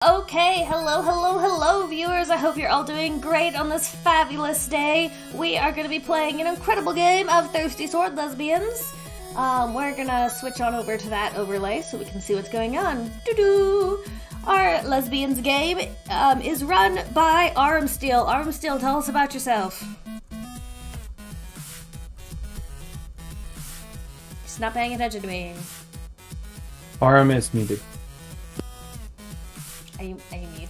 Okay, hello, viewers. I hope you're all doing great on this fabulous day. We are going to be playing an incredible game of Thirsty Sword Lesbians. We're going to switch on over to that overlay so we can see what's going on. Doo-doo! Our Lesbians game is run by Armsteel. Armsteel, tell us about yourself. He's not paying attention to me. RM is muted. Are you mute?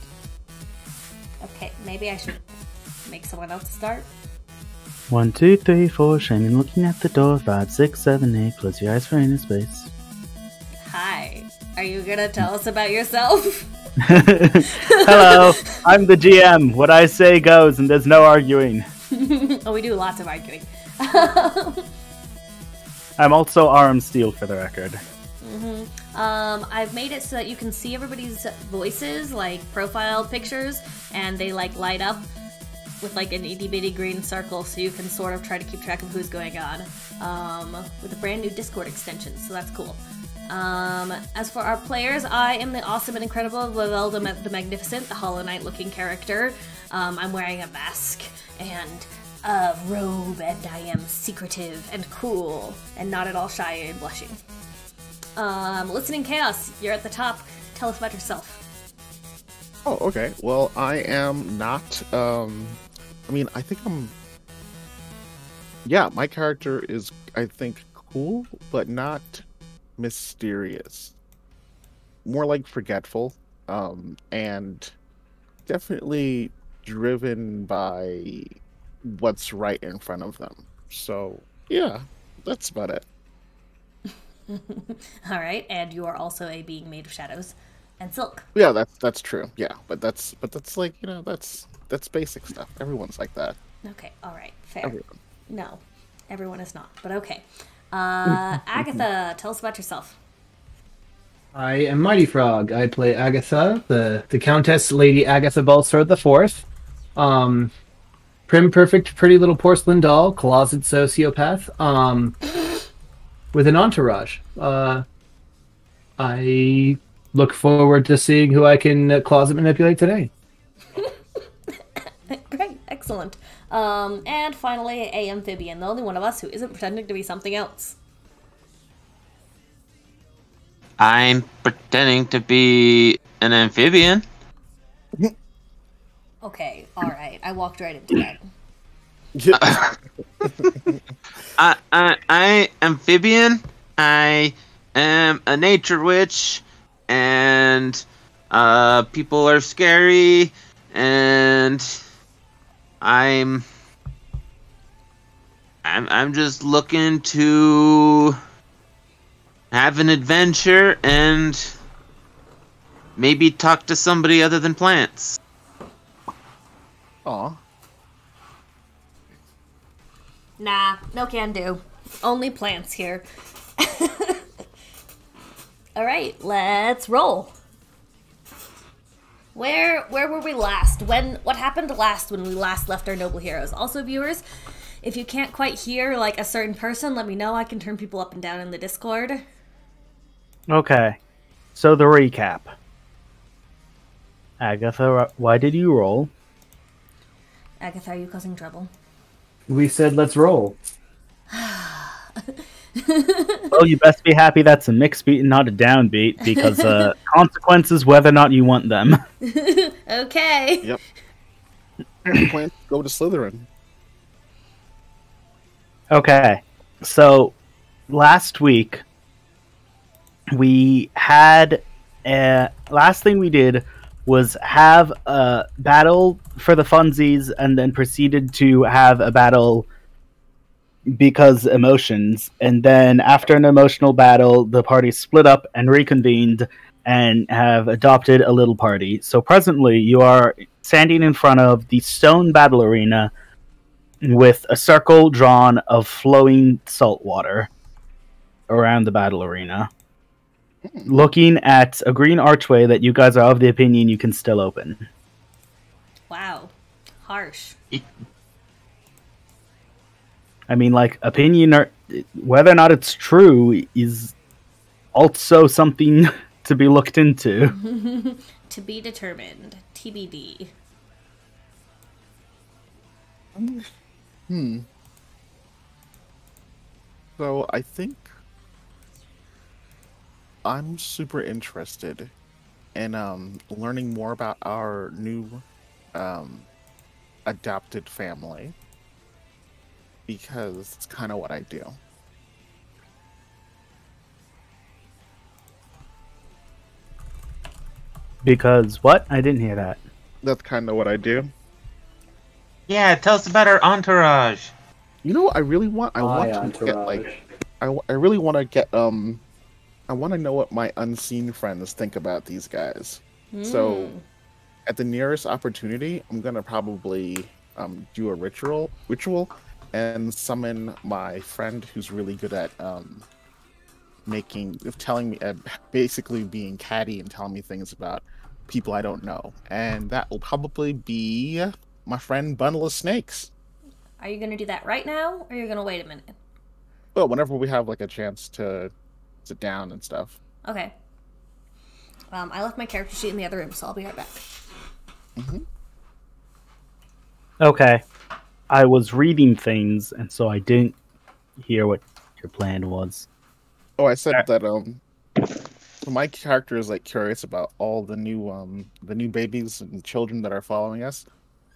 Okay, maybe I should make someone else start. 1, 2, 3, 4, shining, looking at the door. 5, 6, 7, 8, close your eyes for inner space. Hi. Are you gonna tell us about yourself? Hello, I'm the GM. What I say goes, and there's no arguing. Oh, we do lots of arguing. I'm also Arm Steel, for the record. I've made it so that you can see everybody's voices, like profile pictures, and they like light up with like an itty bitty green circle, so you can sort of try to keep track of who's going on, with a brand new Discord extension, so that's cool. As for our players, I am the awesome and incredible Lavelda the Magnificent, the Hollow Knight looking character. I'm wearing a mask and a robe, and I am secretive and cool, and not at all shy and blushing. Listening Chaos, you're at the top. Tell us about yourself. Oh, okay. Well, I am not, I think I'm... Yeah, my character is, I think, cool, but not mysterious. More like forgetful, and definitely driven by what's right in front of them. So, yeah, that's about it. Alright, and you are also a being made of shadows and silk. Yeah, that's true. Yeah, but that's like, that's basic stuff. Everyone's like that. Okay, alright, fair. Everyone. No, everyone is not, but okay. Agatha, tell us about yourself. I am Mighty Frog. I play Agatha, the Countess Lady Agatha Bulstrode the Fourth. Prim perfect pretty little porcelain doll, closet sociopath. With an entourage. I look forward to seeing who I can closet manipulate today. Great, excellent. And finally, a amphibian, the only one of us who isn't pretending to be something else. I'm pretending to be an amphibian. Okay, alright, I walked right into that. I amphibian. I am a nature witch, and people are scary, and I'm just looking to have an adventure and maybe talk to somebody other than plants. Aw. Nah, no can do. Only plants here. Alright, let's roll. Where were we last? What happened last when we last left our noble heroes? Also, viewers, if you can't quite hear like a certain person, let me know. I can turn people up and down in the Discord. Okay, so the recap. Agatha, why did you roll? Agatha, are you causing trouble? We said let's roll. Well, you best be happy that's a mixed beat and not a downbeat, because consequences whether or not you want them. Okay. Yep. Plan to go to Slytherin. Okay, so last week we had last thing we did was have a battle for the funsies, and then proceeded to have a battle because emotions. And then after an emotional battle, the party split up and reconvened and have adopted a little party. So presently you are standing in front of the stone battle arena with a circle drawn of flowing salt water around the battle arena, looking at a green archway that you guys are of the opinion you can still open. Wow. Harsh. I mean, like, opinion, whether or not it's true is also something to be looked into. To be determined. TBD. So I think I'm super interested in learning more about our new um adopted family because it's kind of what I do. Because what? I didn't hear that. That's kind of what I do. Yeah, tell us about our entourage. You know what I really want? I Hi, want to get Entourage. like I really want to get I want to know what my unseen friends think about these guys. So at the nearest opportunity, I'm gonna probably do a ritual and summon my friend who's really good at telling me basically being catty and telling me things about people I don't know. And that will probably be my friend Bundle of Snakes. Are you gonna do that right now, or are you gonna wait a minute? Well, whenever we have like a chance to sit down and stuff. Okay. I left my character sheet in the other room, so I'll be right back. Okay. I was reading things, and so I didn't hear what your plan was. Oh, I said that so my character is like curious about all the new babies and children that are following us.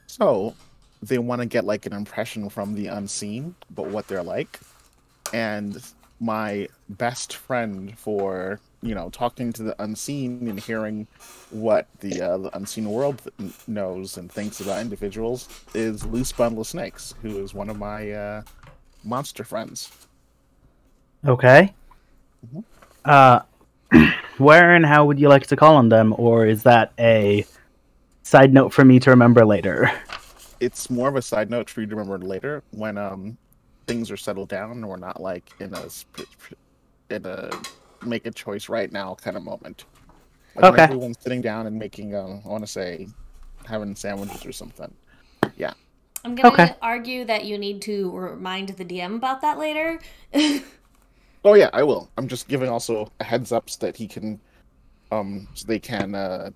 So they want to get like an impression from the unseen, but what they're like. And my best friend for, talking to the unseen and hearing what the unseen world knows and thinks about individuals is Loose Bundle of Snakes, who is one of my monster friends. Okay. Where and how would you like to call on them, or is that a side note for me to remember later? It's more of a side note for you to remember later when things are settled down and we're not like in a make a choice right now kind of moment. Like when Okay. everyone's sitting down and making I want to say having sandwiches or something. Yeah. I'm gonna Okay. argue that you need to remind the DM about that later. Oh yeah, I will. I'm just giving also a heads up so that he can so they can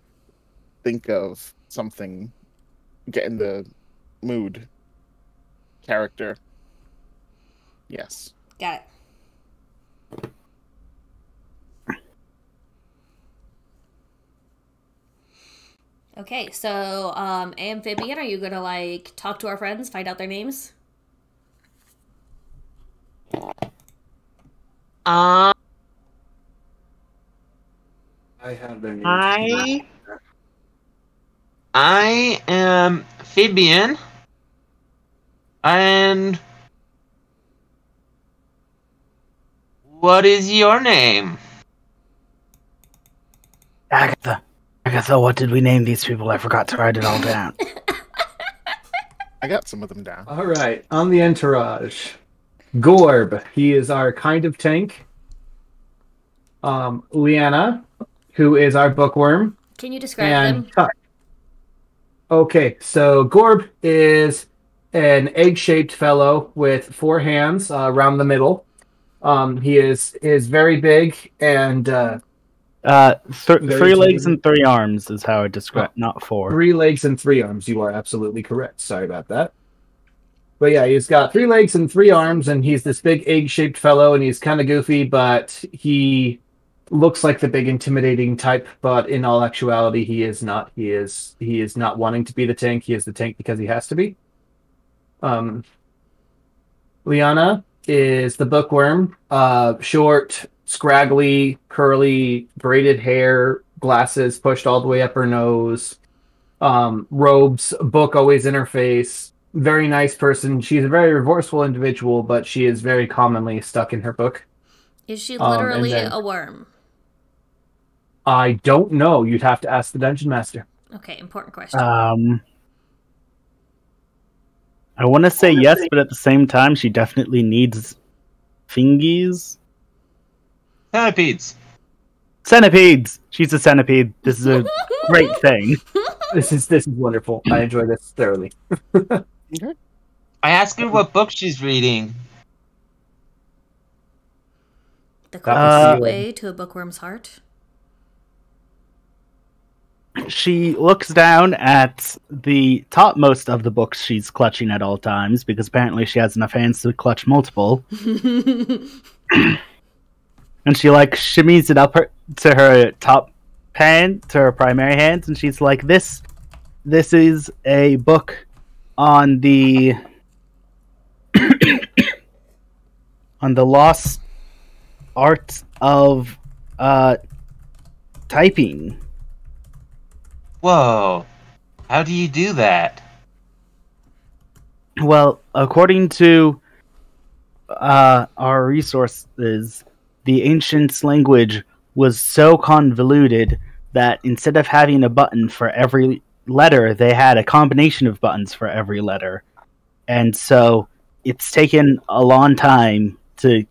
think of something, get in the mood character. Yes. Got it. Okay, so Amphibian, are you gonna like talk to our friends, find out their names? Uh, I have their names. I am Fabian, and what is your name? Agatha. Agatha, what did we name these people? I forgot to write it all down. I got some of them down. All right, on the entourage, Gorb. He is our kind of tank. Liana, who is our bookworm, Can you describe and them? Tuck. Okay, so Gorb is an egg-shaped fellow with 4 hands around the middle. He is very big and Three legs and 3 arms is how I describe, not 4. 3 legs and 3 arms. You are absolutely correct. Sorry about that. But yeah, he's got 3 legs and 3 arms, and he's this big egg-shaped fellow, and he's kind of goofy, but he looks like the big intimidating type. But in all actuality, he is not. He is not wanting to be the tank. He is the tank because he has to be. Liana is the bookworm. Short, scraggly, curly, braided hair, glasses pushed all the way up her nose, robes, book always in her face. Very nice person. She's a very resourceful individual, but she is very commonly stuck in her book. Is she and literally then- a worm? I don't know. You'd have to ask the dungeon master. Okay, important question. I want to say yes, but at the same time, she definitely needs thingies. Centipedes. Centipedes! She's a centipede. This is a great thing. This is wonderful. I enjoy this thoroughly. Okay. I asked her what book she's reading. The quickest was- way to a bookworm's heart. She looks down at the topmost of the books she's clutching at all times, because apparently she has enough hands to clutch multiple. And she like shimmies it up to her top hand, to her primary hands, and she's like, This is a book on the on the lost art of typing. Whoa. How do you do that? Well, according to our resources, the ancients' language was so convoluted that instead of having a button for every letter, they had a combination of buttons for every letter. And so it's taken a long time to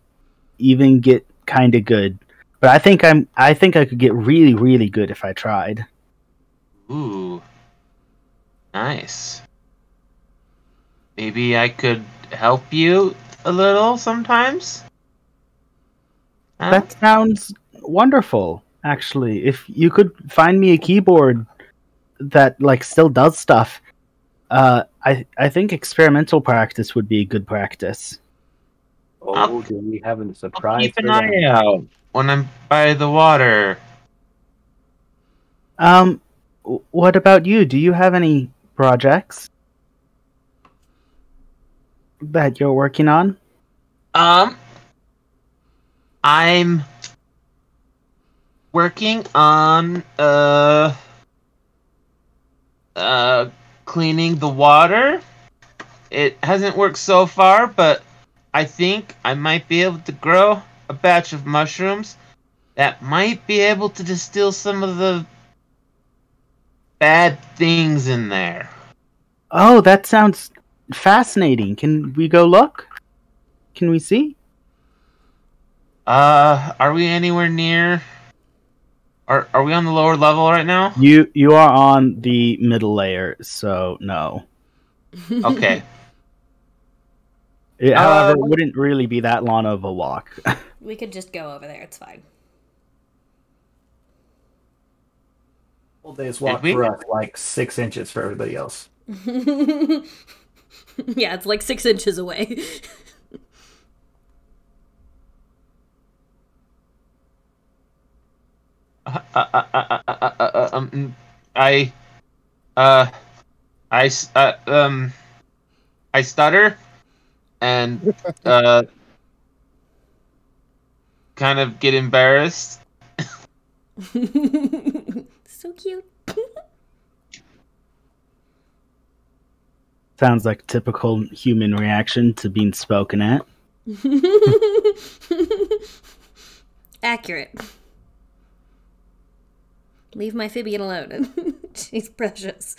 even get kind of good. But I think I could get really, really good if I tried. Ooh. Nice. Maybe I could help you a little sometimes? Huh? That sounds wonderful, actually. If you could find me a keyboard that like still does stuff, I think experimental practice would be a good practice. Oh, do we have a I'll surprise? keep an for them? eye out when I'm by the water. What about you? Do you have any projects that you're working on? I'm working on cleaning the water. It hasn't worked so far, but I think I might be able to grow a batch of mushrooms that might be able to distill some of the bad things in there. Oh, that sounds fascinating. Can we go look? Can we see? Are we anywhere near? Are we on the lower level right now? You are on the middle layer, so no. Okay. However, it wouldn't really be that long of a walk. We could just go over there. It's fine. Whole day's walk we? for us, like 6 inches for everybody else. Yeah, it's like 6 inches away. I stutter and kind of get embarrassed. So cute. Sounds like typical human reaction to being spoken at. Accurate. Leave my Phoebian alone. She's precious.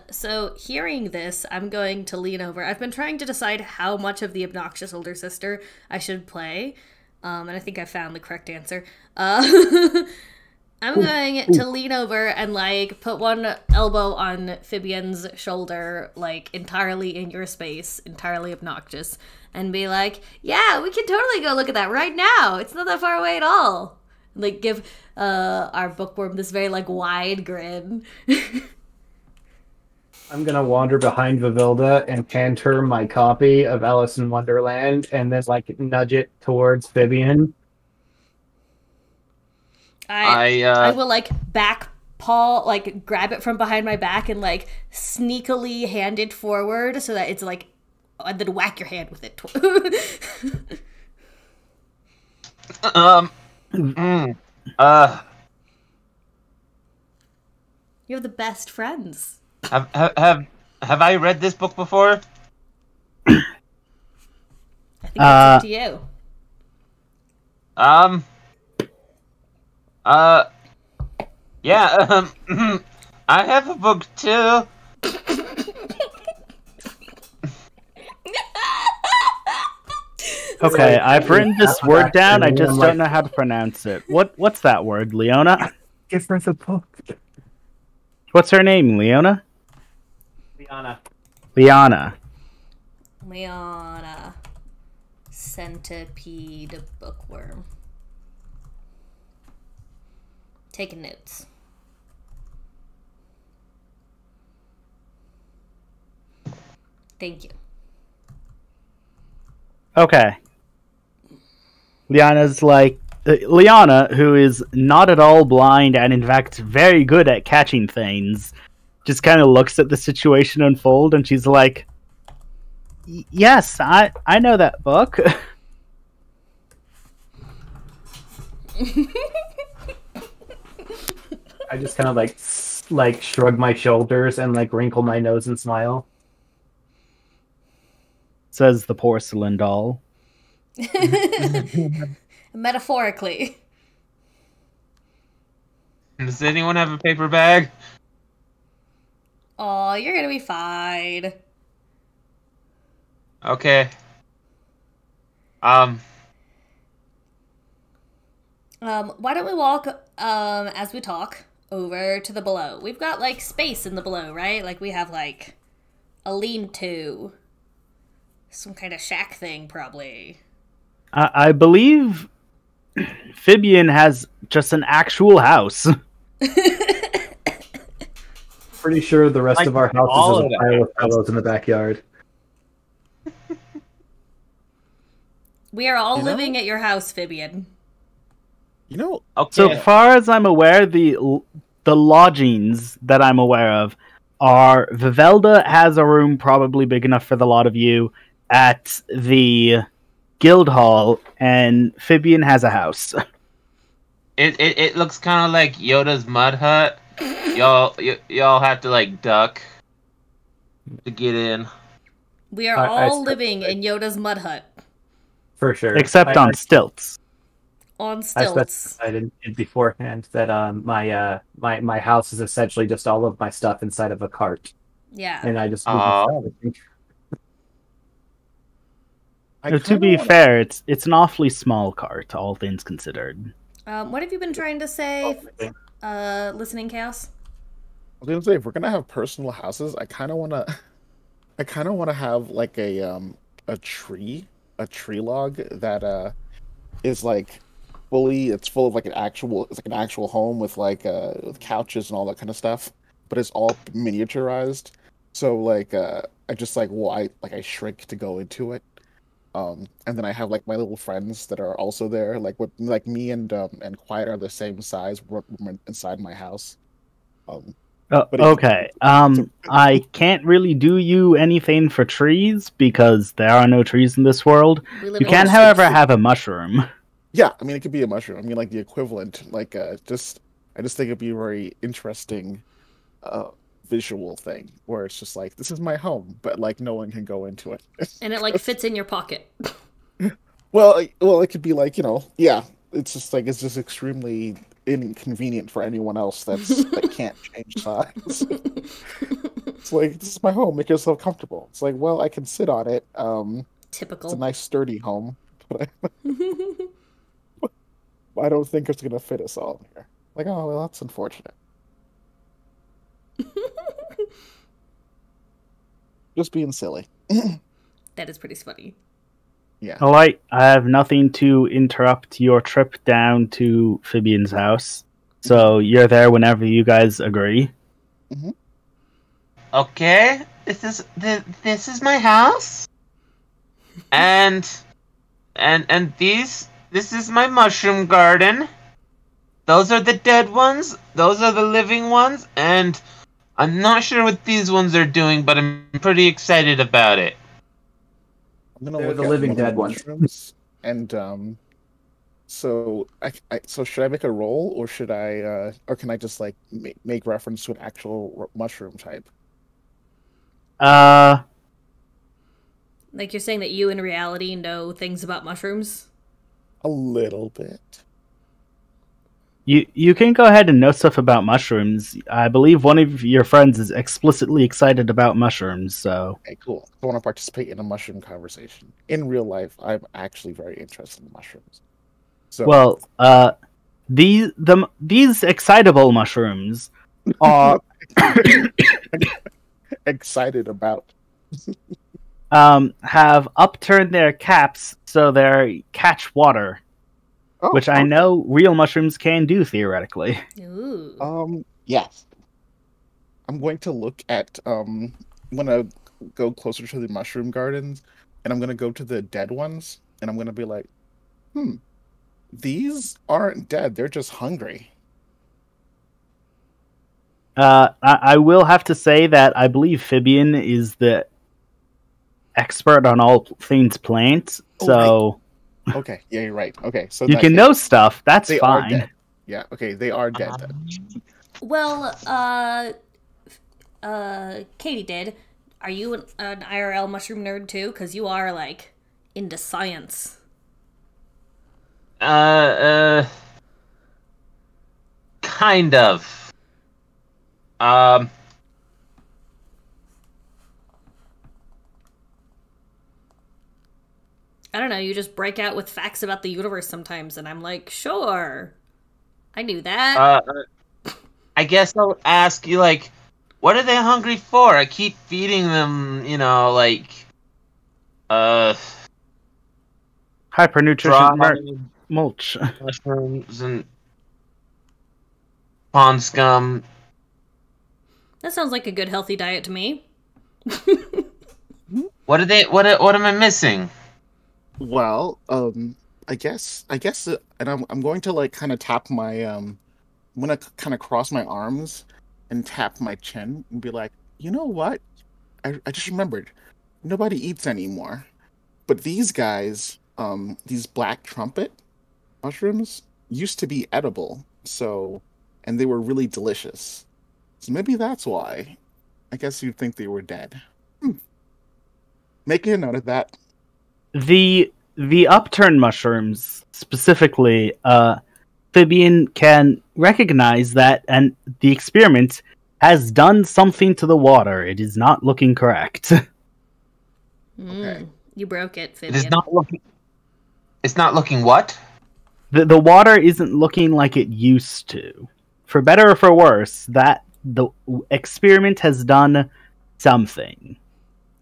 So hearing this, I'm going to lean over. I've been trying to decide how much of the obnoxious older sister I should play. And I think I found the correct answer. I'm going to lean over and, like, put one elbow on Phoebian's shoulder, like, entirely in your space, entirely obnoxious, and be like, yeah, we can totally go look at that right now. It's not that far away at all. Like, give our bookworm this very, like, wide grin. I'm gonna wander behind Vivilda and hand her my copy of Alice in Wonderland, and then like nudge it towards Vivian. I will like back paw, like grab it from behind my back and like sneakily hand it forward so that it's like, and then whack your hand with it. You're the best friends. Have I read this book before? I think it's up to you. Yeah, I have a book too. Okay, I've written this word down. I just don't know how to pronounce it. What's that word, Leona? Give her the book. What's her name, Leona? Liana. Liana. Leona. centipede bookworm. Taking notes. Thank you. Okay. Liana's like Liana, who is not at all blind and in fact very good at catching things, just kind of looks at the situation unfold and she's like, "Yes, I know that book." I just kind of like shrug my shoulders and like wrinkle my nose and smile. Says the porcelain doll. Metaphorically. Does anyone have a paper bag? Oh, you're gonna be fine. Okay. Why don't we walk, as we talk, over to the below? We've got, like, space in the below, right? Like, we have, like, a lean-to. Some kind of shack thing, probably. I believe Fibian has just an actual house. Pretty sure the rest Like of our house all is of a pile of pillows in the backyard. We are all You know? living at your house, Fibian. You know, Okay. So far as I'm aware, the lodgings that I'm aware of are Vivelda has a room probably big enough for the lot of you at the guild hall, and Fibian has a house. It looks kind of like Yoda's mud hut. Y'all have to like duck to get in. We are I all living in Yoda's mud hut. For sure. Except on stilts. On I stilts. specified in beforehand that my house is essentially just all of my stuff inside of a cart, Yeah. and I just Aw. To be fair, it's an awfully small cart, all things considered. What have you been trying to say, listening chaos? I was gonna say, if we're gonna have personal houses, I kind of wanna have like a tree log that is like it's full of like an actual home with like with couches and all that kind of stuff, but it's all miniaturized. So like I just like I shrink to go into it. And then I have like my little friends that are also there, like me and Quiet are the same size. We're inside my house. But it's- Okay. I can't really do you anything for trees because there are no trees in this world. We live You in can, a- however, have a mushroom. Yeah, I mean it could be a mushroom. I mean like the equivalent. Like I just think it'd be a very interesting visual thing where it's just like this is my home, but like no one can go into it. And it, like, fits in your pocket. Well, it could be like yeah. It's just extremely inconvenient for anyone else that can't change size. It's like this is my home. Make yourself comfortable. It's like well, I can sit on it. It's Typical. a nice sturdy home, but I don't think it's gonna fit us all in here. Like oh well, that's unfortunate. Just being silly. That is pretty funny. Yeah. All right, I have nothing to interrupt your trip down to Fibian's house, so you're there whenever you guys agree. Okay, this is my house, and this is my mushroom garden. Those are the dead ones. Those are the living ones, and I'm not sure what these ones are doing, but I'm pretty excited about it. I'm gonna They're look the at living one of the dead ones. mushrooms, and so so should I make a roll, or should I, or can I just like make reference to an actual mushroom type? Like, you're saying that you, in reality, know things about mushrooms? A little bit. You can go ahead and know stuff about mushrooms. I believe one of your friends is explicitly excited about mushrooms, so... Okay, cool. I want to participate in a mushroom conversation. In real life, I'm actually very interested in mushrooms. So, Well, these excitable mushrooms are... excited about. have upturned their caps so they catch water, Oh, which I okay. know real mushrooms can do theoretically. Ooh. Yes. I'm going to look at I'm gonna go closer to the mushroom gardens, and I'm gonna go to the dead ones, and I'm gonna be like, these aren't dead, they're just hungry. I will have to say that I believe Fibian is the expert on all things plants, Oh, so Okay, yeah, you're right. Okay, so you that can case, know stuff. That's they are fine. dead. Yeah, okay, they are dead then. Well, Katie did. Are you an IRL mushroom nerd too? Because you are, like, into science. Kind of. I don't know, you just break out with facts about the universe sometimes, and I'm like, sure. I knew that. I guess I'll ask you, like, what are they hungry for? I keep feeding them, like, Hypernutrition dry mulch. mushrooms and pond scum. That sounds like a good healthy diet to me. What are they? What am I missing? Well, I guess, and I'm going to like kind of tap my I'm gonna kind of cross my arms and tap my chin and be like, you know what? I just remembered, nobody eats anymore, but these guys, these black trumpet mushrooms used to be edible, so, and they were really delicious. So maybe that's why. I guess you'd think they were dead. Making a note of that. The upturned mushrooms specifically, Fibian can recognize that, and the experiment has done something to the water. It is not looking correct. Okay. You broke it, It is Fibian. not looking. It's not looking what? The water isn't looking like it used to. For better or for worse, that the experiment has done something.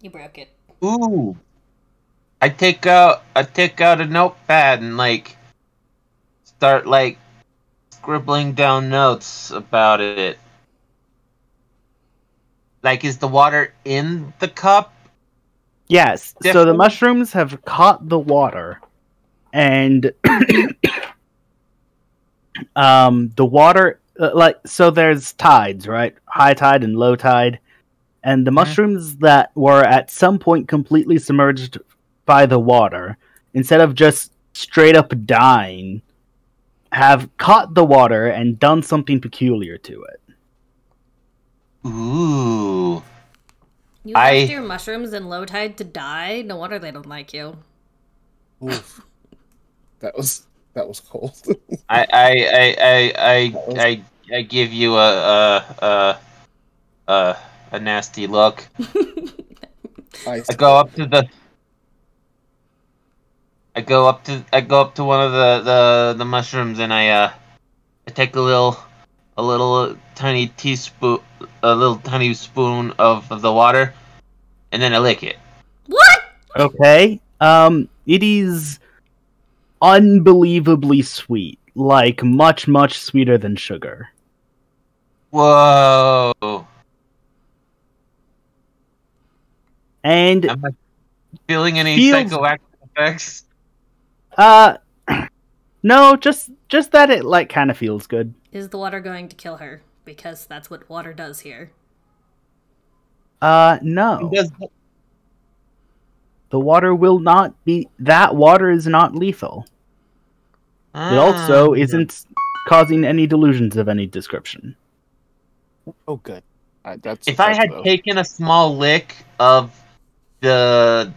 You broke it. Ooh. I take out a notepad and like start like scribbling down notes about it. Like, is the water in the cup? Yes, so the Different? mushrooms have caught the water, and the water, so there's tides, right? High tide and low tide, and the mushrooms that were at some point completely submerged by the water, instead of just straight up dying, have caught the water and done something peculiar to it. Ooh. You left your mushrooms in low tide to die? No wonder they don't like you. Oof. That was cold. I give you a nasty look. I go up to one of the mushrooms and I take a little tiny teaspoon, a little tiny spoon of the water, and then I lick it. What? Okay. It is unbelievably sweet. Like, much, much sweeter than sugar. Whoa. And Am I feeling any feels- psychoactive effects? no, just that it, like, kind of feels good. Is the water going to kill her? Because that's what water does here. No. The water will not be... That water is not lethal. It also isn't causing any delusions of any description. Oh, good. That's If I had taken a small lick of the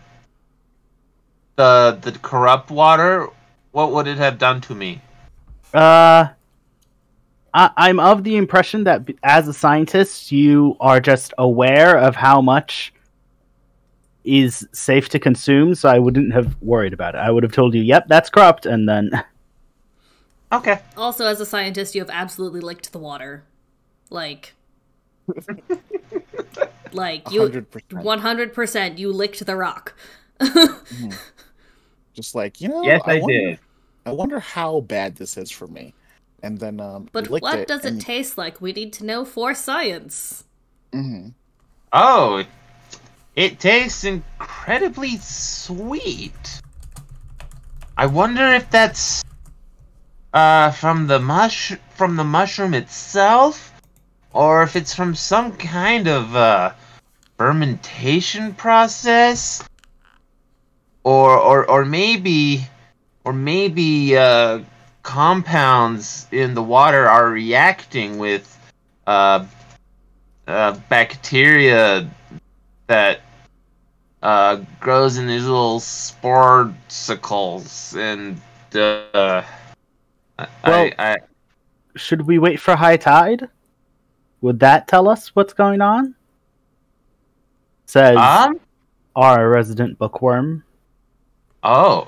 corrupt water, what would it have done to me? I'm of the impression that as a scientist, you are just aware of how much is safe to consume, so I wouldn't have worried about it. I would have told you, yep, that's corrupt, and then... Okay. Also, as a scientist, you have absolutely licked the water. Like... Like, you 100%. 100% you licked the rock. Mhm. Just like, Yes, I did. I wonder how bad this is for me. And then you But licked what it, does it and taste like? We need to know for science. Mhm. Oh, it tastes incredibly sweet. I wonder if that's from the mushroom itself, or if it's from some kind of fermentation process, or maybe compounds in the water are reacting with uh, bacteria that grows in these little sporicles, and Well, should we wait for high tide? Would that tell us what's going on? Says um our resident bookworm. oh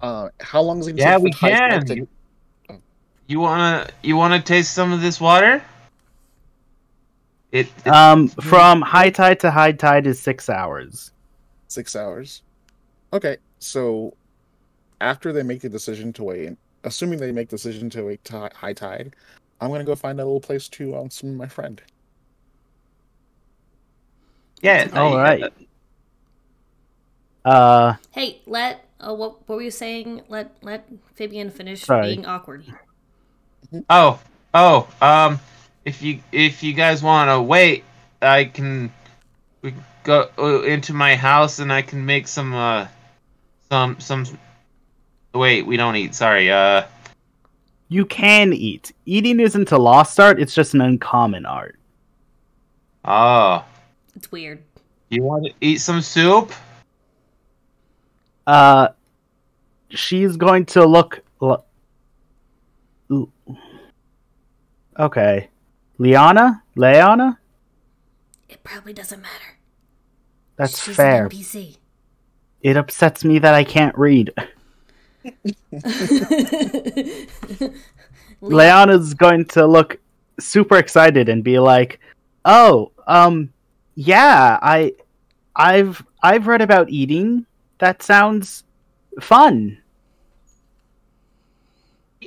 How long is it yeah, take for we the high tide can. to... You wanna taste some of this water? It From high tide to high tide is 6 hours. 6 hours? Okay, so after they make the decision to wait, assuming they make the decision to wait to high tide, I'm gonna go find a little place to swim with my friend. yeah. All right. Hey, what were you saying? Let Fabian finish Sorry. being awkward. Oh, if you guys want to wait, we can go into my house and I can make some. Wait, we don't eat. Sorry. You can eat. Eating isn't a lost art, it's just an uncommon art. Oh, It's weird. you want to eat some soup? She's going to look. Ooh. Okay. Leona? It probably doesn't matter. That's She's fair. an NPC. It upsets me that I can't read. Leona's going to look super excited and be like, "Oh, yeah, I've read about eating. That sounds fun."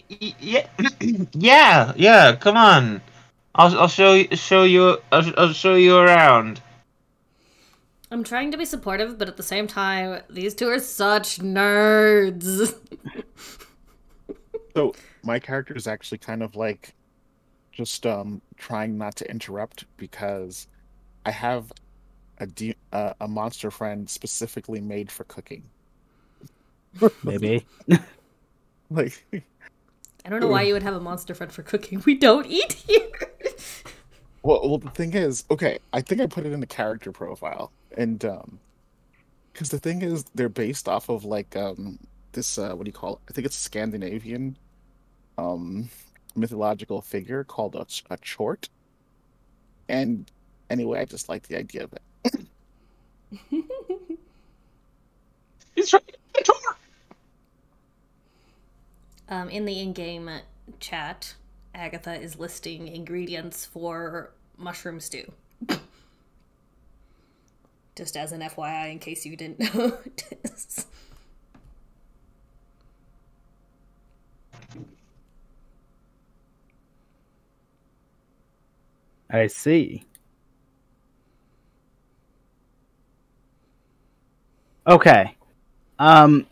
Yeah, yeah. Come on, I'll show you. I'll show you around. I'm trying to be supportive, but at the same time, these two are such nerds. So my character is actually kind of like just trying not to interrupt because I have a monster friend specifically made for cooking. Maybe. Like, I don't know why you would have a monster friend for cooking. We don't eat here. well, the thing is, okay, I think I put it in the character profile, and because the thing is, they're based off of like this what do you call it? I think it's a Scandinavian mythological figure called a chort. And anyway, I just like the idea of it. It's right. In the in-game chat, Agatha is listing ingredients for mushroom stew. Just as an FYI, in case you didn't notice. I see. Okay. I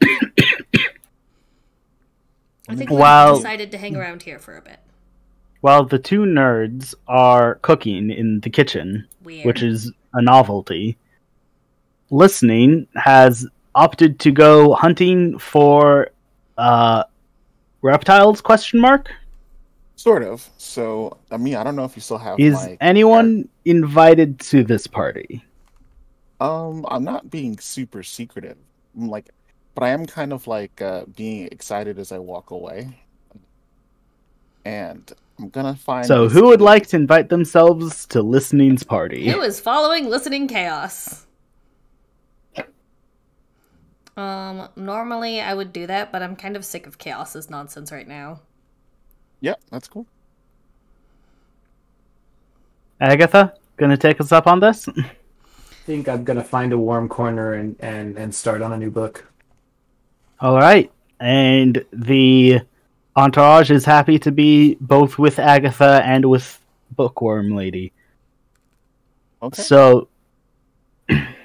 think Wow. we decided to hang around here for a bit. While the two nerds are cooking in the kitchen, Weird. which is a novelty, listening has opted to go hunting for reptiles, question mark? Sort of. So, I mean, I don't know if you still have Is my anyone invited to this party? I'm not being super secretive. I'm like, but I am kind of like being excited as I walk away. And I'm gonna find So this who would kid. like to invite themselves to listening's party? Who is following listening chaos? Normally I would do that, but I'm kind of sick of chaos's nonsense right now. Yeah, that's cool. Agatha, gonna take us up on this? I think I'm gonna find a warm corner and start on a new book. All right, and the entourage is happy to be both with Agatha and with Bookworm Lady. Okay. So,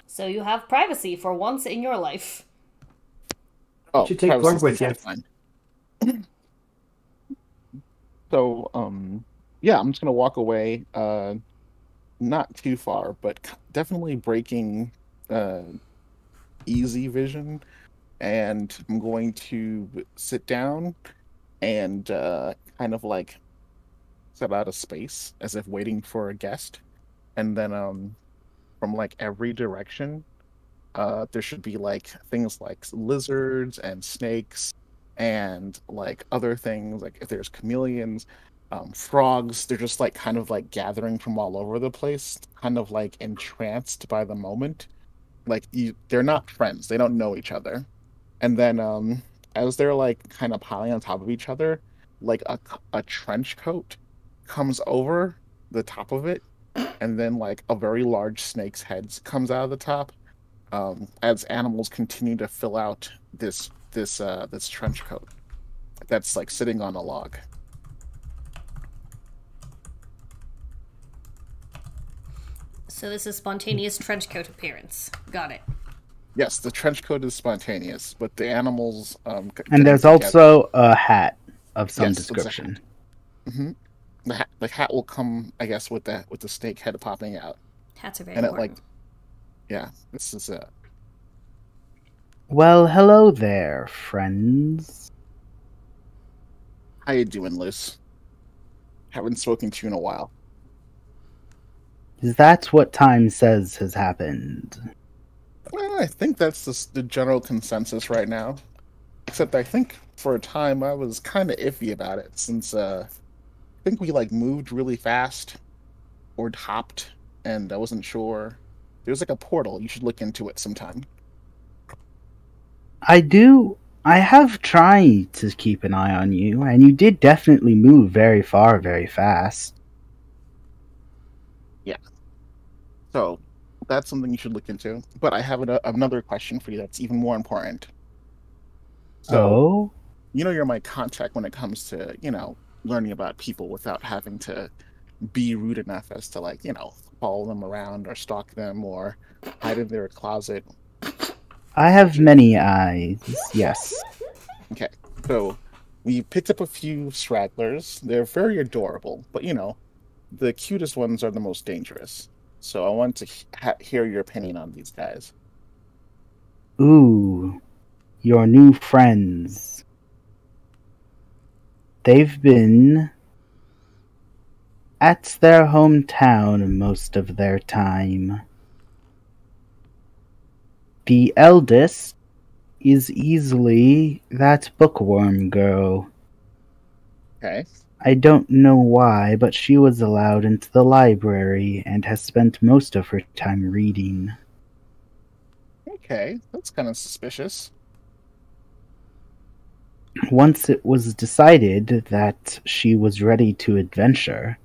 So you have privacy for once in your life. Oh, should take privacy's Glorb with you. fine. So, yeah, I'm just gonna walk away. Not too far, but definitely breaking easy vision, and I'm going to sit down and kind of like set out a space as if waiting for a guest, and then from like every direction, there should be like things like lizards and snakes and like other things, like if there's chameleons, frogs. They're just like kind of like gathering from all over the place, kind of like entranced by the moment. Like they're not friends, they don't know each other. And then as they're like kind of piling on top of each other, like a trench coat comes over the top of it, and then like a very large snake's head comes out of the top, as animals continue to fill out this trench coat that's like sitting on a log. So this is spontaneous trench coat appearance. Got it. Yes, the trench coat is spontaneous, but the animals. and there's also a hat of some Yes, description. Mm-hmm. The hat will come, I guess, with the snake head popping out. Hats are very And it important. like, yeah, this is a. Well, hello there, friends. How you doing, Luce? Haven't spoken to you in a while. Is that what time says has happened? Well, I think that's the general consensus right now. Except I think for a time I was kind of iffy about it, since I think we like moved really fast or hopped, and I wasn't sure. There's like a portal. You should look into it sometime. I have tried to keep an eye on you, and you did definitely move very far, very fast. So that's something you should look into. But I have another question for you that's even more important. So, you know, you're my contact when it comes to, learning about people without having to be rude enough as to, like, follow them around or stalk them or hide in their closet. I have many eyes, yes. Okay, so we picked up a few stragglers. They're very adorable, but, the cutest ones are the most dangerous. So I want to hear your opinion on these guys. Ooh, your new friends. They've been at their hometown most of their time. The eldest is easily that bookworm girl. Okay. I don't know why, but she was allowed into the library and has spent most of her time reading. Okay, that's kind of suspicious. Once it was decided that she was ready to adventure,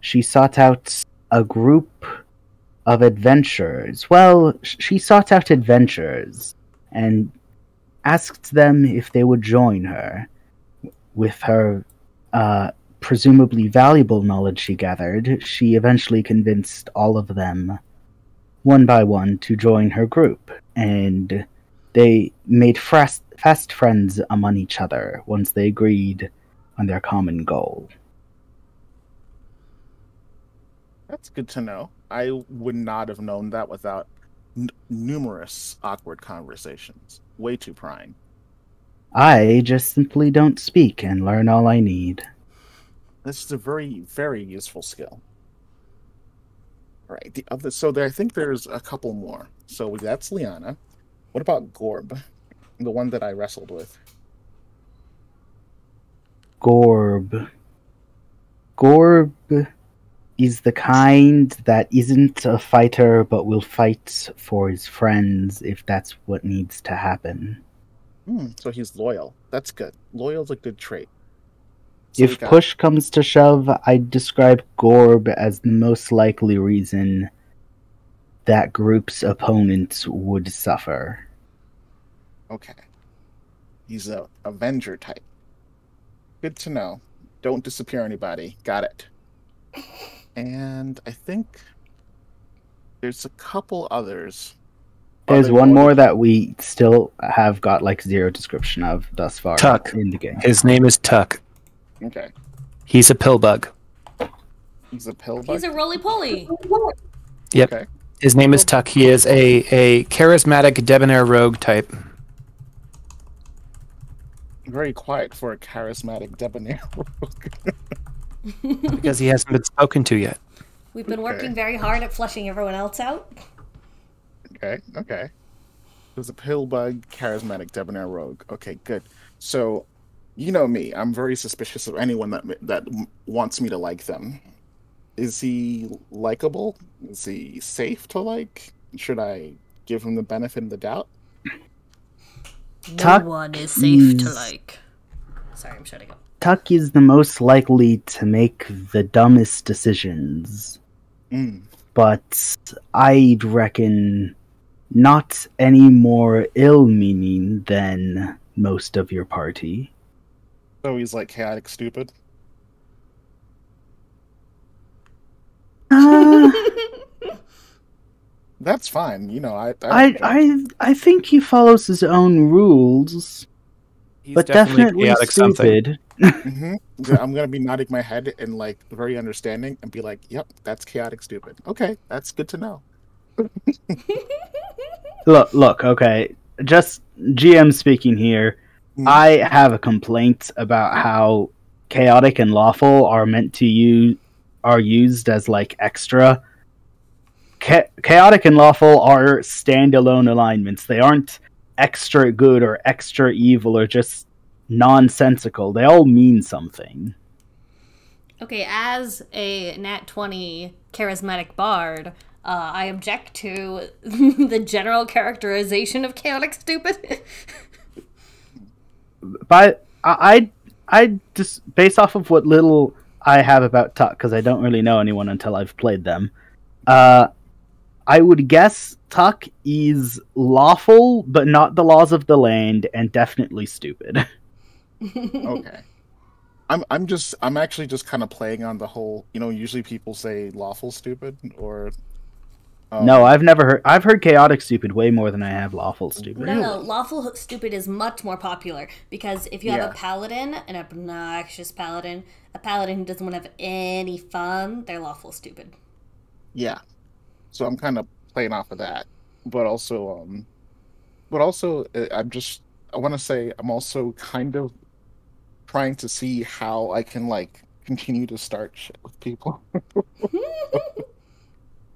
she sought out a group of adventurers. Well, she sought out adventurers and asked them if they would join her. With her presumably valuable knowledge she gathered, she eventually convinced all of them, one by one, to join her group, and they made fast friends among each other once they agreed on their common goal. That's good to know. I would not have known that without numerous awkward conversations. Way too prying. I just simply don't speak and learn all I need. This is a very, very useful skill. All right, I think there's a couple more. So that's Liana. What about Gorb, the one that I wrestled with? Gorb is the kind that isn't a fighter but will fight for his friends if that's what needs to happen. So he's loyal. That's good. Loyal's a good trait. So we If got- push comes to shove, I'd describe Gorb as the most likely reason that group's opponents would suffer. Okay. He's a Avenger type. Good to know. Don't disappear anybody. Got it. And I think there's a couple others. Are There's they one more than- that we still have got like zero description of thus far Tuck. in the game. His name is Tuck. Okay. He's a pill bug. He's a pill bug. He's a roly-poly. Yep. Okay. His name is Tuck. He is a charismatic debonair rogue type. Very quiet for a charismatic debonair. Because he hasn't been spoken to yet. We've been working very hard at flushing everyone else out. Okay, okay. There's a pill bug, charismatic debonair rogue. Okay, good. So, you know me. I'm very suspicious of anyone that wants me to like them. Is he likable? Is he safe to like? Should I give him the benefit of the doubt? No Tuck one is safe to is- like. Sorry, I'm shutting up. Tuck is the most likely to make the dumbest decisions, Mm. but I'd reckon not any more ill-meaning than most of your party. So he's like chaotic stupid. Uh, That's fine. You know, I think he follows his own rules, He's but definitely chaotic something. stupid. hmm I'm gonna be nodding my head and like very understanding and be like, "Yep, that's chaotic stupid." Okay, that's good to know. Look, okay. Just GM speaking here. Mhm. I have a complaint about how chaotic and lawful are meant to are used as like extra. Chaotic and lawful are standalone alignments. They aren't extra good or extra evil or just nonsensical. They all mean something. Okay, as a Nat 20 charismatic bard, I object to the general characterization of chaotic stupid. But I just based off of what little I have about Tuck, because I don't really know anyone until I've played them. I would guess Tuck is lawful, but not the laws of the land, and definitely stupid. Okay. I'm actually just kind of playing on the whole, you know, usually people say lawful stupid or No, I've heard chaotic stupid way more than I have lawful stupid. No, lawful stupid is much more popular because if you have Yeah. a paladin, an obnoxious paladin, a paladin who doesn't want to have any fun, they're lawful stupid. yeah. So I'm kind of playing off of that. But also I want to say I'm also kind of trying to see how I can like continue to start shit with people.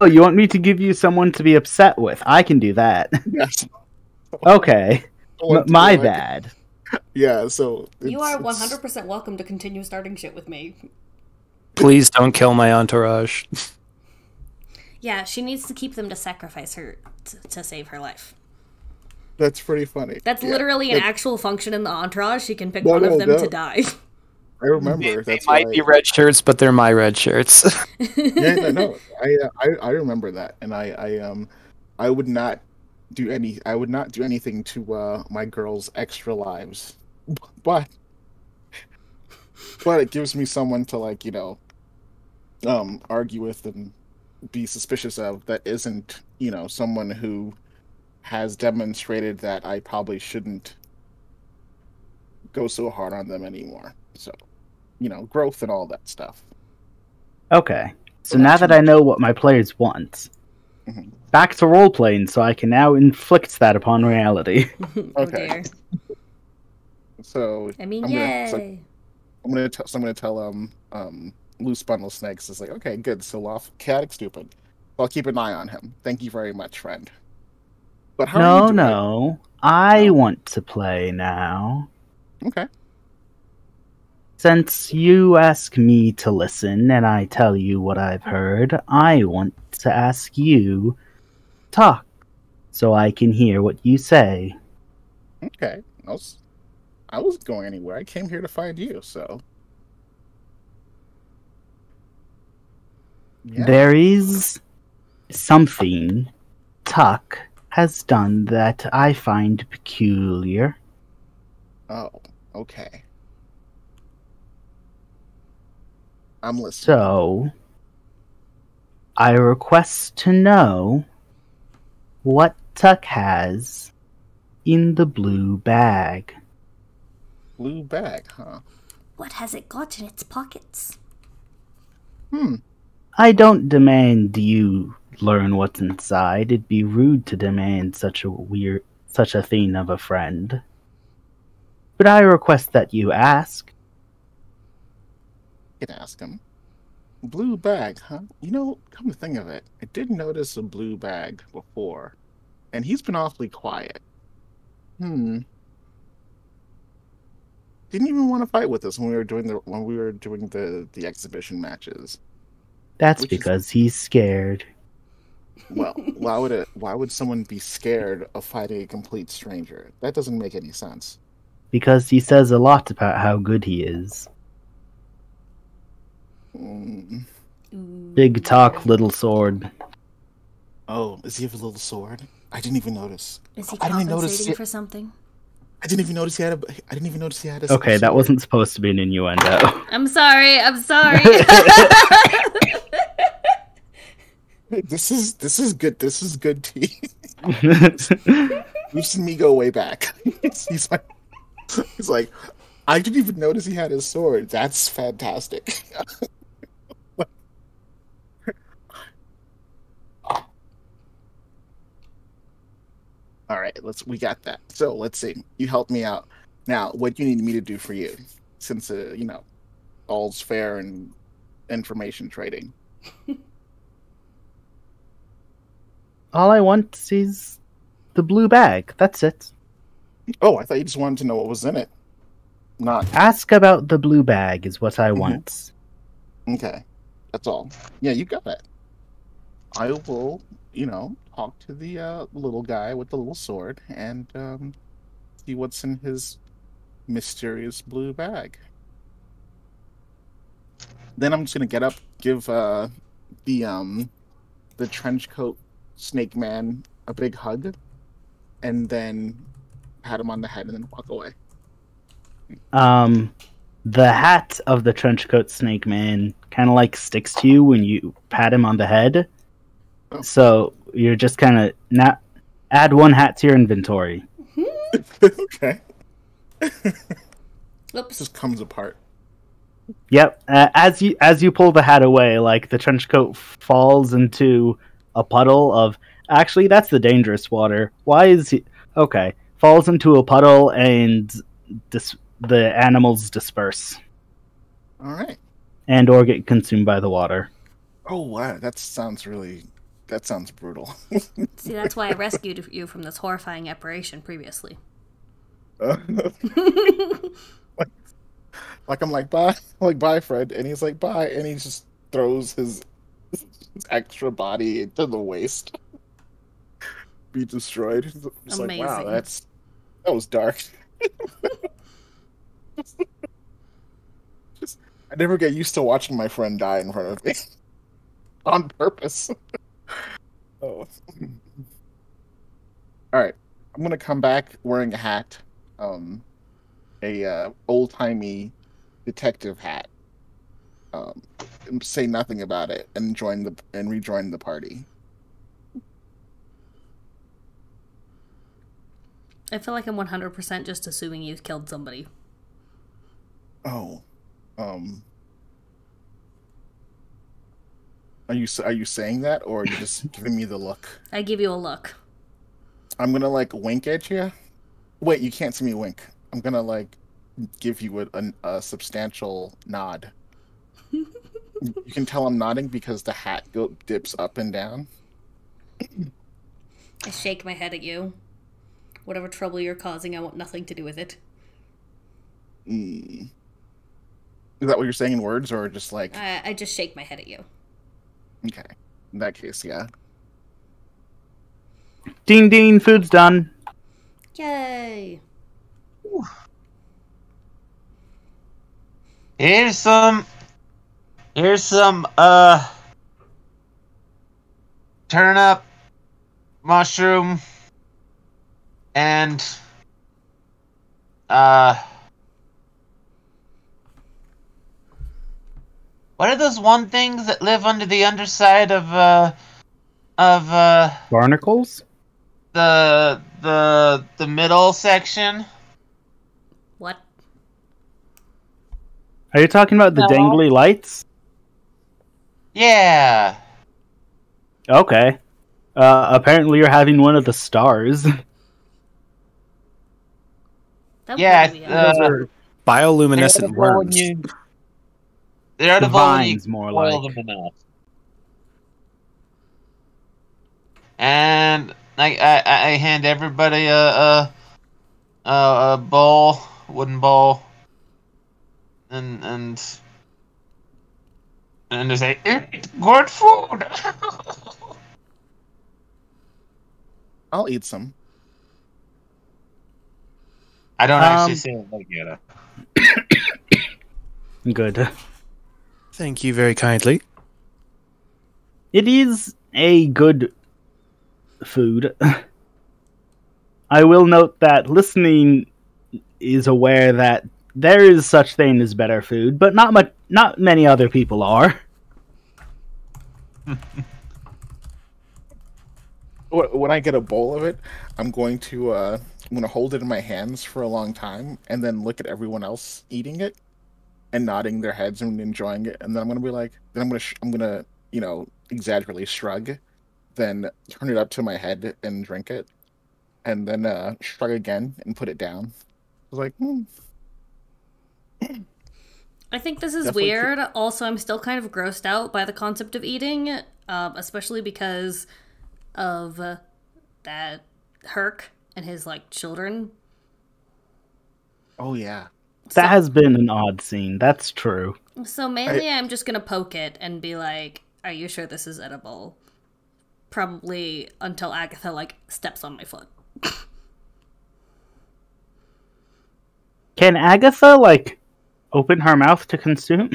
Oh, you want me to give you someone to be upset with? I can do that. Yes. Okay. What do My I- bad. Yeah, so You it's- are it's- 100% welcome to continue starting shit with me. Please don't kill my entourage. Yeah, she needs to keep them to sacrifice her to save her life. That's pretty funny. That's Yeah. literally an Like, actual function in the entourage. She can pick No, one no, of them no. to die. I remember. They That's might why. be red shirts, but they're my red shirts. Yeah, no. I remember that, and I would not do anything to my girls' extra lives, but it gives me someone to like argue with and be suspicious of that isn't someone who has demonstrated that I probably shouldn't go so hard on them anymore. So growth and all that stuff. Okay. So Well, now not that too I know what my players want, Mhm. back to role playing, so I can now inflict that upon reality. Oh Okay. dear. So I mean, I'm yay. gonna tell Loose Bundle Snakes is like, okay, good. So chaotic stupid. I'll keep an eye on him. Thank you very much, friend. But how are you doing? No. I No. want to play now. Okay. Since you ask me to listen and I tell you what I've heard, I want to ask you talk so I can hear what you say. Okay. I was going anywhere. I came here to find you. So Yeah. There is something Tuck has done that I find peculiar. Oh, okay. I'm listening. So, I request to know what Tuck has in the blue bag. Blue bag, huh? What has it got in its pockets? I don't demand you learn what's inside. It'd be rude to demand such a thing of a friend. But I request that you ask. You can ask him. Blue bag, huh? You know, come to think of it, I did notice a blue bag before, and he's been awfully quiet. Didn't even want to fight with us when we were doing the exhibition matches. That's Which is- because he's scared. Well, why would someone be scared of fighting a complete stranger? That doesn't make any sense. Because he says a lot about how good he is. Mm. Big talk, little sword. Oh, does he have a little sword? I didn't even notice. Is he I didn't notice compensating it. for something? I didn't even notice he had a Okay, that sword. wasn't supposed to be an innuendo. I'm sorry. This is good. This is good tea. You've seen me go way back. he's like, I didn't even notice he had his sword. That's fantastic. All right, we got that. So let's see. You helped me out. Now, what do you need me to do for you? Since all's fair and information trading. All I want is the blue bag. That's it. Oh, I thought you just wanted to know what was in it. Not Ask about the blue bag is what I want. okay. That's all. Yeah, you got it. I will, talk to the little guy with the little sword and see what's in his mysterious blue bag. Then I'm just gonna get up, give the trench coat snake man a big hug, and then pat him on the head and then walk away. The hat of the trenchcoat snake man kind of like sticks to you when you pat him on the head. Oh. So you're just kind of not add one hat to your inventory. Okay. Oops. Just comes apart. Yep. As you pull the hat away, like the trenchcoat falls into a puddle of. Actually, that's the dangerous water. Why is he? Okay. Falls into a puddle and the animals disperse All right. and or get consumed by the water. Oh wow, that sounds brutal. See, that's why I rescued you from this horrifying apparition previously. Like I'm like bye, bye, Fred, and he's like bye, and he just throws his extra body into the waste, be destroyed. It's like wow, Amazing. that was dark. I never get used to watching my friend die in front of me on purpose. Oh. All right, I'm gonna come back wearing a hat, a old-timey detective hat. Say nothing about it and rejoin the party. I feel like I'm 100% just assuming you killed somebody. Oh, are you saying that, or are you just giving me the look? I give you a look. I'm gonna like wink at you. Wait, you can't see me wink. I'm gonna like give you a substantial nod. You can tell I'm nodding because the hat dips up and down. I shake my head at you. Whatever trouble you're causing, I want nothing to do with it. Is that what you're saying in words, or just like? I just shake my head at you. Okay, in that case, yeah. Ding ding, food's done. Yay! Here's some turnip, mushroom, and what are those one things that live under the underside of Barnacles? the middle section? What? Are you talking about the No. dangly lights? Yeah. Okay. Apparently you're having one of the stars. That Yeah, would be Those are bioluminescent worms. They're edible when you Vines, more boil like. them enough. And I hand everybody a bowl, wooden bowl, and they say, "Eat good food." I'll eat some. I don't actually say it like that. Good. Thank you very kindly. It is a good food. I will note that listening is aware that there is such thing as better food, but not many other people are. When I get a bowl of it, I'm going to hold it in my hands for a long time, and then look at everyone else eating it, and nodding their heads and enjoying it, and then I'm gonna be like, I'm gonna exaggerately shrug, then turn it up to my head and drink it, and then shrug again and put it down. I was like, I think this is Definitely weird. Also, I'm still kind of grossed out by the concept of eating, especially because of that Herc and his like children. oh yeah. That has been an odd scene. That's true. So mainly, I'm just gonna poke it and be like, "Are you sure this is edible?" Probably until Agatha like steps on my foot. Can Agatha like open her mouth to consume?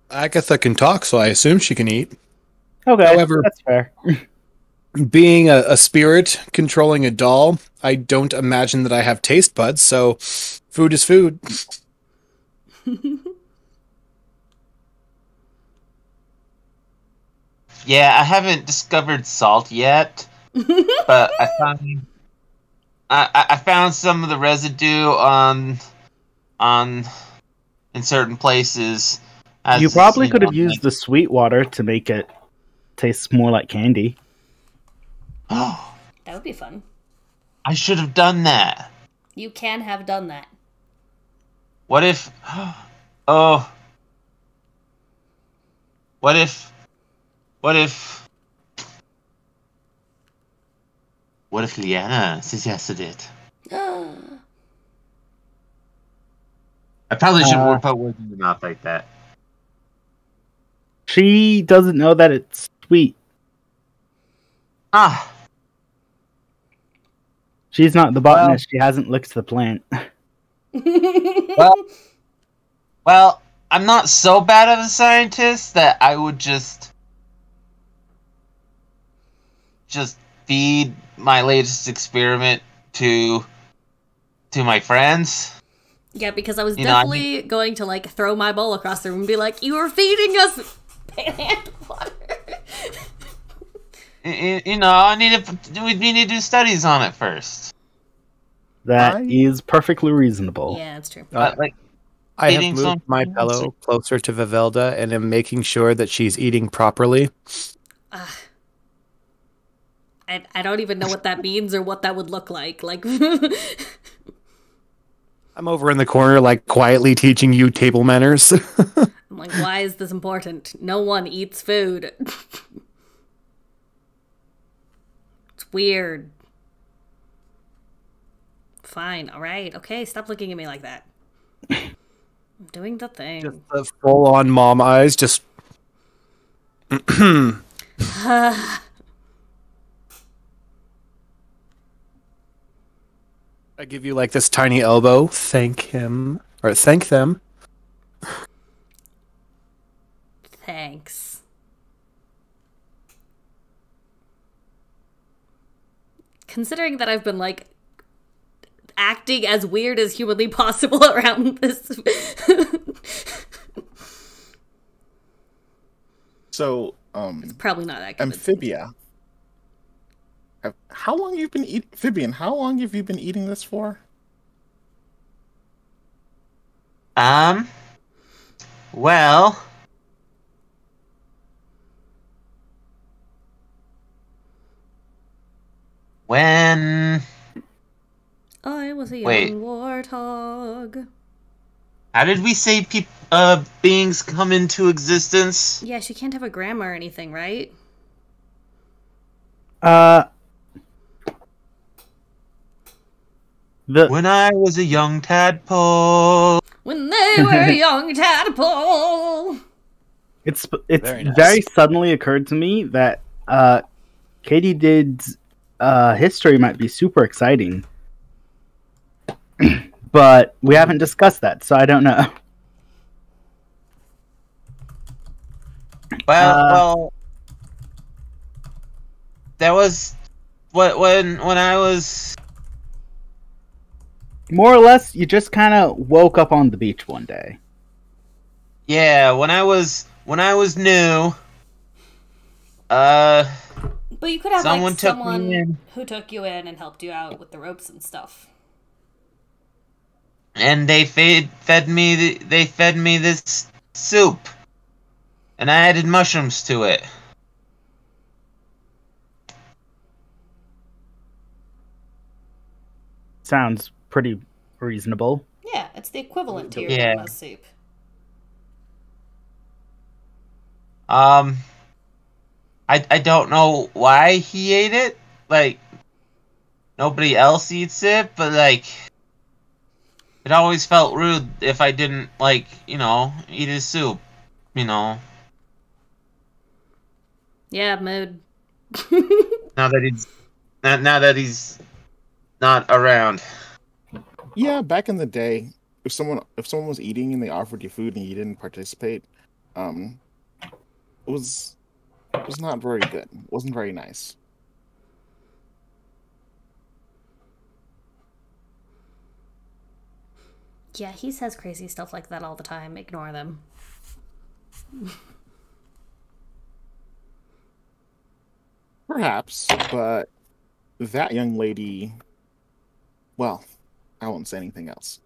Agatha can talk, so I assume she can eat. Okay, However- that's fair. Being a spirit controlling a doll, I don't imagine that I have taste buds, so food is food. Yeah, I haven't discovered salt yet, but I found some of the residue on in certain places. You probably could have like- used the sweet water to make it taste more like candy. Oh, That would be fun. I should have done that. You can have done that. What if? Oh. What if? What if Liana suggested it? I probably shouldn't put words in your mouth like that. She doesn't know that it's sweet. Ah, She's not the botanist. She hasn't licked the plant. well, I'm not so bad of a scientist that I would just feed my latest experiment to my friends. Yeah, because I was You know, I definitely going to like throw my bowl across the room and be like, "You are feeding us hand water." You know, we need to do studies on it first. That is perfectly reasonable. Yeah, that's true. Like, I have eating moved some- my pillow closer to Vivelda and am making sure that she's eating properly. I don't even know what that means or what that would look like. Like, I'm over in the corner, like, quietly teaching you table manners. I'm like, why is this important? No one eats food. It's weird. Fine, alright, okay, stop looking at me like that. I'm doing the thing. Just the full-on mom eyes, just... I give you, like, this tiny elbow. Thank him. Or thank them. Thanks. considering that I've been like acting as weird as humanly possible around this. So, Probably not that good. Amphibia. How long you been eating, Amphibian? How long have you been eating this for? Well, when I was a young Wait. warthog. how did we say beings come into existence? Yeah, she can't have a grandma or anything, right? When I was a young tadpole. When they were a young tadpole. It's Very nice. very suddenly occurred to me that Katie Did's history might be super exciting, but we haven't discussed that, so I don't know. Well, there was when I was More or less, you just kind of woke up on the beach one day. when I was new. But you could have Someone like took me someone in. who took you in and helped you out with the ropes and stuff. And they fed me this soup, and I added mushrooms to it. Sounds pretty reasonable. Yeah, it's the equivalent to your Yeah. grandma's soup. I don't know why he ate it. Like, nobody else eats it, but like, it always felt rude if I didn't eat his soup. Yeah, mood. Now that he's not around. Yeah, back in the day, if someone was eating and they offered you food and you didn't participate, it was not very good. It wasn't very nice. Yeah, he says crazy stuff like that all the time. Ignore them. Perhaps, but that young lady, well, I won't say anything else.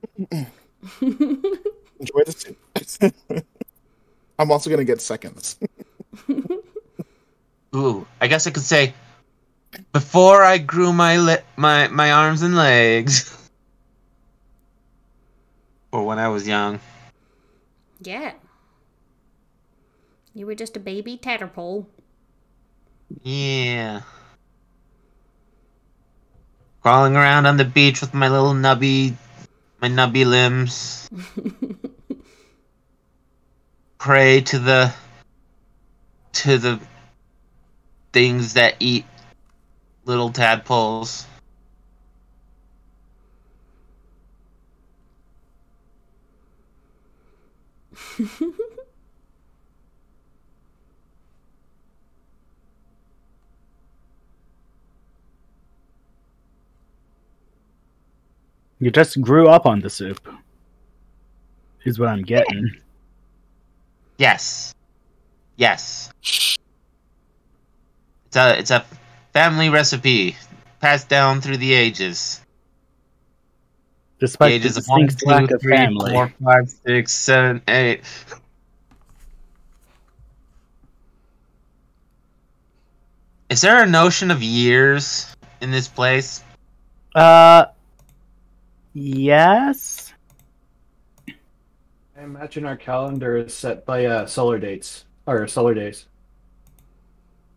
Enjoy the soup. I'm also gonna get seconds. Ooh, I guess I could say, before I grew my arms and legs, or when I was young. Yeah. You were just a baby tadpole. Yeah. Crawling around on the beach with my little nubby limbs. Prey to the things that eat little tadpoles. You just grew up on the soup, is what I'm getting. Yes. It's a family recipe passed down through the ages. The Despite the ages of 1, distinct 2, lack of 3, family. 4, 5, 6, 7, 8. Is there a notion of years in this place? Yes. I imagine our calendar is set by solar dates or solar days.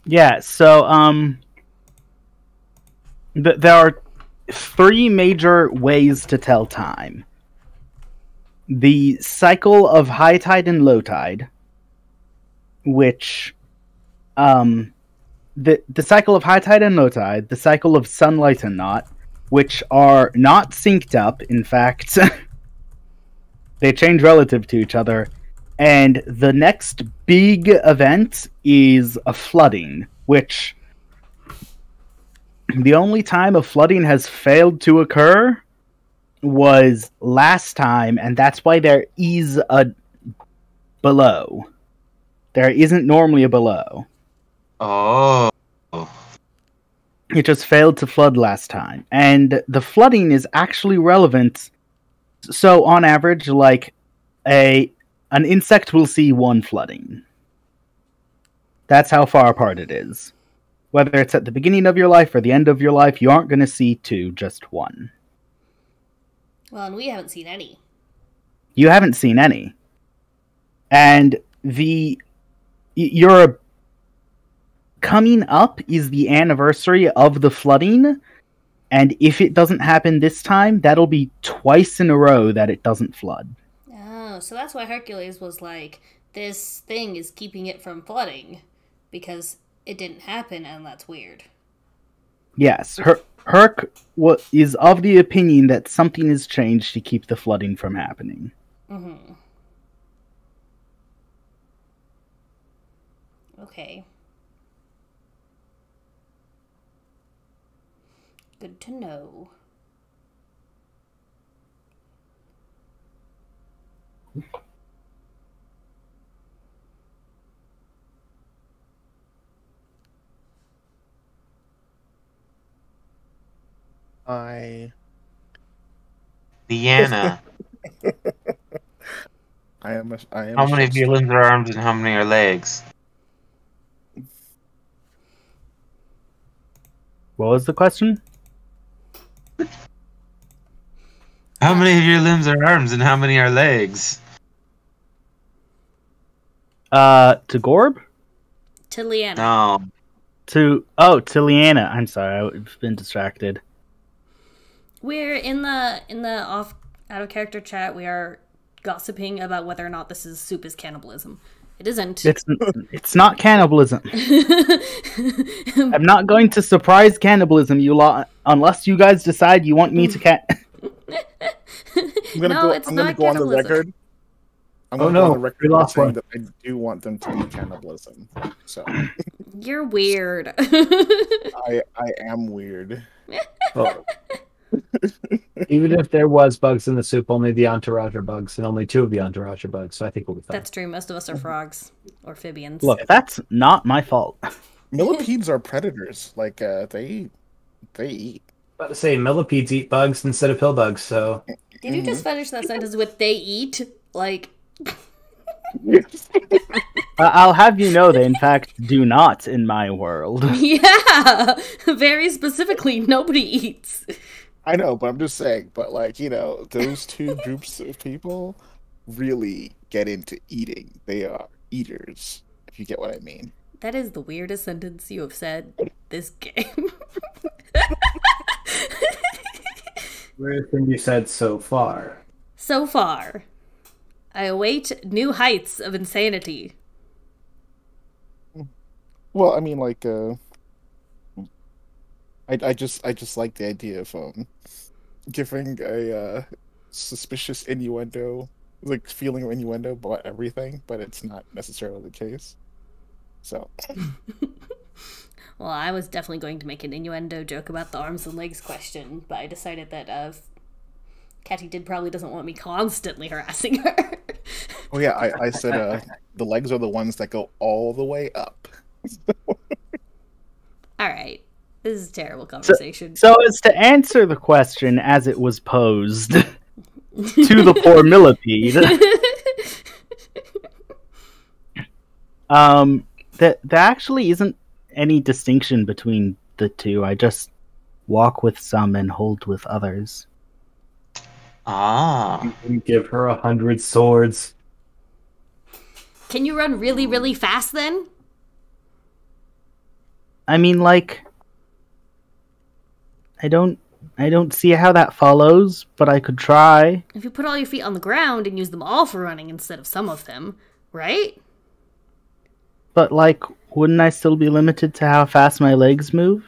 Yeah, so there are 3 major ways to tell time. The cycle of high tide and low tide, which the cycle of high tide and low tide, the cycle of sunlight and not, which are not synced up, in fact. They change relative to each other. And the next big event is a flooding, which The only time a flooding has failed to occur was last time, and that's why there is a below. There isn't normally a below. Oh. It just failed to flood last time. And the flooding is actually relevant. So on average, like an insect will see one flooding. That's how far apart it is. Whether it's at the beginning of your life or the end of your life, you aren't going to see two, just one. Well, and we haven't seen any. You haven't seen any. And your coming up is the anniversary of the flooding, and if it doesn't happen this time, that'll be twice in a row that it doesn't flood. Oh, so that's why Hercules was like, this thing is keeping it from flooding, because it didn't happen, and that's weird. Yes, Herc is of the opinion that something has changed to keep the flooding from happening. Mm-hmm. Okay. Good to know. Deanna, I am. how many of your limbs are arms and how many are legs? What was the question? How many of your limbs are arms and how many are legs? To Gorb? To Leanna. No. To Leanna. I'm sorry, I've been distracted. We're in the off out of character chat. We are gossiping about whether or not this is soup is cannibalism. It isn't. It's not cannibalism. I'm not going to surprise cannibalism, you lot, unless you guys decide you want me to I'm gonna go on the record. I'm going to go on the record saying that I do want them to be cannibalism. So You're weird. I am weird. Oh. Even if there was bugs in the soup, only the entourage are bugs, and only 2 of the entourage are bugs. So I think we'll be fine. That's true. Most of us are frogs or amphibians. Look, that's not my fault. Millipedes are predators. Like they eat. About to say millipedes eat bugs instead of pill bugs. So Did you just finish that sentence with "they eat"? Like, I'll have you know they in fact do not in my world. yeah, very specifically, nobody eats. I know, but I'm just saying. But like, those two groups of people really get into eating. They are eaters, if you get what I mean. That is the weirdest sentence you have said this game. weirdest thing you said so far. So far, I await new heights of insanity. Well, I mean, like, I just like the idea of giving a suspicious innuendo, like feeling of innuendo about everything, but it's not necessarily the case. So. Well, I was definitely going to make an innuendo joke about the arms and legs question, but I decided that Catty probably doesn't want me constantly harassing her. Oh yeah, I said the legs are the ones that go all the way up. All right. This is a terrible conversation. So as to answer the question as it was posed to the poor millipede, there actually isn't any distinction between the two. I just walk with some and hold with others. Ah. You give her 100 swords. Can you run really, really fast then? I mean, like, I don't see how that follows, but I could try. If you put all your feet on the ground and use them all for running instead of some of them, right? But, like, wouldn't I still be limited to how fast my legs move?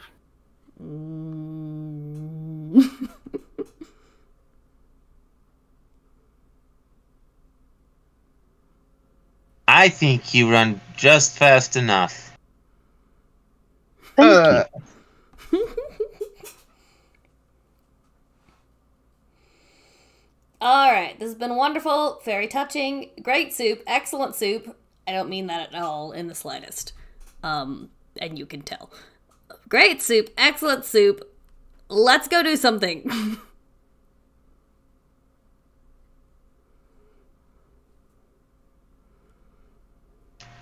I think you run just fast enough. Thank you. Alright, this has been wonderful, very touching, great soup, excellent soup. I don't mean that at all in the slightest. And you can tell. Great soup, excellent soup. Let's go do something.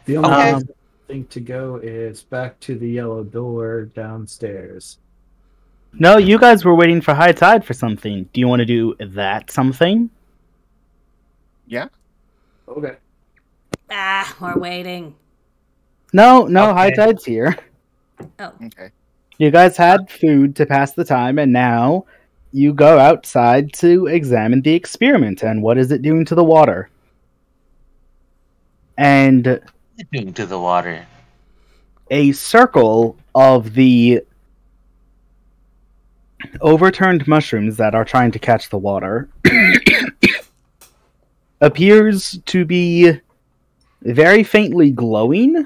The only Okay. thing to go is back to the yellow door downstairs. No, you guys were waiting for high tide for something. Do you want to do that something? Yeah. Okay. We're waiting. No, Okay. high tide's here. Oh. Okay. You guys had food to pass the time, and now you go outside to examine the experiment and what is it doing to the water. And Into the water. a circle of the overturned mushrooms that are trying to catch the water appears to be very faintly glowing,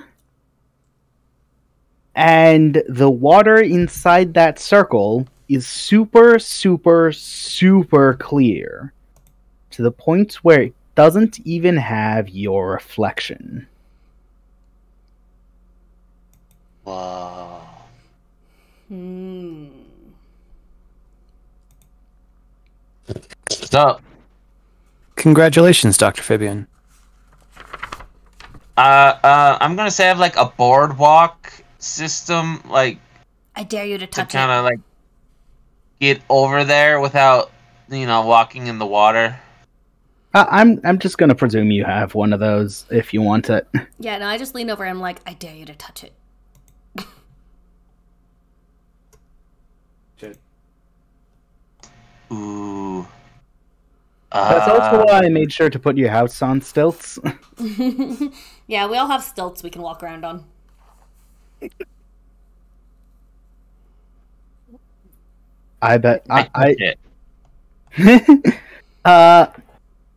and the water inside that circle is super, super, super clear to the point where it doesn't even have your reflection. Whoa. So, Congratulations, Dr. Fabian. I'm gonna say I have like a boardwalk system, like I dare you to to touch kind it. of like get over there without, walking in the water. I'm just gonna presume you have one of those if you want it. Yeah, no, I just lean over and I'm like, I dare you to touch it. Shit. Ooh. That's also why I made sure to put your house on stilts. Yeah, we all have stilts we can walk around on. I bet I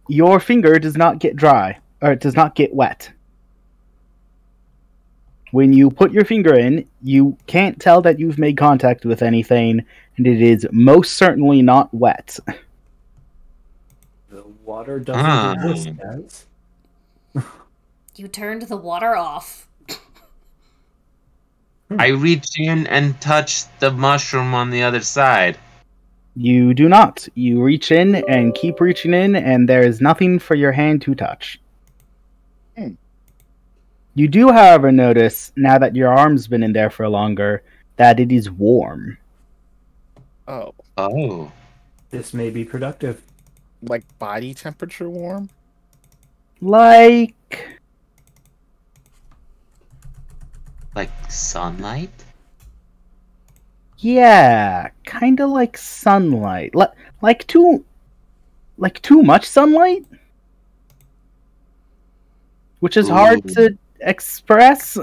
your finger does not get dry, or it does not get wet. When you put your finger in, you can't tell that you've made contact with anything, and it is most certainly not wet. The water doesn't exist, guys. You turned the water off. I reach in and touch the mushroom on the other side. You do not. You reach in and keep reaching in, and there is nothing for your hand to touch. You do, however, notice, now that your arm's been in there for longer, that it is warm. Oh, Oh. This may be productive. like body temperature warm? Like... Like sunlight? Yeah, kind of like sunlight. Like too much sunlight? Which is hard Ooh. to express.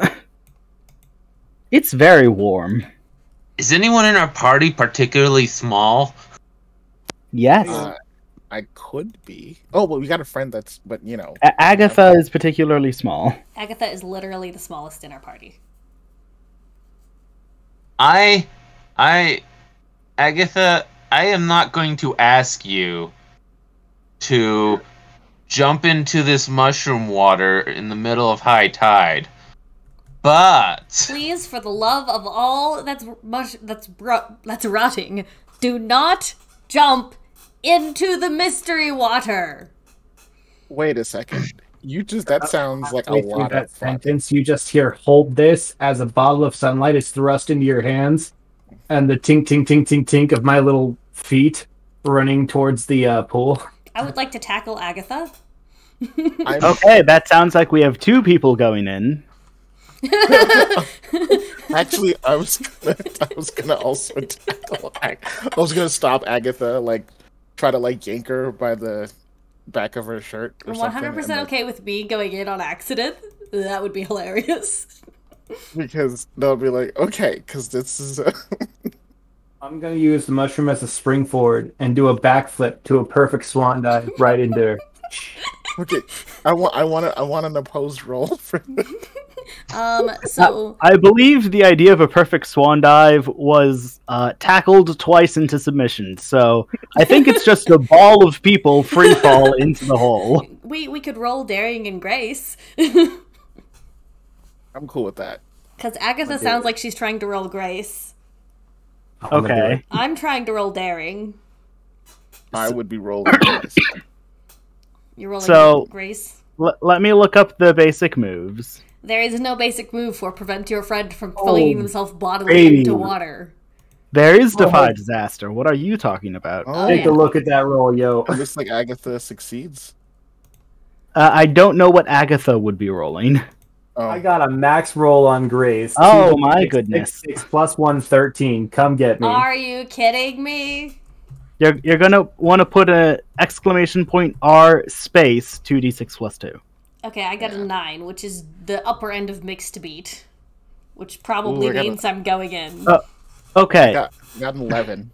It's very warm. Is anyone in our party particularly small? Yes. I could be. Oh, well, we got a friend that's, but Agatha is particularly small. Agatha is literally the smallest in our party. Agatha, I am not going to ask you to jump into this mushroom water in the middle of high tide. But Please, for the love of all that's rotting, do not jump into the mystery water. Wait a second. That sounds like a Halfway through lot that of fun. sentence, you just hear "hold this" as a bottle of sunlight is thrust into your hands, and the tink, tink, tink, tink, tink of my little feet running towards the pool. I would like to tackle Agatha. Okay, that sounds like we have two people going in. Actually, I was gonna also tackle. I was gonna stop Agatha, like try to yank her by the back of her shirt or I'm something. 100% and, okay with me going in on accident. That would be hilarious. because they'll be like, okay, because this is. I'm gonna use the mushroom as a springboard and do a backflip to a perfect swan dive right into her. Okay, I want an opposed roll for. So I believe the idea of a perfect swan dive was tackled twice into submission, so I think it's just a ball of people free fall into the hole. we could roll daring and grace. I'm cool with that. Because Agatha sounds like she's trying to roll grace. I'm gonna do Okay. it. I'm trying to roll daring. I would be rolling this. You're rolling So- grace. Let me look up the basic moves. There is no basic move for prevent your friend from flinging himself bodily baby. into water. There is Defy Disaster. What are you talking about? Oh, Take yeah. a look at that roll, yo. It looks like Agatha succeeds. I don't know what Agatha would be rolling. Oh, I got a max roll on Grace. Oh, 2, my 6, goodness. 6, plus 1, 13. Come get me. Are you kidding me? You're gonna want to put a exclamation point R space 2d6 plus 2. Okay, I got a 9, which is the upper end of mixed beat. Which probably Ooh, I got a- means I'm going in. Okay. got an 11.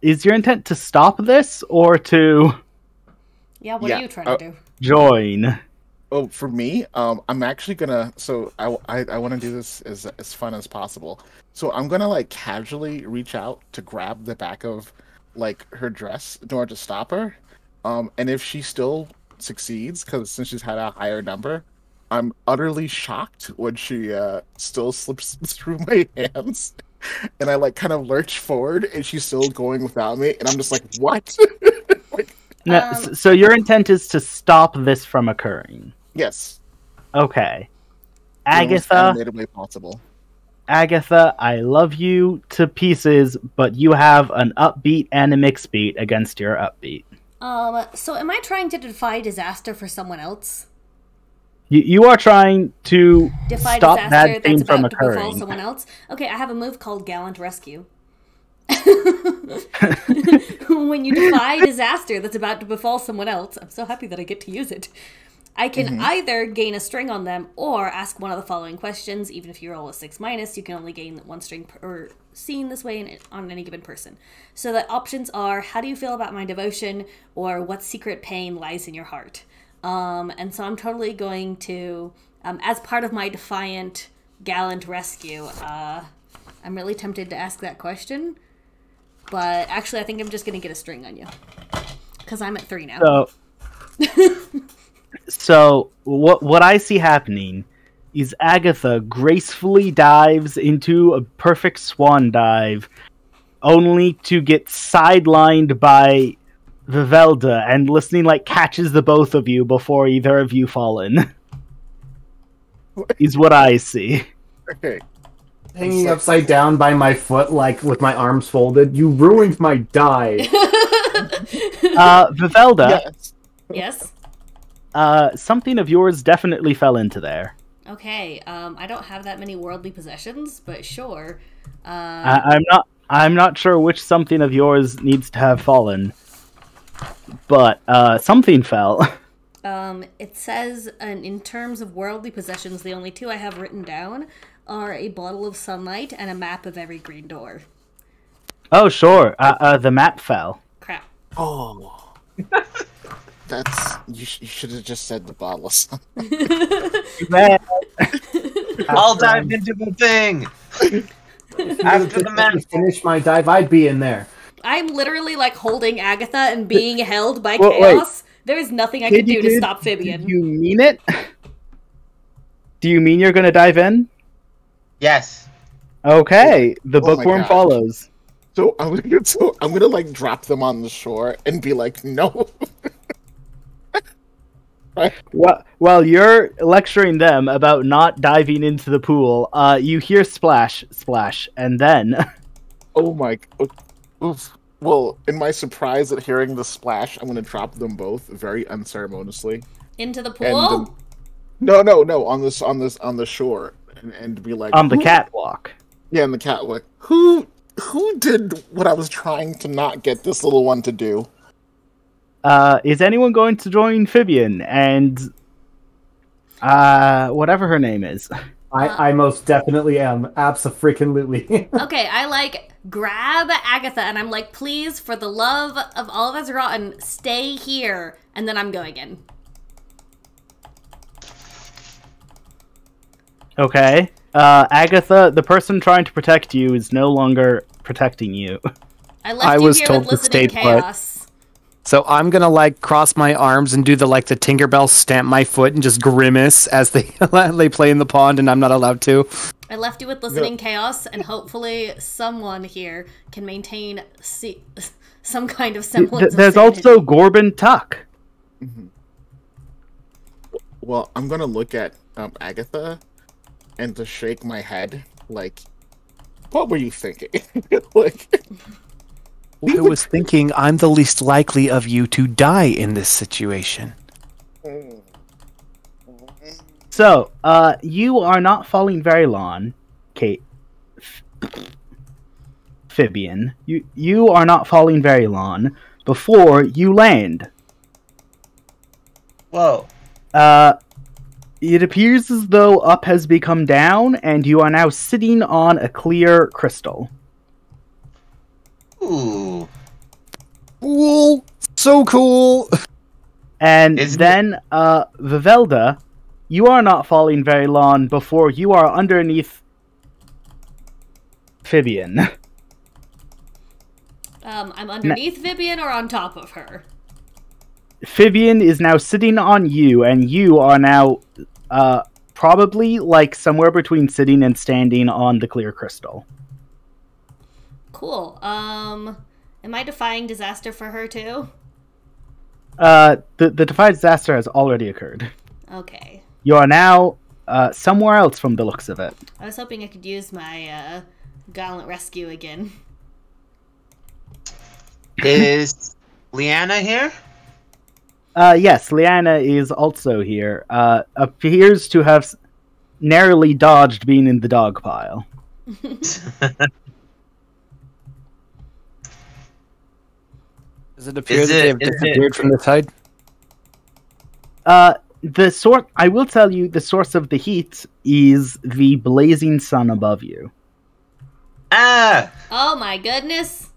Is your intent to stop this or to Yeah, what yeah, are you trying to do? join? Oh, for me, I'm actually gonna. So I want to do this as fun as possible. So I'm gonna like casually reach out to grab the back of like her dress in order to stop her. And if she still succeeds, because since she's had a higher number, I'm utterly shocked when she still slips through my hands, and I like kind of lurch forward, and she's still going without me, and I'm just like, what? No, so your intent is to stop this from occurring. Yes. Okay. In the most Agatha, animated way possible. Agatha, I love you to pieces, but you have an upbeat and a mixed beat against your upbeat. So am I trying to defy disaster for someone else? You are trying to Defy stop disaster that thing that's from about to befall occurring. someone else? Okay, I have a move called Gallant Rescue. When you defy disaster that's about to befall someone else, I'm so happy that I get to use it. I can either gain a string on them or ask one of the following questions. Even if you roll a 6-, you can only gain one string per scene this way on any given person. So the options are, how do you feel about my devotion, or what secret pain lies in your heart? And so I'm totally going to, as part of my defiant, gallant rescue, I'm really tempted to ask that question. But actually, I think I'm just going to get a string on you. Because I'm at 3 now. So what I see happening is Agatha gracefully dives into a perfect swan dive, only to get sidelined by Vivelda, and listening like catches the both of you before either of you fall in. Is what I see. Okay. Hanging upside down by my foot, like with my arms folded. You ruined my dive. Vivelda, Yes. Yes? something of yours definitely fell into there. Okay, I don't have that many worldly possessions, but sure. I'm not sure which something of yours needs to have fallen, but something fell. It says, in terms of worldly possessions, the only 2 I have written down are a bottle of sunlight and a map of every green door. Oh, sure. The map fell. Crap. Oh. That's you should have just said the bottle of sun. I'll dive into the thing. After the map. Finish my dive, I'd be in there. I'm literally like holding Agatha and being held by Wait. chaos. There is nothing I can do to stop Fibian. Do you mean it? Do you mean you're going to dive in? Yes. Okay, the Oh my bookworm gosh. follows. So I'm gonna like drop them on the shore and be like, no. While you're lecturing them about not diving into the pool, you hear splash, splash, and then Oh my. Oof. Well, in my surprise at hearing the splash, I'm gonna drop them both very unceremoniously. Into the And pool? no, on the shore, and be like on the "Who-" catwalk. Yeah, and the catwalk. Who did what I was trying to not get this little one to do? Is anyone going to join Fibian and whatever her name is? I most definitely am. Abso-freaking-lutely. Okay, I like grab Agatha and I'm like, please, for the love of all that's rotten, stay here. And then I'm going in. Okay. Agatha, the person trying to protect you is no longer protecting you. I left I you was here told with to listening stay put. chaos. So I'm gonna like cross my arms and do the Tinkerbell stamp my foot and just grimace as they they play in the pond and I'm not allowed to. I left you with listening chaos, and hopefully someone here can maintain some kind of semblance There's of sanity. also Gorbin Tuck. Well, I'm gonna look at Agatha and to shake my head, like, what were you thinking? Like, I was thinking I'm the least likely of you to die in this situation. So, you are not falling very long, Kate. Fibian. You are not falling very long before you land. Whoa. It appears as though up has become down, and you are now sitting on a clear crystal. Ooh. Cool. So cool. And Isn't then, Vivelda, you are not falling very long before you are underneath Fibian. I'm underneath Vivian or on top of her? Fibian is now sitting on you, and you are now probably like somewhere between sitting and standing on the clear crystal. Cool. Am I defying disaster for her too? The Defied Disaster has already occurred. Okay. You are now somewhere else from the looks of it. I was hoping I could use my gallant rescue again. Is Leanna here? Yes, Leanna is also here. Appears to have narrowly dodged being in the dog pile. Does it appear that they have disappeared from the side? I will tell you, the source of the heat is the blazing sun above you. Ah! Oh my goodness!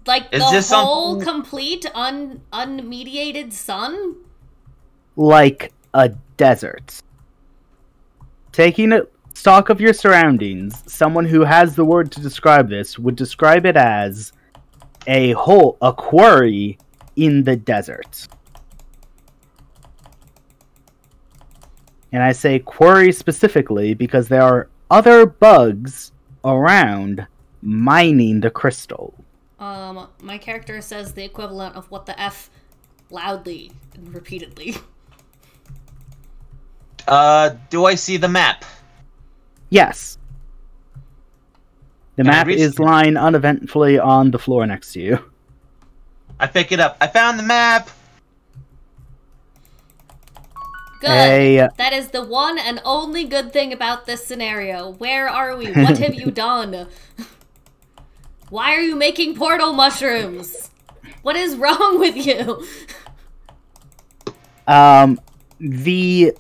Like Is the this whole something- complete unmediated sun? Like a desert. Taking a stock of your surroundings, someone who has the word to describe this would describe it as a quarry in the desert. And I say quarry specifically because there are other bugs around mining the crystal. My character says the equivalent of what the F loudly and repeatedly. Do I see the map? Yes. The Can I map reach is the- lying uneventfully on the floor next to you. I pick it up. I found the map! Good. Hey. That is the one and only good thing about this scenario. Where are we? What have you done? Why are you making portal mushrooms? What is wrong with you? The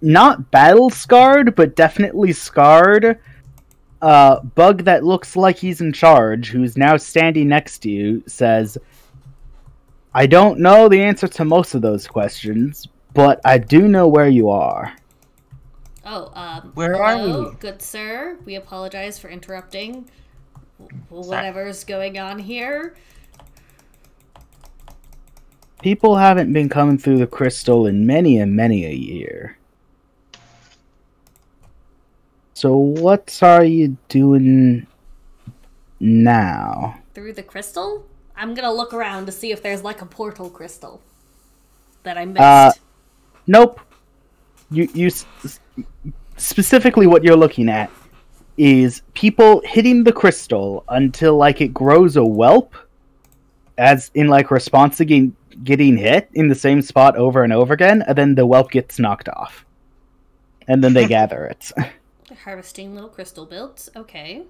not battle scarred, but definitely scarred bug that looks like he's in charge, who's now standing next to you, says, I don't know the answer to most of those questions, but I do know where you are. Oh, Where are hello, we? good sir. We apologize for interrupting whatever's going on here. People haven't been coming through the crystal in many and many a year. So what are you doing now? Through the crystal? I'm gonna look around to see if there's like a portal crystal that I missed. Nope. Specifically what you're looking at is people hitting the crystal until like it grows a whelp, as in like response to getting hit in the same spot over and over again, and then the whelp gets knocked off. And then they gather it. They're harvesting little crystal builds. Okay.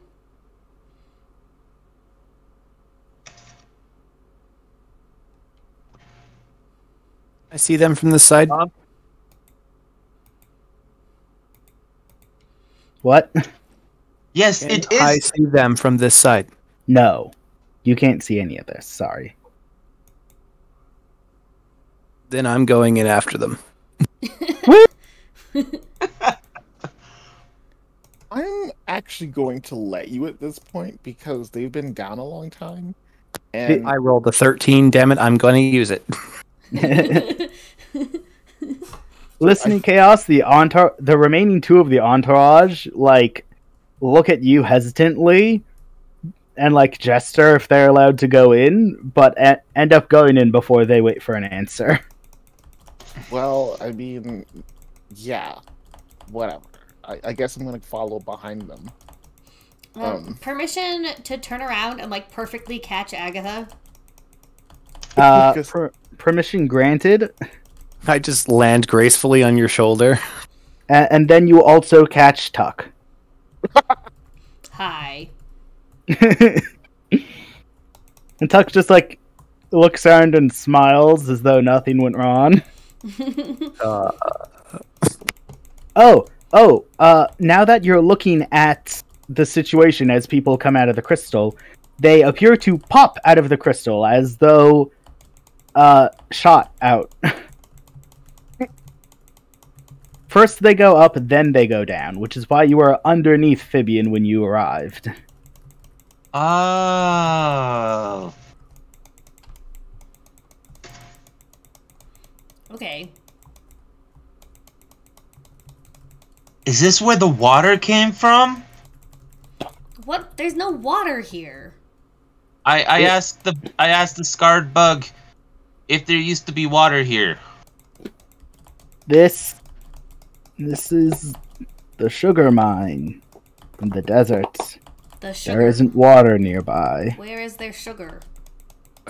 I see them from the side. What? Yes, it I is. see them from this side. No. You can't see any of this, sorry. Then I'm going in after them. I'm actually going to let you at this point because they've been gone a long time. And I rolled a 13. Damn it! I'm going to use it. Listening chaos, the remaining two of the entourage look at you hesitantly and gesture if they're allowed to go in, but end up going in before they wait for an answer. well, I mean, yeah, whatever. I guess I'm gonna follow behind them. Permission to turn around and perfectly catch Agatha. Permission granted. I just land gracefully on your shoulder. And then you also catch Tuck. Hi. And Tuck just looks around and smiles as though nothing went wrong. Now that you're looking at the situation as people come out of the crystal, they appear to pop out of the crystal as though shot out. First they go up, then they go down, which is why you were underneath Fibian when you arrived. Oh. Okay. Is this where the water came from? What? There's no water here. I asked the scarred bug if there used to be water here. This is the sugar mine in the desert. The sugar. There isn't water nearby. Where is there sugar?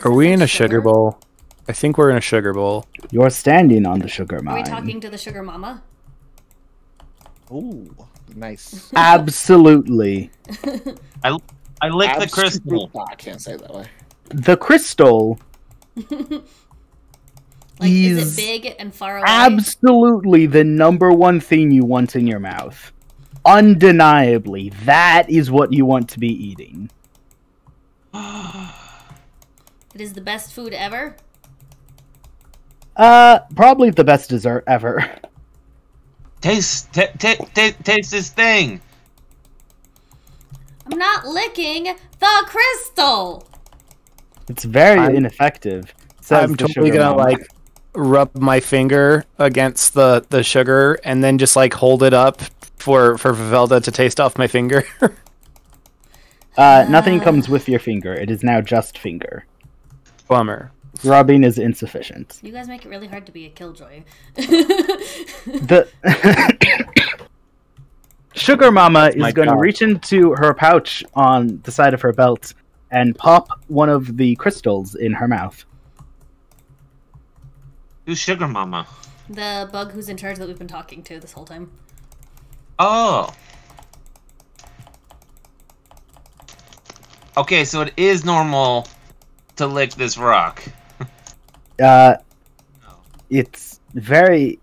Are we in a sugar bowl? I think we're in a sugar bowl. You're standing on the sugar Are mine. we talking to the sugar mama? Ooh, nice. Absolutely. I licked the crystal. I can't say it that way. The crystal is it big and far away? Absolutely the number one thing you want in your mouth. Undeniably, that is what you want to be eating. It is the best food ever? Probably the best dessert ever. Taste this thing. I'm not licking the crystal! It's very ineffective. I'm totally gonna rub my finger against the sugar and then just hold it up for Velda to taste off my finger. Nothing comes with your finger. It is now just finger. Bummer. Rubbing is insufficient. You guys make it really hard to be a killjoy. The Sugar Mama is going to reach into her pouch on the side of her belt and pop one of the crystals in her mouth. Who's Sugar Mama? The bug who's in charge that we've been talking to this whole time. Oh. Okay, so it is normal to lick this rock. It's a very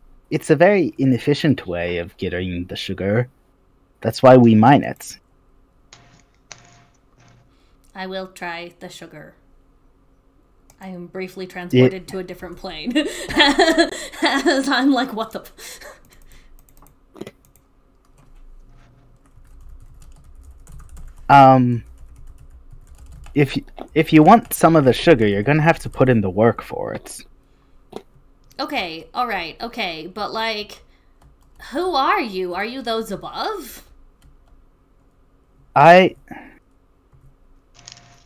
inefficient way of getting the sugar. That's why we mine it. I will try the sugar. I am briefly transported to a different plane. As I'm like, what the... If you want some of the sugar, you're gonna have to put in the work for it. Okay, alright, okay, but who are you? Are you those above?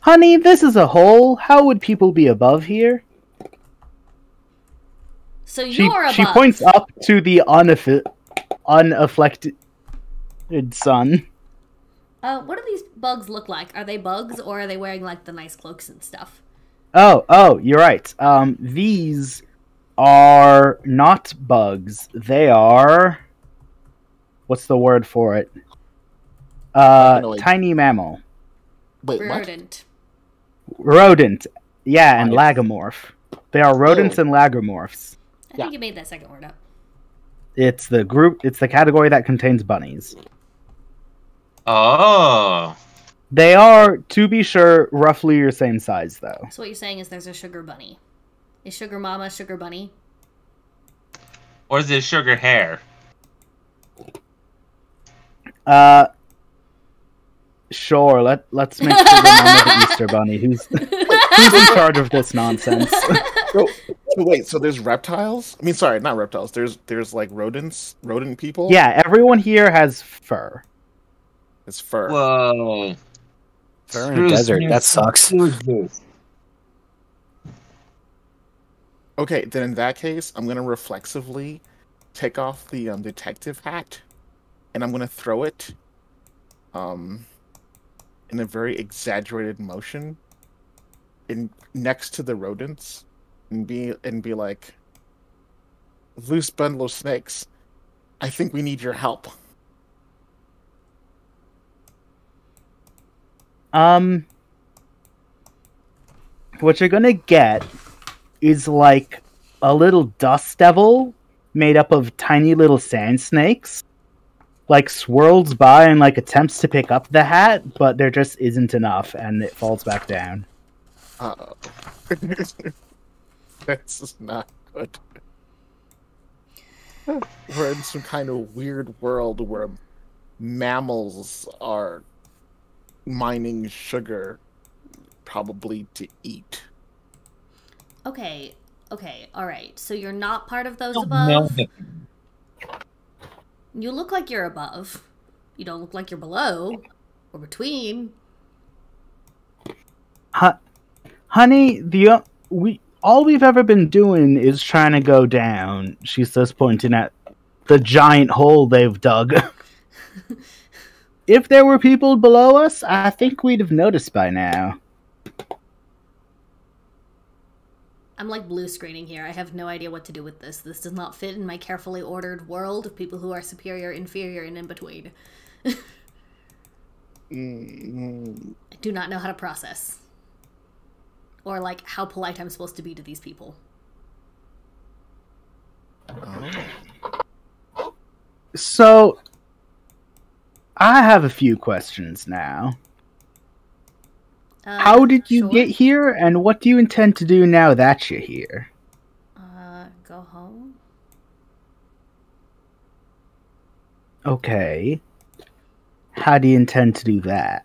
Honey, this is a hole. How would people be above here? So you're above. She points up to the unaffected sun. What do these bugs look like? Are they bugs, or are they wearing, the nice cloaks and stuff? Oh, you're right. These are not bugs. They are... What's the word for it? Tiny mammal. Wait, Rodent. Rodent. Yeah, and lagomorph. They are rodents and lagomorphs. I think you made that second word up. It's the category that contains bunnies. Oh. They are, to be sure, roughly your same size, though. So what you're saying is there's a sugar bunny. Is Sugar Mama Sugar Bunny? Or is it sugar hair? Sure. Let's make sure remember the Easter Bunny. Who's in charge of this nonsense? So wait, so there's reptiles? I mean, sorry, not reptiles. There's like rodent people. Yeah, everyone here has fur. It's fur. Whoa. Fur in a desert. That sucks. Okay, then in that case, I'm gonna reflexively take off the detective hat, and I'm gonna throw it, in a very exaggerated motion, in next to the rodents, and be like, loose bundle of snakes. I think we need your help. What you're gonna get is like a little dust devil made up of tiny little sand snakes, like swirls by and like attempts to pick up the hat, but there just isn't enough, and it falls back down. Uh-oh. This is not good. We're in some kind of weird world where mammals are mining sugar, probably to eat. Okay, alright. So you're not part of those above? You look like you're above. You don't look like you're below. Or between. Honey, all we've ever been doing is trying to go down. She says, pointing at the giant hole they've dug. If there were people below us, I think we'd have noticed by now. I'm like blue screening here. I have no idea what to do with this. This does not fit in my carefully ordered world of people who are superior, inferior, and in between. I do not know how to process. Or, like, how polite I'm supposed to be to these people. So, I have a few questions now. How did you get here, and what do you intend to do now that you're here? Go home. Okay. How do you intend to do that?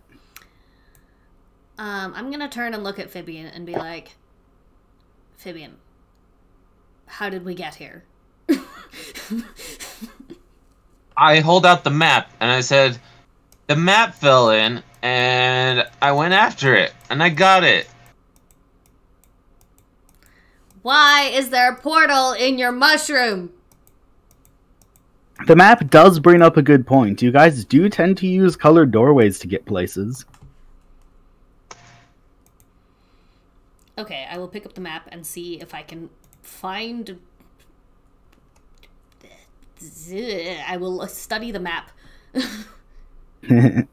I'm gonna turn and look at Fibian and be like, Fibian, how did we get here? I hold out the map and I said, the map fell in and I went after it and I got it. Why is there a portal in your mushroom? The map does bring up a good point. You guys do tend to use colored doorways to get places. Okay, I will pick up the map and see if I can find... I will study the map. The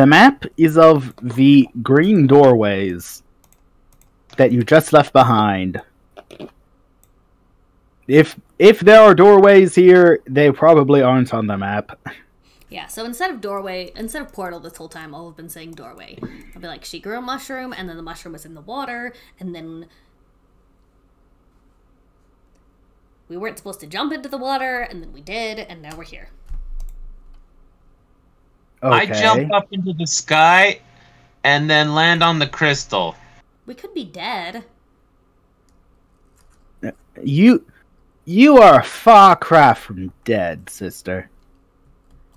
map is of the green doorways that you just left behind. If there are doorways here, they probably aren't on the map. Yeah, so instead of portal this whole time, I'll have been saying doorway. I'll be like, she grew a mushroom, and then the mushroom was in the water, and then we weren't supposed to jump into the water, and then we did, and now we're here. Okay. I jump up into the sky and then land on the crystal. We could be dead. You are a far cry from dead, sister.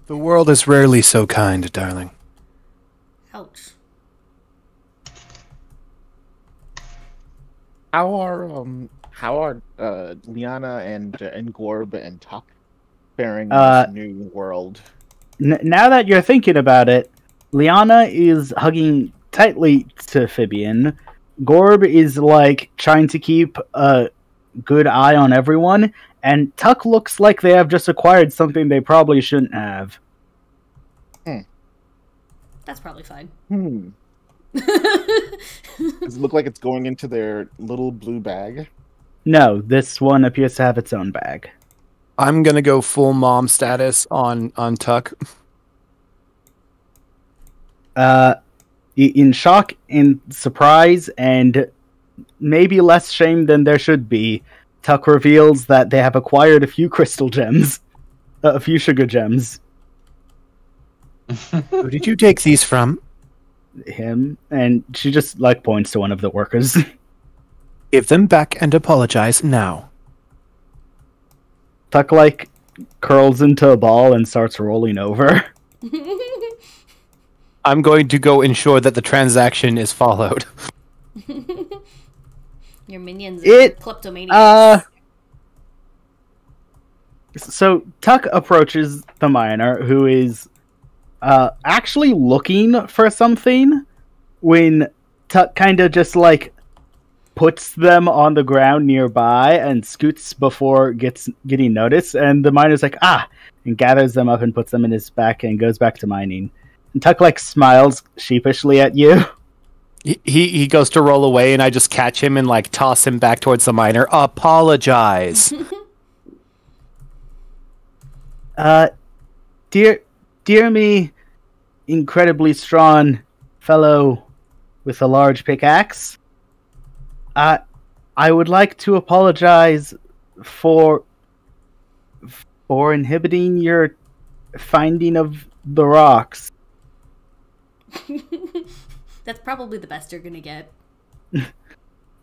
The world is rarely so kind, darling. Ouch. How are Liana and Gorb and Tuck faring in this new world? Now that you're thinking about it, Liana is hugging tightly to Fibian. Gorb is like trying to keep a good eye on everyone, and Tuck looks like they have just acquired something they probably shouldn't have. That's probably fine. Does it look like it's going into their little blue bag? No, this one appears to have its own bag. I'm gonna go full mom status on Tuck. In shock and surprise, and maybe less shame than there should be, Tuck reveals that they have acquired a few crystal gems. a few sugar gems. Who did you take these from? Him, and she just like points to one of the workers. Give them back and apologize now. Tuck like curls into a ball and starts rolling over. I'm going to go ensure that the transaction is followed. Your minions are kleptomaniacs. So Tuck approaches the miner, who is actually looking for something, when Tuck kind of just like puts them on the ground nearby and scoots before getting noticed, and the miner's like, and gathers them up and puts them in his back and goes back to mining. And Tuck like smiles sheepishly at you. He goes to roll away, and I just catch him and like toss him back towards the miner. Apologize. Dear me, incredibly strong fellow with a large pickaxe. I would like to apologize for inhibiting your finding of the rocks. That's probably the best you're gonna get.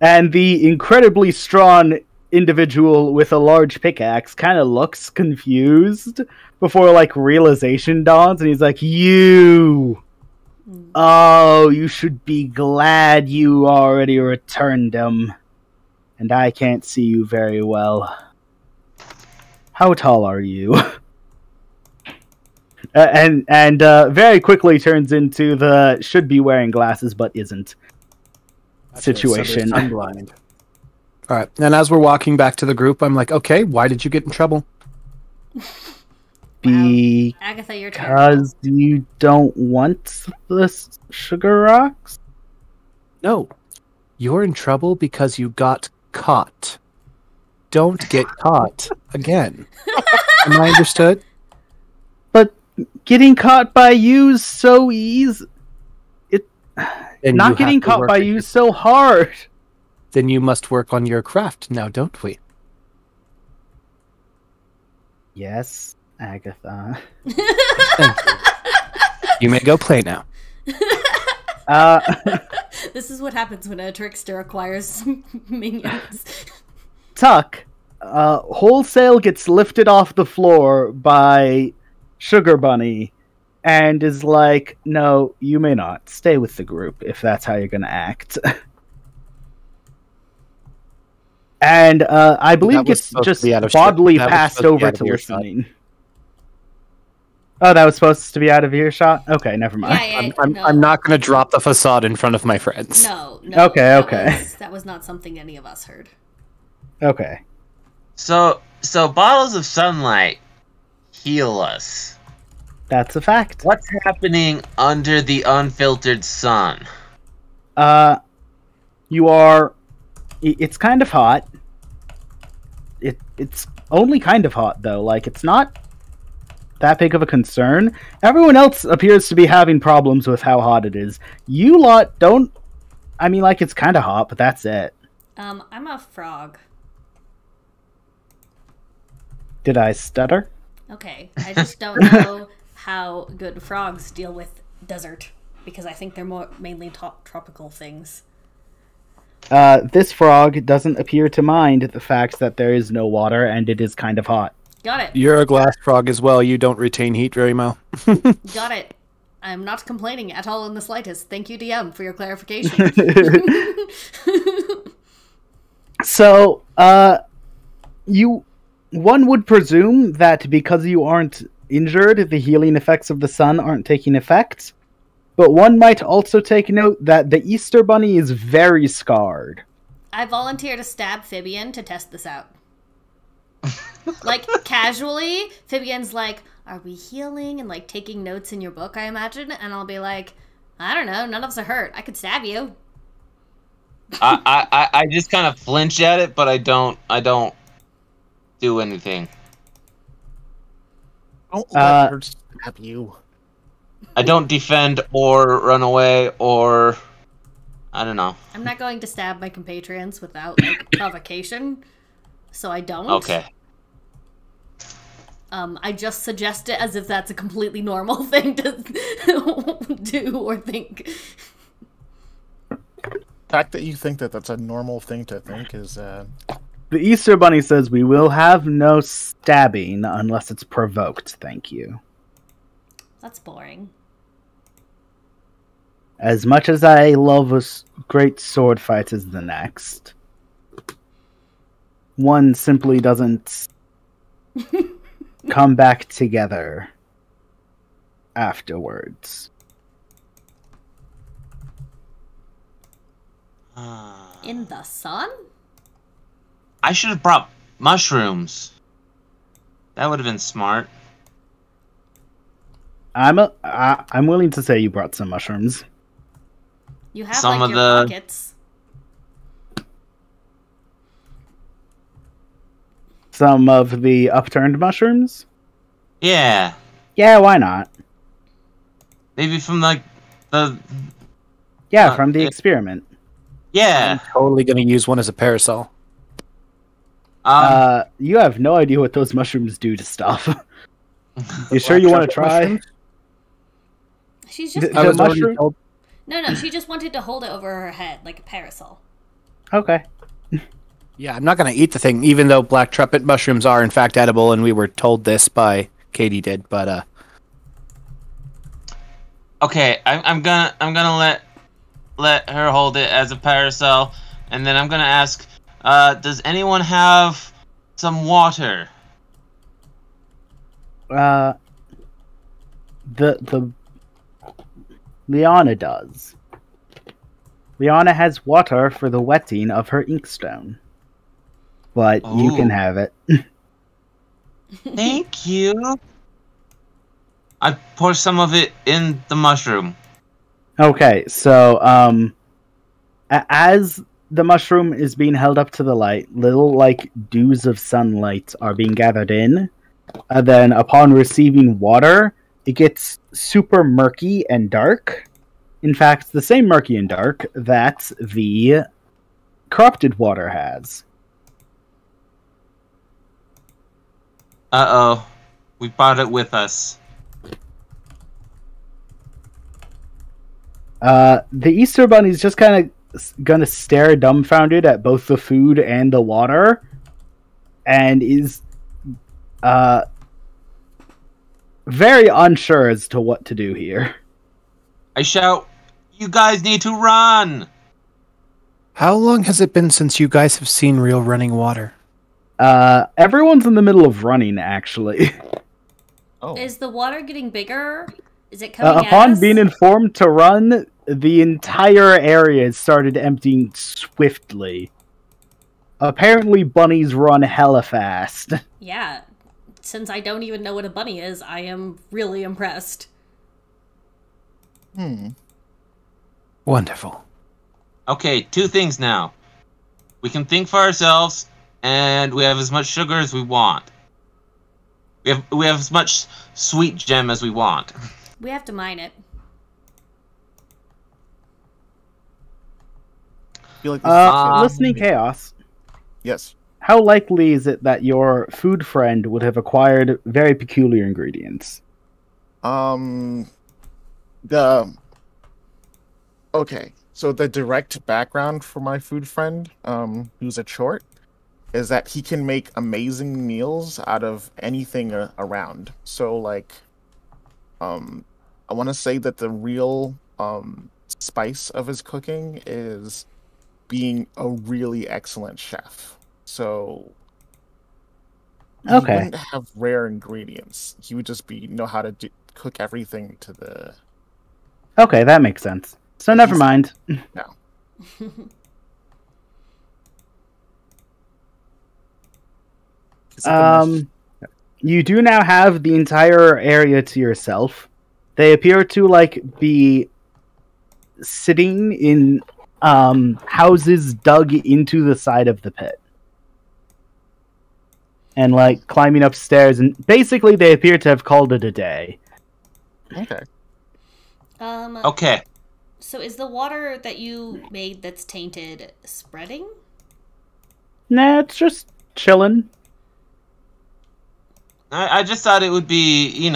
And the incredibly strong individual with a large pickaxe kind of looks confused before like realization dawns, and he's like, you should be glad you already returned them, and I can't see you very well. How tall are you? and very quickly turns into the should be wearing glasses but isn't situation. So I'm blind. All right, and as we're walking back to the group, I'm like, okay, why did you get in trouble? Agatha, your turn. Because you don't want the sugar rocks? No, you're in trouble because you got caught. Don't get caught again. Am I understood? But getting caught by you so easy. Not getting caught by you so hard. Then you must work on your craft now, don't we? Yes, Agatha. Thank you. You may go play now. This is what happens when a trickster acquires minions. Tuck, wholesale gets lifted off the floor by Sugar Bunny and is like, no, you may not. Stay with the group if that's how you're going to act. And I believe gets just bodily passed over to listening. Oh, that was supposed to be out of earshot? Okay, never mind. Yeah, I'm not going to drop the facade in front of my friends. No. Okay. That was not something any of us heard. Okay. So bottles of sunlight heal us. That's a fact. What's happening under the unfiltered sun? You are... It's kind of hot. It's only kind of hot, though. Like, it's not that big of a concern. Everyone else appears to be having problems with how hot it is. You lot don't... I mean, like, it's kind of hot, but that's it. I'm a frog. Did I stutter? Okay, I just don't know how good frogs deal with desert, because I think they're mainly tropical things. This frog doesn't appear to mind the fact that there is no water and it is kind of hot. Got it. You're a glass frog as well. You don't retain heat very well. Got it. I'm not complaining at all in the slightest. Thank you, DM, for your clarification. So, one would presume that because you aren't injured, the healing effects of the sun aren't taking effect. But one might also take note that the Easter Bunny is very scarred. I volunteer to stab Fibian to test this out. Like, casually, Fibian's like, are we healing? And, like, taking notes in your book, I imagine. And I'll be like, I don't know, none of us are hurt. I could stab you. I just kind of flinch at it, but I don't do anything. Don't let her stab you. I don't defend or run away or... I don't know. I'm not going to stab my compatriots without, like, provocation. So I don't. Okay. I just suggest it as if that's a completely normal thing to do or think. The fact that you think that that's a normal thing to think is The Easter Bunny says we will have no stabbing unless it's provoked, thank you. That's boring. As much as I love a great sword fight as the next, one simply doesn't come back together afterwards. In the sun? I should have brought mushrooms. That would have been smart. I'm willing to say you brought some mushrooms. You have Some like of your the- pockets. Some of the upturned mushrooms? Yeah. Yeah, why not? Maybe from like the Yeah, from the it- experiment. yeah. Totally going to use one as a parasol. You have no idea what those mushrooms do to stuff. You sure Black you want to chocolate try? mushrooms? She's just The I was already mushroom- told. no, she just wanted to hold it over her head like a parasol. Okay. Yeah, I'm not going to eat the thing, even though black trumpet mushrooms are in fact edible, and we were told this by Katie did. But Okay, I'm gonna let her hold it as a parasol, and then I'm gonna ask, does anyone have some water? The Liana does. Liana has water for the wetting of her inkstone. But you can Oh. have it. Thank you. I pour some of it in the mushroom. Okay, so as the mushroom is being held up to the light, little like dews of sunlight are being gathered in. And then upon receiving water, it gets super murky and dark. In fact, the same murky and dark that the corrupted water has. Uh-oh. We brought it with us. The Easter Bunny's just kind of gonna stare dumbfounded at both the food and the water, and is very unsure as to what to do here. I shout, you guys need to run! how long has it been since you guys have seen real running water? Everyone's in the middle of running, actually. oh, Is the water getting bigger? Is it coming at Upon us? being informed to run, the entire area started emptying swiftly. Apparently, bunnies run hella fast. Yeah. Since I don't even know what a bunny is, I am really impressed. Wonderful. Okay, two things now. We can think for ourselves, and we have as much sugar as we want. We have as much sweet gem as we want. We have to mine it. I feel like this is a kid. Listening Chaos, Yes. how likely is it that your food friend would have acquired very peculiar ingredients? Okay, so the direct background for my food friend, who's a chort, is that he can make amazing meals out of anything around. So, like, I want to say that the real spice of his cooking is being a really excellent chef. So, he Okay. wouldn't have rare ingredients. He would just know how to cook everything to the. Okay, that makes sense. So never mind. You do now have the entire area to yourself. They appear to be sitting in houses dug into the side of the pit. And climbing upstairs, and basically they appear to have called it a day. Okay. Okay. So is the water that you made that's tainted spreading? Nah, it's just chilling. I just thought it would be,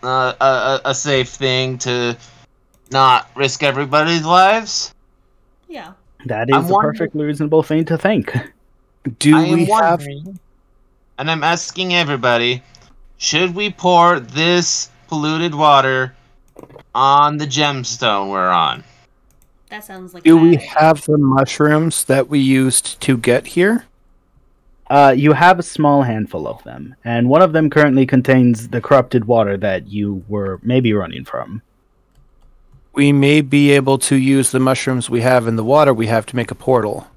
a safe thing to not risk everybody's lives. Yeah. That is a perfectly reasonable thing to think. Do I we am have? wondering, and I'm asking everybody, should we pour this polluted water on the gemstone we're on? That sounds like Do a we bad idea. have the mushrooms that we used to get here? You have a small handful of them, and one of them currently contains the corrupted water that you were maybe running from. We may be able to use the mushrooms we have in the water we have to make a portal.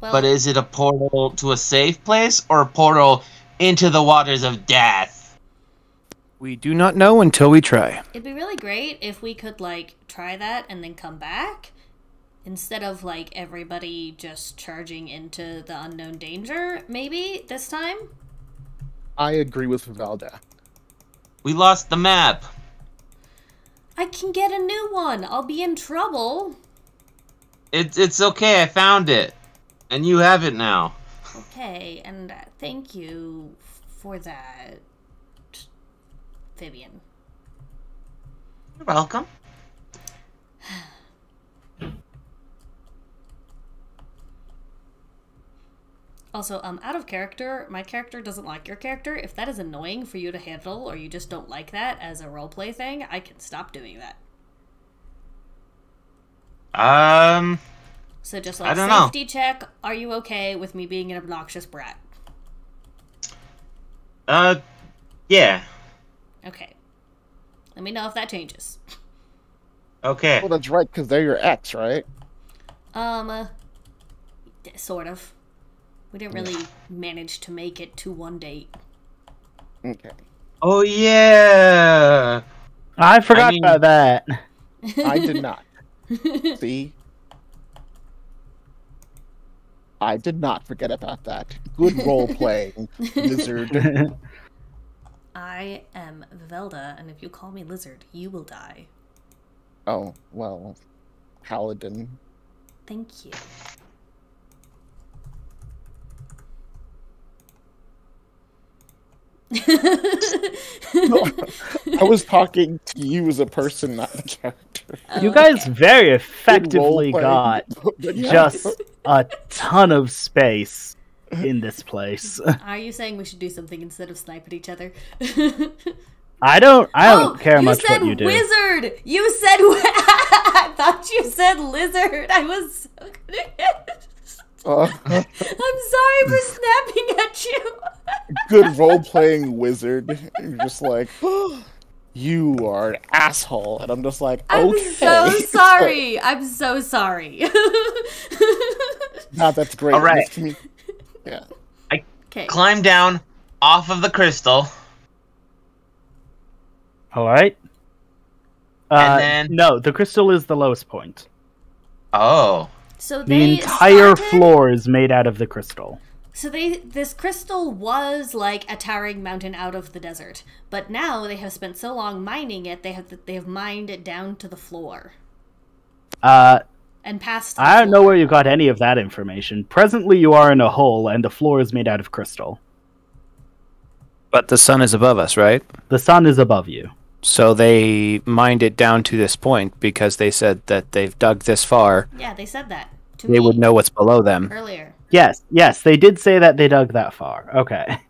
Well, But is it a portal to a safe place or a portal into the waters of death? We do not know until we try. it'd be really great if we could, like, try that and then come back. Instead of, like, everybody just charging into the unknown danger, maybe, this time? I agree with Vivalda. We lost the map. I can get a new one. I'll be in trouble. It's okay, I found it. And you have it now. Okay, and thank you for that, Vivian. You're welcome. Also, out of character, my character doesn't like your character. If that is annoying for you to handle, or you just don't like that as a roleplay thing, I can stop doing that. So just I like don't know. safety check, are you okay with me being an obnoxious brat? Yeah. Okay. Let me know if that changes. Okay. Well, that's right, because they're your ex, right? Sort of. We didn't really manage to make it to one date. Okay. Oh, yeah! I forgot mean- about that. I did not. See? I did not forget about that. Good role playing, Lizard. I am Vivelda, and if you call me Lizard, you will die. Oh, well, Paladin. Thank you. I was talking to you as a person, not a character. You guys very Good effectively role-playing. got But yeah. just a ton of space in this place. Are you saying we should do something instead of snipe at each other? I don't care much said what you do. Wizard. You said. I thought you said lizard. I was so I'm sorry for snapping at you. Good role playing wizard. You're just like, you are an asshole, and I'm just like, I'm okay. so sorry. I'm so sorry. Nah, that's great. All right. Yeah. Okay. Climb down off of the crystal. All right. And then- No, the crystal is the lowest point. Oh. So The they entire started- floor is made out of the crystal. So this crystal was like a towering mountain out of the desert, but now they have spent so long mining it, they have mined it down to the floor and past. I don't know where you got any of that information. Presently, you are in a hole, and the floor is made out of crystal. But the sun is above us, right? The sun is above you. So they mined it down to this point because they said that they've dug this far. Yeah, they said that to They me would know what's below them. earlier. Yes, they did say that they dug that far. Okay.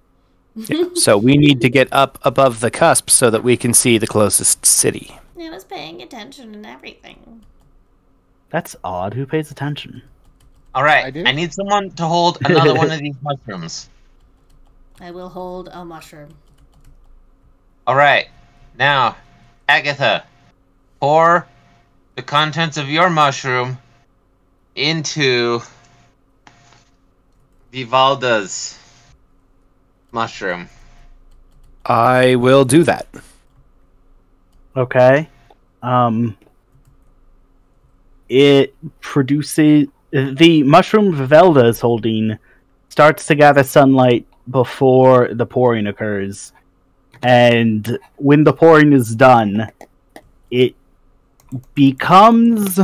So we need to get up above the cusp so that we can see the closest city. I was paying attention and everything. That's odd. Who pays attention? All right. I do. I need someone to hold another one of these mushrooms. I will hold a mushroom. All right. Now, Agatha, pour the contents of your mushroom into Vivalda's mushroom. I will do that. Okay. It produces the mushroom Vivelda is holding starts to gather sunlight before the pouring occurs. And when the pouring is done, it becomes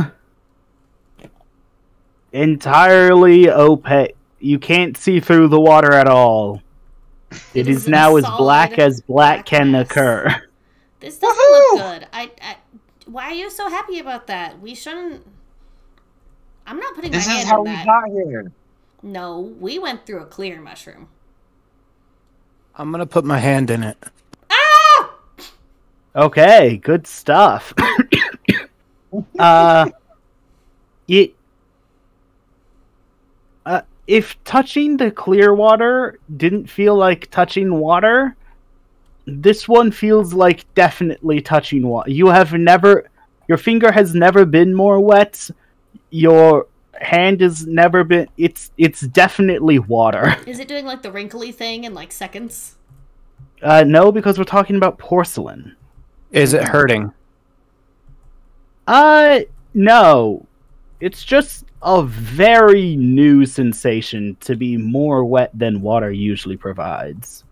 entirely opaque. You can't see through the water at all. It is now as black as black can blackness. occur. This doesn't look good. Why are you so happy about that? We shouldn't. I'm not putting This my is hand how in we that. got here. No, we went through a clear mushroom. I'm gonna put my hand in it. Ah! Okay, good stuff. It. If touching the clear water didn't feel like touching water, this one feels like definitely touching water. Your finger has never been more wet. Your hand has never been. It's definitely water. Is it doing like the wrinkly thing in like seconds? No, because we're talking about porcelain. Is it hurting? No. It's just a very new sensation to be more wet than water usually provides.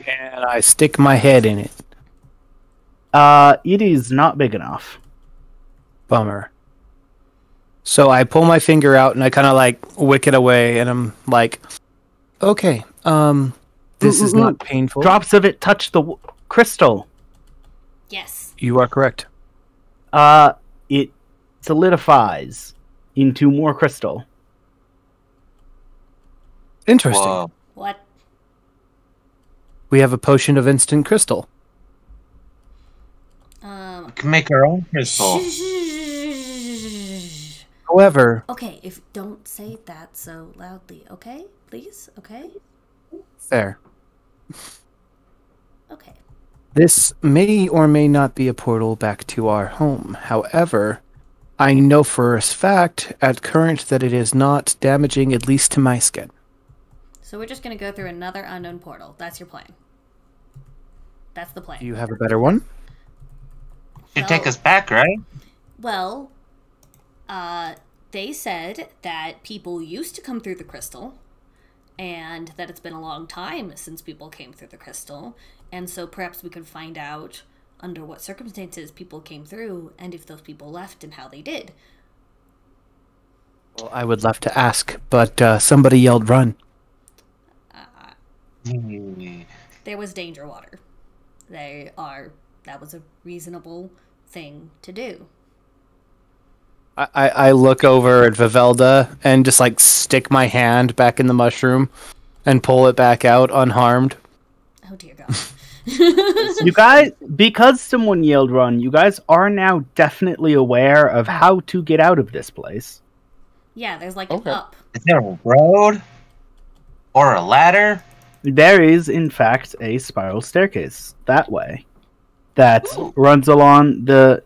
And I stick my head in it. It is not big enough. Bummer. So I pull my finger out and I kind of like wick it away, and I'm like, okay, this is not painful. Drops of it touch the crystal. Yes. You are correct. It solidifies into more crystal. Interesting. Whoa. What? We have a potion of instant crystal. We can make our own crystal. However, Okay, don't say that so loudly, okay? Please? Okay? fair. Okay. This may or may not be a portal back to our home. However, I know for a fact at current that it is not damaging, at least to my skin. So we're just gonna go through another unknown portal. That's your plan. That's the plan. Do you have a better one? Should take us back, right? Well, they said that people used to come through the crystal, and that it's been a long time since people came through the crystal, and so perhaps we could find out under what circumstances people came through, and if those people left and how they did. Well, I would love to ask, but somebody yelled run. There was danger water. That was a reasonable thing to do. I look over at Vivelda and just like stick my hand back in the mushroom and pull it back out unharmed. Oh dear God. You guys, because someone yelled run, you guys are now definitely aware of how to get out of this place. Yeah, there's like an up. Is there a road? Or a ladder? There is, in fact, a spiral staircase that way that runs along the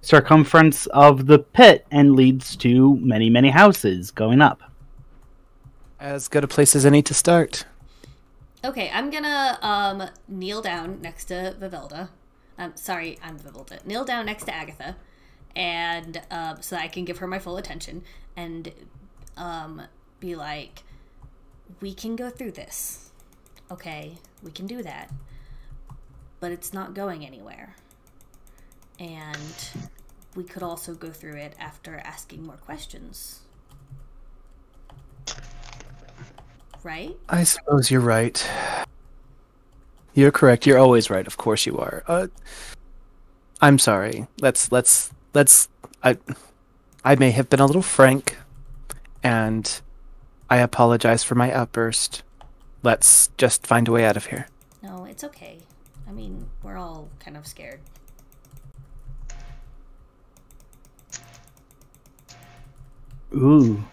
circumference of the pit and leads to many, many houses going up. As good a place as any to start. Okay, I'm gonna kneel down next to Vivelda. Sorry, I'm Vivelda. Kneel down next to Agatha, and so that I can give her my full attention, and be like, we can go through this. Okay, we can do that. But it's not going anywhere. And we could also go through it after asking more questions. Right? I suppose you're right. You're correct. You're always right. Of course you are. I'm sorry. I may have been a little frank, and I apologize for my outburst. Let's just find a way out of here. No, it's okay. I mean, we're all kind of scared. Ooh.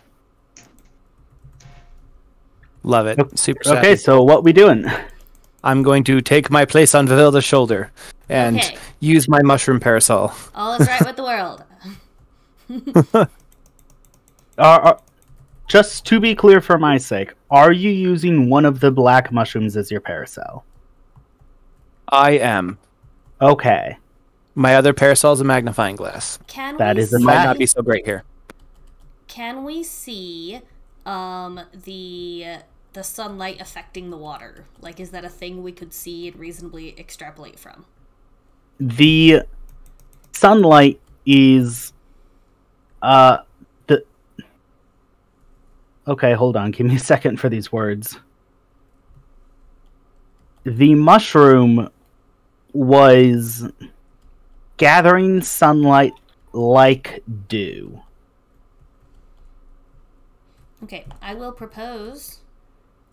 Love it. Super sad. Okay, so what we doing? I'm going to take my place on Vivilda's shoulder and Okay. use my mushroom parasol. All is right with the world. Just to be clear for my sake, are you using one of the black mushrooms as your parasol? I am. Okay. My other parasol is a magnifying glass. That is a Might fact. not be so great here. Can we see the sunlight affecting the water? Like, is that a thing we could see and reasonably extrapolate from? The sunlight is Okay, hold on. Give me a second for these words. The mushroom was gathering sunlight like dew. Okay, I will propose,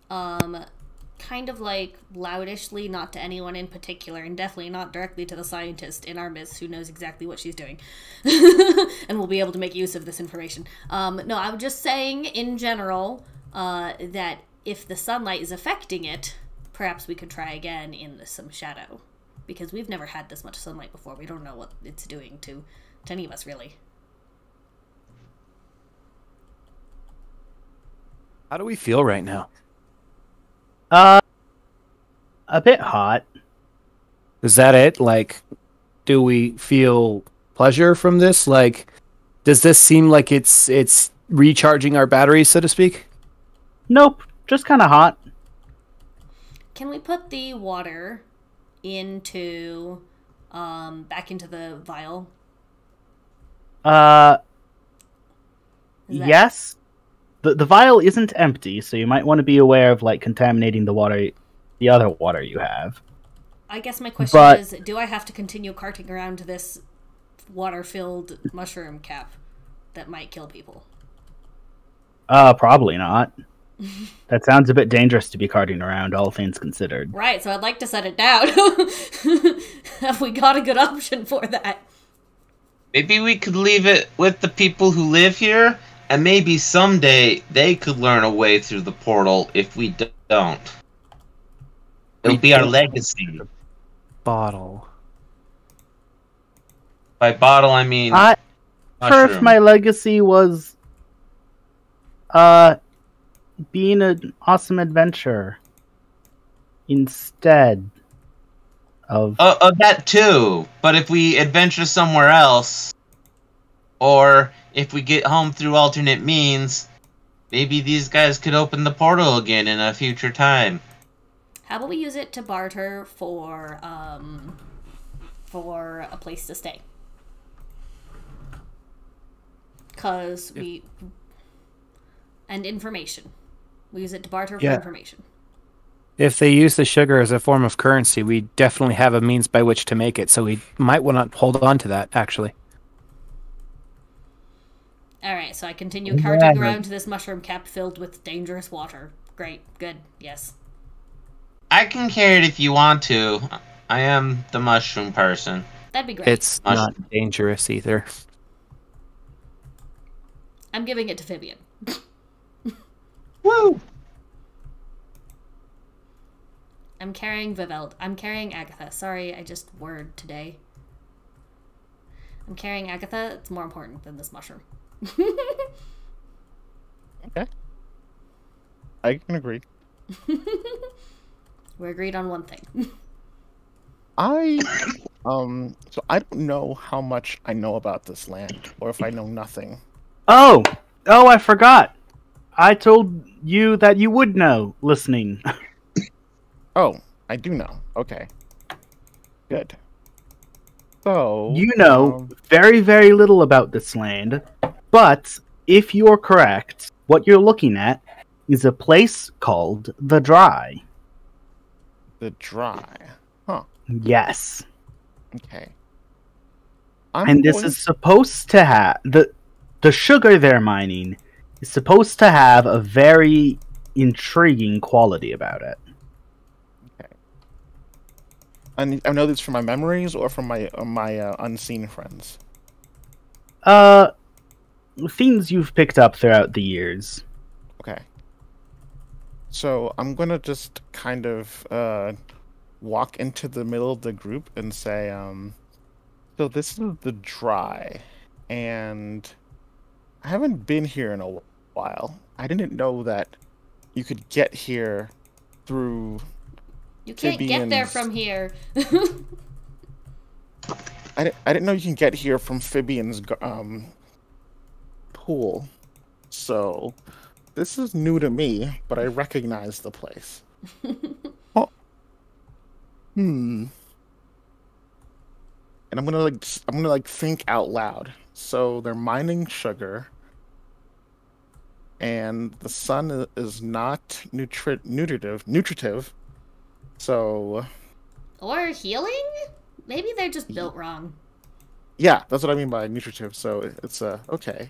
kind of like loudishly, not to anyone in particular, and definitely not directly to the scientist in our midst who knows exactly what she's doing and will be able to make use of this information. No, I'm just saying in general that if the sunlight is affecting it, perhaps we could try again in some shadow. Because we've never had this much sunlight before. We don't know what it's doing to any of us, really. How do we feel right now? A bit hot. Is that it? Like, do we feel pleasure from this? Like, does this seem like it's recharging our batteries, so to speak? Nope, just kind of hot. Can we put the water into back into the vial? Yes. The vial isn't empty, so you might want to be aware of like contaminating the other water you have. I guess my question is, do I have to continue carting around this water-filled mushroom cap that might kill people? Probably not. That sounds a bit dangerous to be carting around, all things considered. Right, so I'd like to set it down. Have we got a good option for that? Maybe we could leave it with the people who live here, and maybe someday they could learn a way through the portal if we don't. It'll be our legacy. Bottle. By bottle, I mean Sure, if mushroom. my legacy was being an awesome adventurer instead of That too. But if we adventure somewhere else, or if we get home through alternate means, maybe these guys could open the portal again in a future time. How about we use it to barter for a place to stay? Cause and information. We use it to barter for information. If they use the sugar as a form of currency, we definitely have a means by which to make it, so we might want to hold on to that, actually. Alright, so I continue carting around this mushroom cap filled with dangerous water. Great, good, yes. I can carry it if you want to. I am the mushroom person. That'd be great. It's not dangerous either. I'm giving it to Fibian. Woo! I'm carrying Viveld. I'm carrying Agatha. Sorry, I just word today. I'm carrying Agatha. It's more important than this mushroom. Okay. I can agree. We're agreed on one thing. So I don't know how much I know about this land, or if I know nothing. Oh, I forgot. I told you that you would know, listening. Oh, I do know. Okay. Good. So... You know very, very little about this land, but if you're correct, what you're looking at is a place called the Dry. The Dry. Huh. Yes. Okay. And this is supposed to have... The sugar they're mining is supposed to have a very intriguing quality about it. Okay. I know this from my memories or from my unseen friends. Things you've picked up throughout the years. Okay. So I'm gonna just kind of walk into the middle of the group and say, so this is the Dry, and I haven't been here in a while. I didn't know that you could get here through... You can't get there from here. I didn't know you can get here from Fibian's pool. So this is new to me, but I recognize the place. Oh. And I'm gonna think out loud. So they're mining sugar. and the sun is not nutritive. So Or healing? Maybe they're just built wrong. yeah, that's what I mean by nutritive. So it's okay.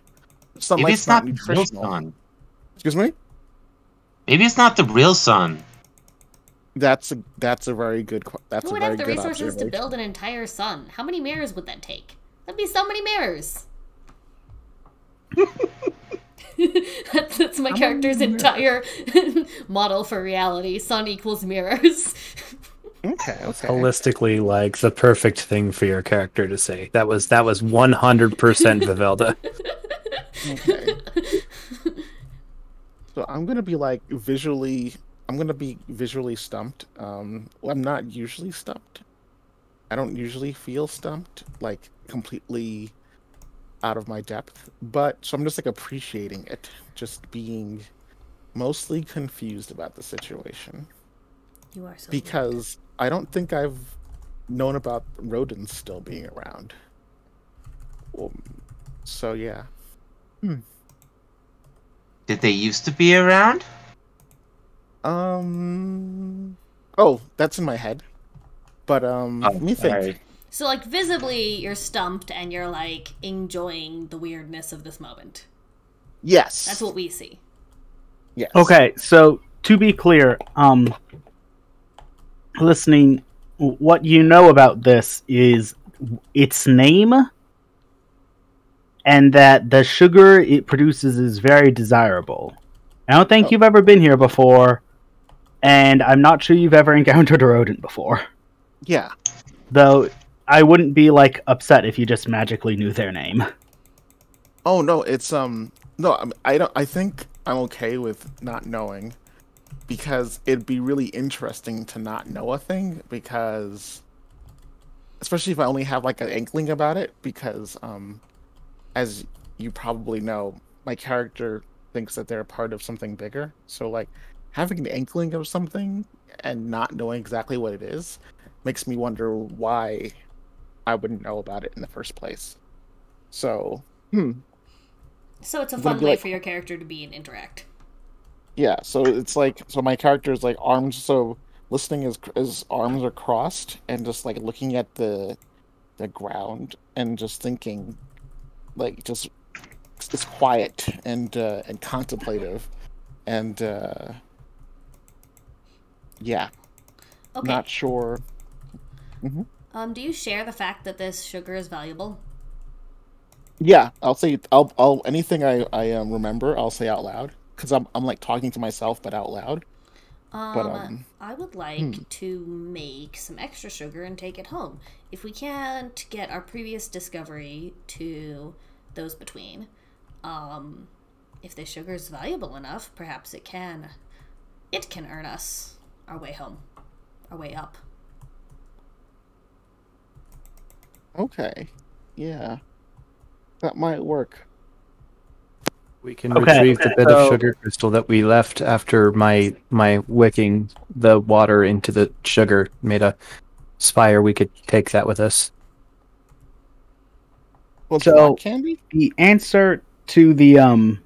Maybe Sunlight's it's not the real nutritional. sun. Excuse me. Maybe it's not the real sun. That's a very good. That's Who a would very have the good resources to observation. build an entire sun? How many mirrors would that take? That'd be so many mirrors. That's my character's entire model for reality. Sun equals mirrors. Okay. Holistically, like the perfect thing for your character to say. That was 100% Vivelda. Okay. So I'm gonna be like visually. I'm gonna be visually stumped. I'm not usually stumped. I don't usually feel stumped, like completely out of my depth. But so I'm just like appreciating it, just being mostly confused about the situation You are so because I don't think I've known about rodents still being around. So yeah. Did they used to be around? Oh, that's in my head. But let me think. Sorry. So, like, visibly, you're stumped and you're, like, enjoying the weirdness of this moment. Yes. That's what we see. Yes. Okay, so to be clear, listening, what you know about this is its name and that the sugar it produces is very desirable. I don't think you've ever been here before, and I'm not sure you've ever encountered a rodent before. Yeah. Though I wouldn't be like upset if you just magically knew their name. Oh no, it's no, I don't. I think I'm okay with not knowing, because it'd be really interesting to not know a thing. Because, especially if I only have like an inkling about it, because as you probably know, my character thinks that they're a part of something bigger. So like having an inkling of something and not knowing exactly what it is makes me wonder why I wouldn't know about it in the first place. So, So it's a Would it fun be way like- for your character to be and interact. yeah, so it's like, so my character is like arms, so listening is arms are crossed and just like looking at the ground and just thinking, like, just it's quiet and contemplative and yeah, Okay. not sure. Do you share the fact that this sugar is valuable? Yeah, I'll say I'll anything I remember I'll say out loud, because I'm like talking to myself but out loud. I would like to make some extra sugar and take it home. If we can't get our previous discovery to those between, if the sugar is valuable enough, perhaps it can earn us our way home, our way up. Okay, yeah, that might work. We can Okay, retrieve the bit so- of sugar crystal that we left after my wicking the water into the sugar made a spire. We could take that with us. Well, it's So- not candy. The answer to the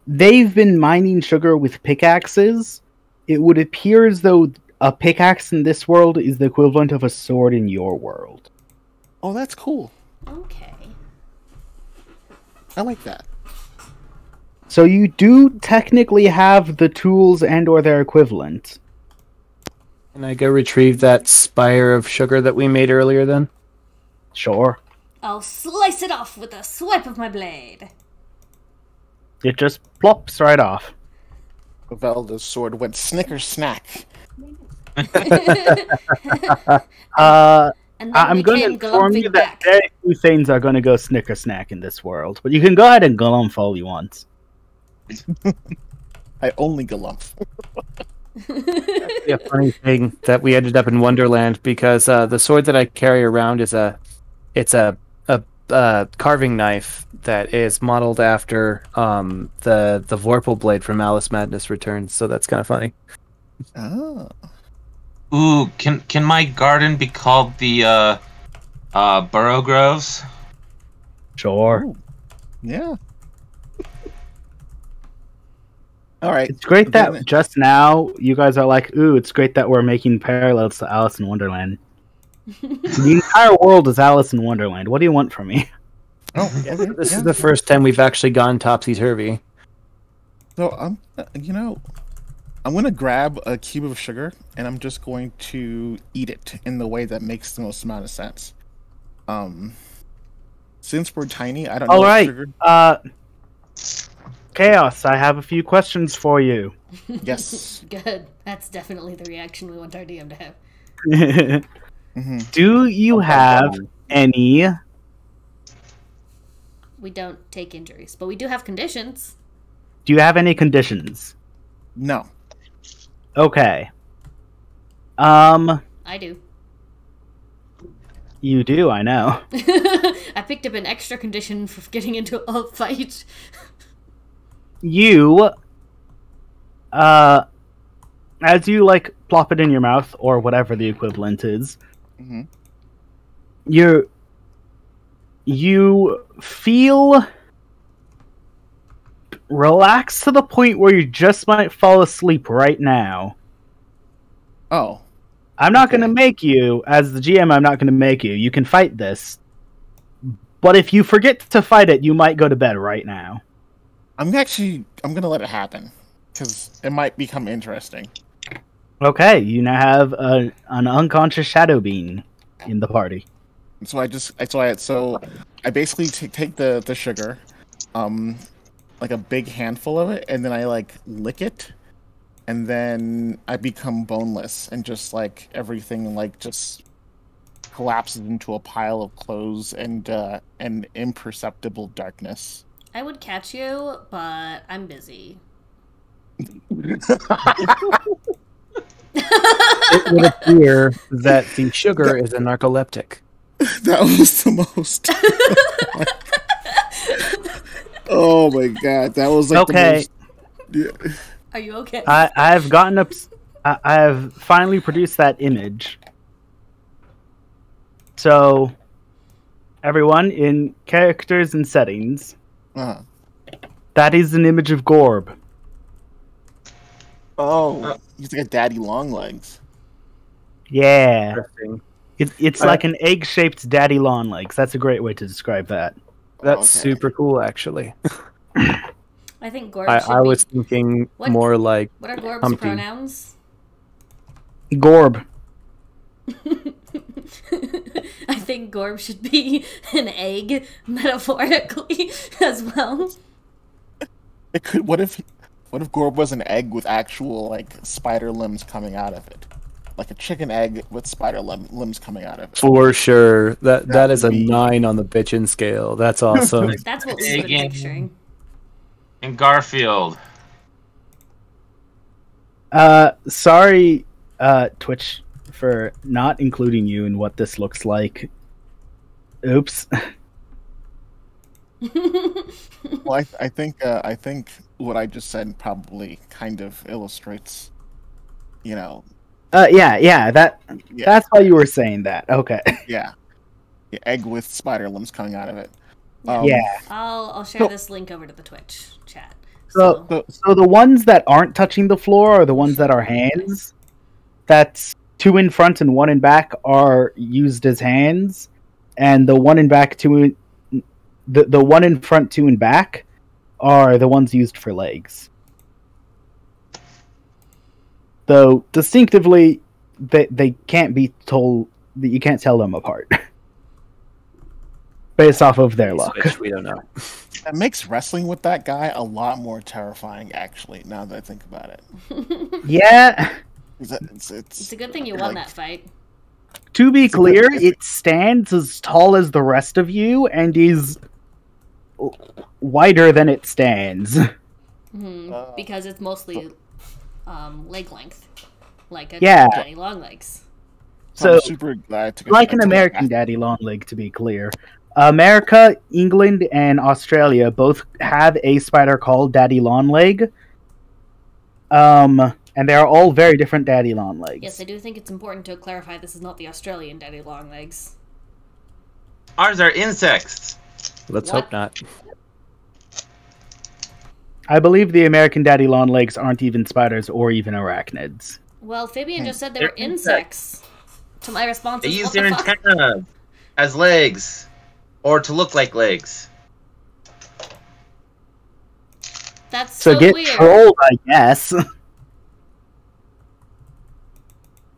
they've been mining sugar with pickaxes. It would appear as though a pickaxe in this world is the equivalent of a sword in your world. Oh, that's cool. Okay. I like that. So you do technically have the tools and or their equivalent. Can I go retrieve that spire of sugar that we made earlier then? Sure. I'll slice it off with a swipe of my blade. It just plops right off. Velda's sword went snicker snack. And then I'm we going to came inform you galumphing that back. very few things are going to go snicker snack in this world, but you can go ahead and galump all you want. I only galumph. A funny thing that we ended up in Wonderland because the sword that I carry around is a carving knife that is modeled after the Vorpal blade from Alice Madness Returns. So that's kind of funny. Oh. Ooh, can my garden be called the Burrow Groves? Sure. Yeah. All right. It's great that Then- just now you guys are like, ooh, it's great that we're making parallels to Alice in Wonderland. The entire world is Alice in Wonderland. What do you want from me? Oh, Yeah, okay, this yeah. is the first time we've actually gone topsy-turvy. So I'm gonna grab a cube of sugar and I'm just going to eat it in the way that makes the most amount of sense. Since we're tiny, I don't know All if right. sugar. Chaos, I have a few questions for you. Yes. Good. That's definitely the reaction we want our DM to have. Hmm. Do you have any... We don't take injuries, but we do have conditions. Do you have any conditions? No. Okay. I do. You do, I know. I picked up an extra condition for getting into a fight. You, as you, like, plop it in your mouth, or whatever the equivalent is, Hmm. you feel relaxed to the point where you just might fall asleep right now. Oh. I'm not Okay. going to make you, as the GM, I'm not going to make you. You can fight this. But if you forget to fight it, you might go to bed right now. I'm gonna let it happen because it might become interesting. Okay, you now have an unconscious shadow being in the party. And so I basically take the sugar, like a big handful of it, and then I like lick it, and then I become boneless, and just like everything like just collapses into a pile of clothes and imperceptible darkness. I would catch you, but I'm busy. It would appear that the sugar is a narcoleptic. That was the most. Oh my god, that was like Okay. the most. Yeah. Are you okay? I've gotten up. I have finally produced that image. So, everyone, in characters and settings, Uh-huh. that is an image of Gorb. Oh, he's like a daddy long legs. Yeah, Interesting. it's like an egg-shaped daddy long legs. That's a great way to describe that. That's Okay. super cool, actually. I think Gorb should I be... was thinking What? more like What are Gorb's Humpty. pronouns? Gorb. I think Gorb should be an egg, metaphorically, as well. It could. What if Gorb was an egg with actual like spider limbs coming out of it, like a chicken egg with spider limbs coming out of it? for sure. That is a would be- 9 on the bitchin' scale. That's awesome. That's what we've been Egg. picturing. And Garfield. Sorry, Twitch, for not including you in what this looks like. Oops. Well, I think what I just said probably kind of illustrates, you know, Yeah, yeah, that's why you were saying that. Okay. yeah, egg with spider limbs coming out of it. Yeah. I'll share So- this link over to the Twitch chat. So, so the ones that aren't touching the floor are the ones that are hands. That's 2 in front and 1 in back are used as hands, and the one in back, the one in front, 2 in back are the ones used for legs. Though distinctively, they can't be told that you can't tell them apart based off of their luck. Which we don't know. That makes wrestling with that guy a lot more terrifying, actually. Now that I think about it, Yeah. It's a good thing you won that fight. To be clear, it stands as tall as the rest of you and is wider than it stands. Because it's mostly leg length. Like a Yeah. daddy long legs. So, I'm super glad to like an American daddy long leg, to be clear. America, England, and Australia both have a spider called daddy long leg. And they are all very different daddy long legs. Yes, I do think it's important to clarify this is not the Australian daddy long legs. Ours are insects. Let's What? hope not. I believe the American daddy long legs aren't even spiders or even arachnids. Well, Fabian just said they were They're insects. To my response They is, use what their the fuck? antennas as legs, or to look like legs. That's So so get weird. trolled, I guess.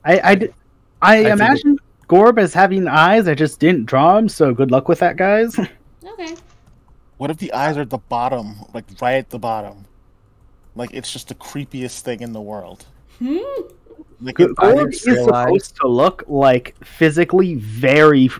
I think imagine Gorb as having eyes. I just didn't draw him, so good luck with that, guys. Okay. What if the eyes are at the bottom, like right at the bottom? Like it's just the creepiest thing in the world. Like Gorb is real eyes. supposed to look like physically very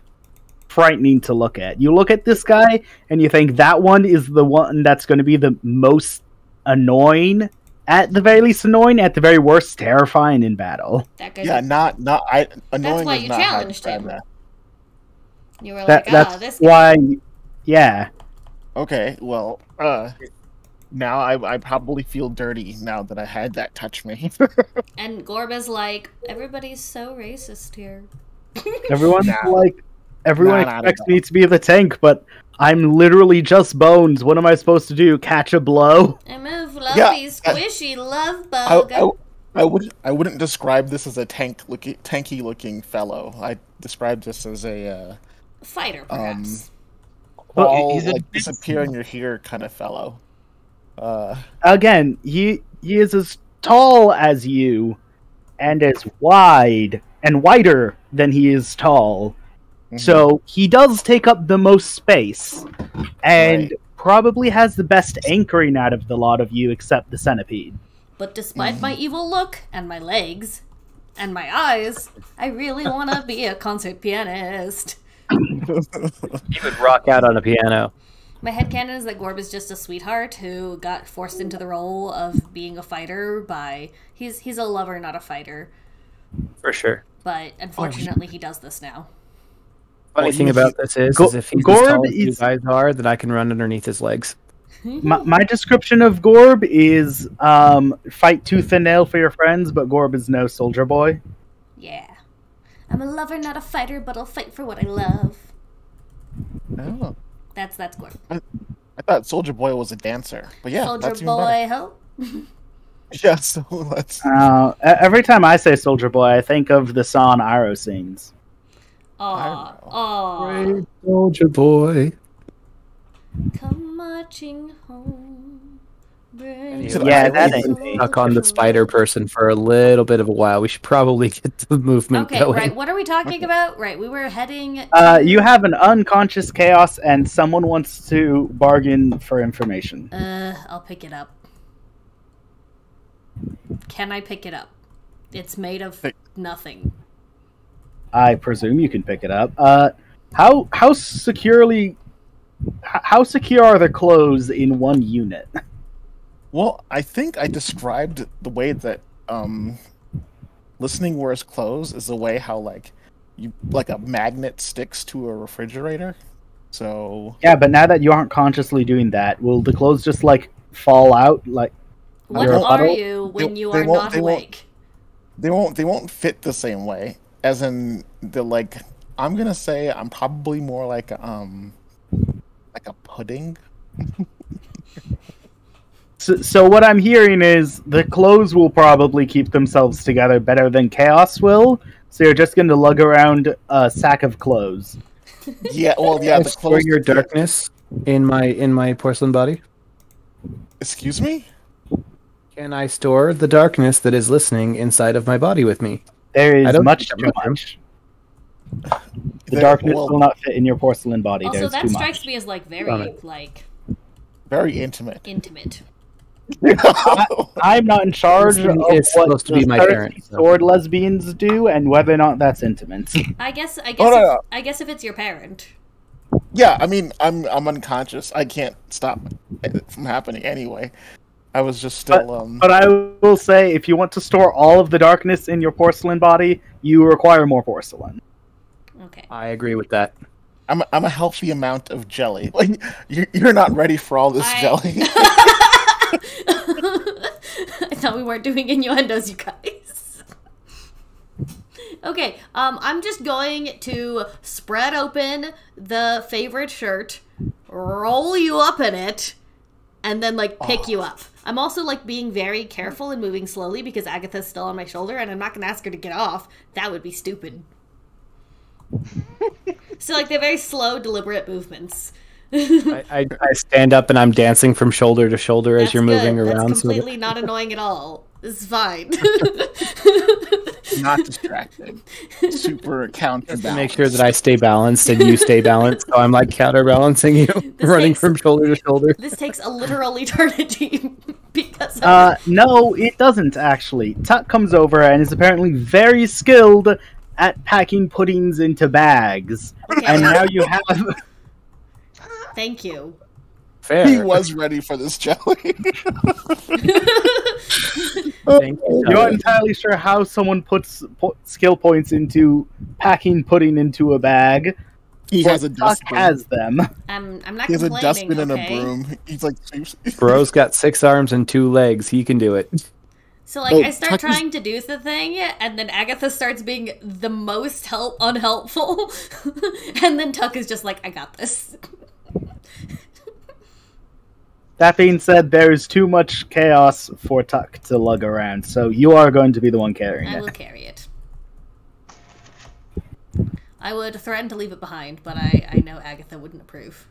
frightening to look at. You look at this guy and you think that one is the one that's going to be the most annoying, at the very least annoying, at the very worst terrifying in battle. That guy's yeah, not annoying. why is you not how to challenged describe him. that. You were like, That's this guy. why, yeah. Okay, well, now I probably feel dirty now that I had that touch me. And Gorb is like, everybody's so racist here. Everyone's Nah. like, everyone Nah, expects nah. me to be the tank, but I'm literally just bones. What am I supposed to do? Catch a blow? I move lovey, Yeah, squishy, love bug. I wouldn't describe this as a tanky looking fellow. I describe this as a Fighter, perhaps. all he's a like disappear in your hair kind of fellow. Again, he is as tall as you, and as wide and wider than he is tall. So he does take up the most space, and Right. probably has the best anchoring out of the lot of you, except the centipede. But despite my evil look, and my legs, and my eyes, I really want to be a concert pianist. He would rock out on a piano. My headcanon is that Gorb is just a sweetheart who got forced into the role of being a fighter by... He's a lover, not a fighter. For sure. But unfortunately, he does this now. Funny Well, thing he- about this is if he's Gorb as tall as you is- guys are, then I can run underneath his legs. My description of Gorb is fight tooth and nail for your friends, but Gorb is no soldier boy. Yeah. I'm a lover, not a fighter, but I'll fight for what I love. Oh, That's Gorb. I thought Soldier Boy was a dancer, but yeah, Soldier that's even better. boy, ho. Yeah, so let's. Every time I say soldier boy, I think of the song Iroh sings. Aw, aw. Soldier boy. Come marching home. Bring Yeah, that ain't soldier me. Stuck on the spider person for a little bit of a while. We should probably get the movement Okay, going. right. What are we talking about? Right, we were heading. You have an unconscious chaos, and someone wants to bargain for information. I'll pick it up. Can I pick it up? It's made of nothing. I presume you can pick it up. How securely? How secure are the clothes in one unit? Well, I think I described the way that listening wears clothes is the way how like a magnet sticks to a refrigerator. So Yeah, but now that you aren't consciously doing that, will the clothes just like fall out? Like What You're a are puddle? you when you They are won't- not they won't- awake? they won't fit the same way. As in the like, I'm gonna say I'm probably more like a pudding. So what I'm hearing is the clothes will probably keep themselves together better than chaos will. So you're just going to lug around a sack of clothes. Yeah, well, yeah, I the store clothes. your darkness in my porcelain body. Excuse me. Can I store the darkness that is listening inside of my body with me? There I is don't much think too I'm mushroom. much. The darkness will not fit in your porcelain body. Also, There's that too strikes much. me as like Got very it. like Very intimate. intimate. I'm not in charge of Listening is what supposed to be the my thirsty parent, so. sword lesbians do and whether or not that's intimate. I guess no. I guess if it's your parent. Yeah, I mean, I'm unconscious. I can't stop it from happening anyway. I was just still But I will say, if you want to store all of the darkness in your porcelain body, you require more porcelain. Okay. I agree with that. I'm a healthy amount of jelly. Like you're not ready for all this jelly. I thought we weren't doing innuendos, you guys. Okay, I'm just going to spread open the favorite shirt, roll you up in it, and then like pick you up. I'm also like being very careful and moving slowly because Agatha's still on my shoulder, and I'm not gonna ask her to get off. That would be stupid. So like they're very slow, deliberate movements. I stand up and I'm dancing from shoulder to shoulder as you're moving around. That's completely not annoying at all. It's fine. Not distracted. Super counterbalanced. To make sure that I stay balanced and you stay balanced, so I'm like counterbalancing you, running from shoulder to shoulder. This takes a literal eternity because no, it doesn't actually. Tuck comes over and is apparently very skilled at packing puddings into bags. Okay. And now you have... Thank you. Fair. He was ready for this, Joey. Thank you. You're not entirely sure how someone puts skill points into packing pudding into a bag. He has a Tuck dustbin. has them. I'm not He has a complaining, dustbin and okay? a broom. He's like, Bro's got 6 arms and 2 legs. He can do it. So like Oh, I start Tuck is- trying to do the thing, and then Agatha starts being the most unhelpful, and then Tuck is just like, I got this. That being said, there's too much chaos for Tuck to lug around, so you are going to be the one carrying I it. will carry it. I would threaten to leave it behind, but I know Agatha wouldn't approve.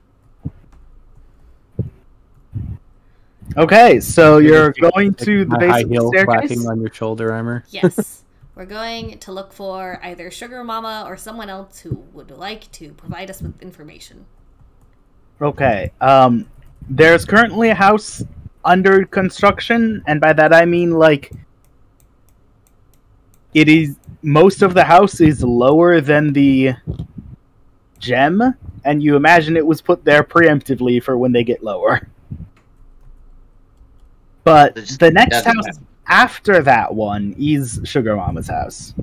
Okay, so you're going to the My base high of the heel staircase? flapping on your shoulder armor. Yes. We're going to look for either Sugar Mama or someone else who would like to provide us with information. Okay, there's currently a house under construction, and by that I mean, like, it is, most of the house is lower than the gem, and you imagine it was put there preemptively for when they get lower. But the next house after that one is Sugar Mama's house.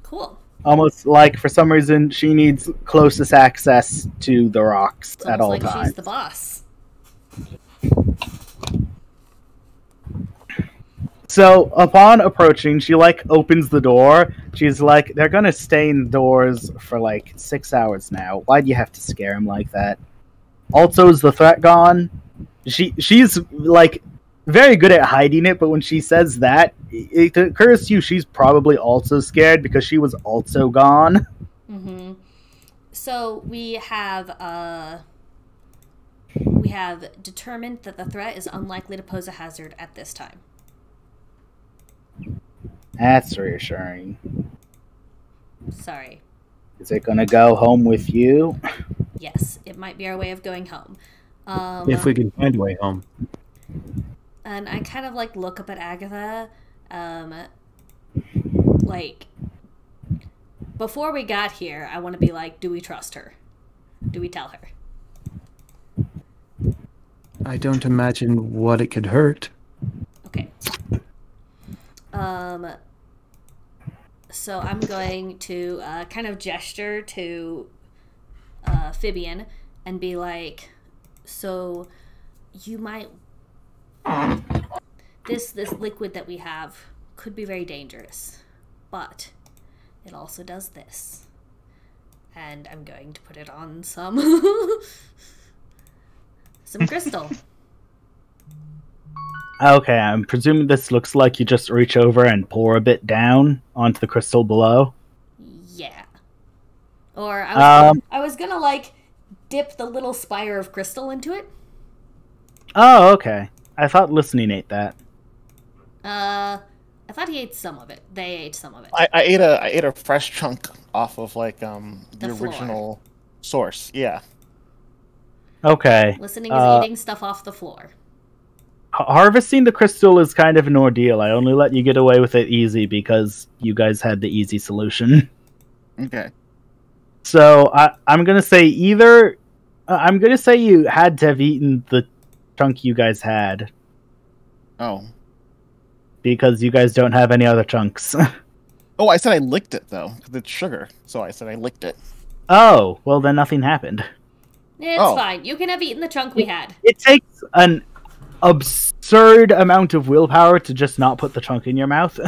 Cool. Almost like, for some reason, she needs closest access to the rocks It's at almost all like times. she's the boss. So, upon approaching, she, like, opens the door. She's like, they're gonna stay indoors for, like, 6 hours now. Why do you have to scare them like that? Also, is the threat gone? She's, like, very good at hiding it, but when she says that, it occurs to you she's probably also scared because she was also gone. Mm-hmm. So we have determined that the threat is unlikely to pose a hazard at this time. That's reassuring. Sorry. Is it gonna go home with you? Yes, it might be our way of going home. If we can find a way home. And I kind of like look up at Agatha, like, before we got here, I want to be like, do we trust her? Do we tell her? I don't imagine what it could hurt. Okay. So I'm going to kind of gesture to Phibian and be like, so you might... This liquid that we have could be very dangerous, but it also does this. And I'm going to put it on some crystal. Okay, I'm presuming this looks like you just reach over and pour a bit down onto the crystal below. Yeah. Or I was gonna like dip the little spire of crystal into it. Oh, okay. I thought listening ate that. I thought he ate some of it. They ate some of it. I ate a fresh chunk off of like the floor. original source. Yeah. Okay. Listening is eating stuff off the floor. Harvesting the crystal is kind of an ordeal. I only let you get away with it easy because you guys had the easy solution. Okay. So I'm gonna say either. I'm gonna say you had to have eaten the chunk you guys had Oh. because you guys don't have any other chunks. Oh, I said I licked it though, because it's sugar. So I said I licked it. Oh, well then nothing happened. It's Oh. fine. You can have eaten the chunk we had. It takes an absurd amount of willpower to just not put the chunk in your mouth.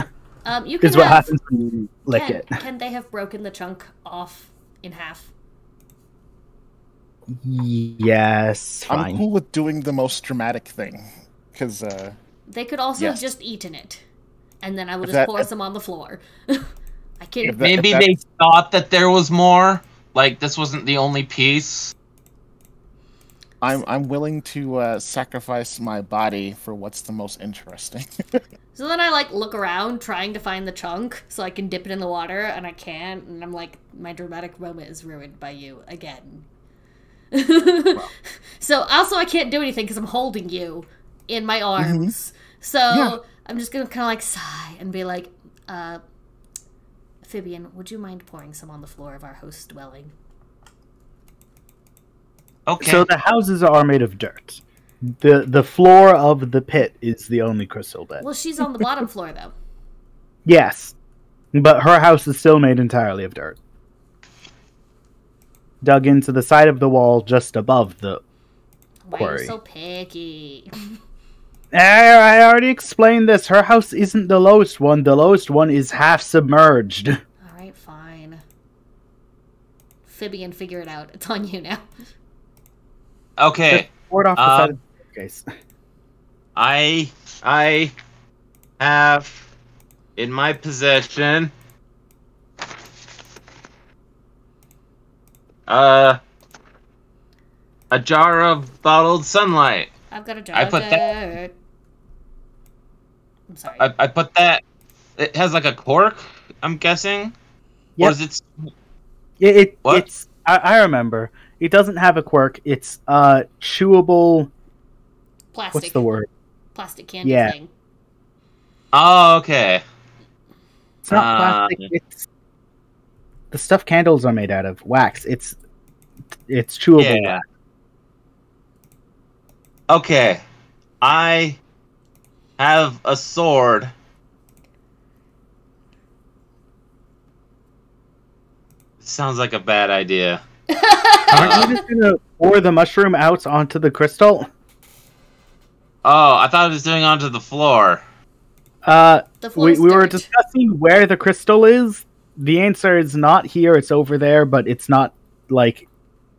You can Is what have, happens when you lick it. Can they have broken the chunk off in half? Yes, I'm fine. cool with doing the most dramatic thing, because They could also Yes. have just eaten it, and then I would If just that- pour if- some on the floor. I can't. if that- Maybe they thought that there was more. Like this wasn't the only piece. I'm willing to sacrifice my body for what's the most interesting. So then I like look around trying to find the chunk so I can dip it in the water, and I can't, and I'm like, my dramatic moment is ruined by you again. So also I can't do anything because I'm holding you in my arms. So Yeah. I'm just gonna kind of like sigh and be like, Phoebian, would you mind pouring some on the floor of our host's dwelling? Okay. So the houses are made of dirt. The floor of the pit is the only crystal bed. Well, she's on the bottom floor though. Yes, but her house is still made entirely of dirt. Dug into the side of the wall just above the... Why are you Quarry. so picky? I already explained this. Her house isn't the lowest one. The lowest one is half submerged. Alright, fine. Phoebian, figure it out. It's on you now. Okay. Poured off the side of the staircase. I have in my possession a jar of bottled sunlight. I've got a jar I of put that- dirt. I'm sorry. I put that. It has like a cork. I'm guessing. Yep. Or is it? What? It's I remember. It doesn't have a quirk. It's chewable. Plastic. What's the word? Plastic candy Yeah. thing. Oh, okay. It's not plastic. It's the stuff candles are made out of wax. It's chewable Yeah. wax. Okay. I have a sword. Sounds like a bad idea. Aren't you just gonna pour the mushroom out onto the crystal? Oh, I thought it was doing onto the floor. The floor's We were dirt. discussing where the crystal is. The answer is not here. It's over there, but it's not like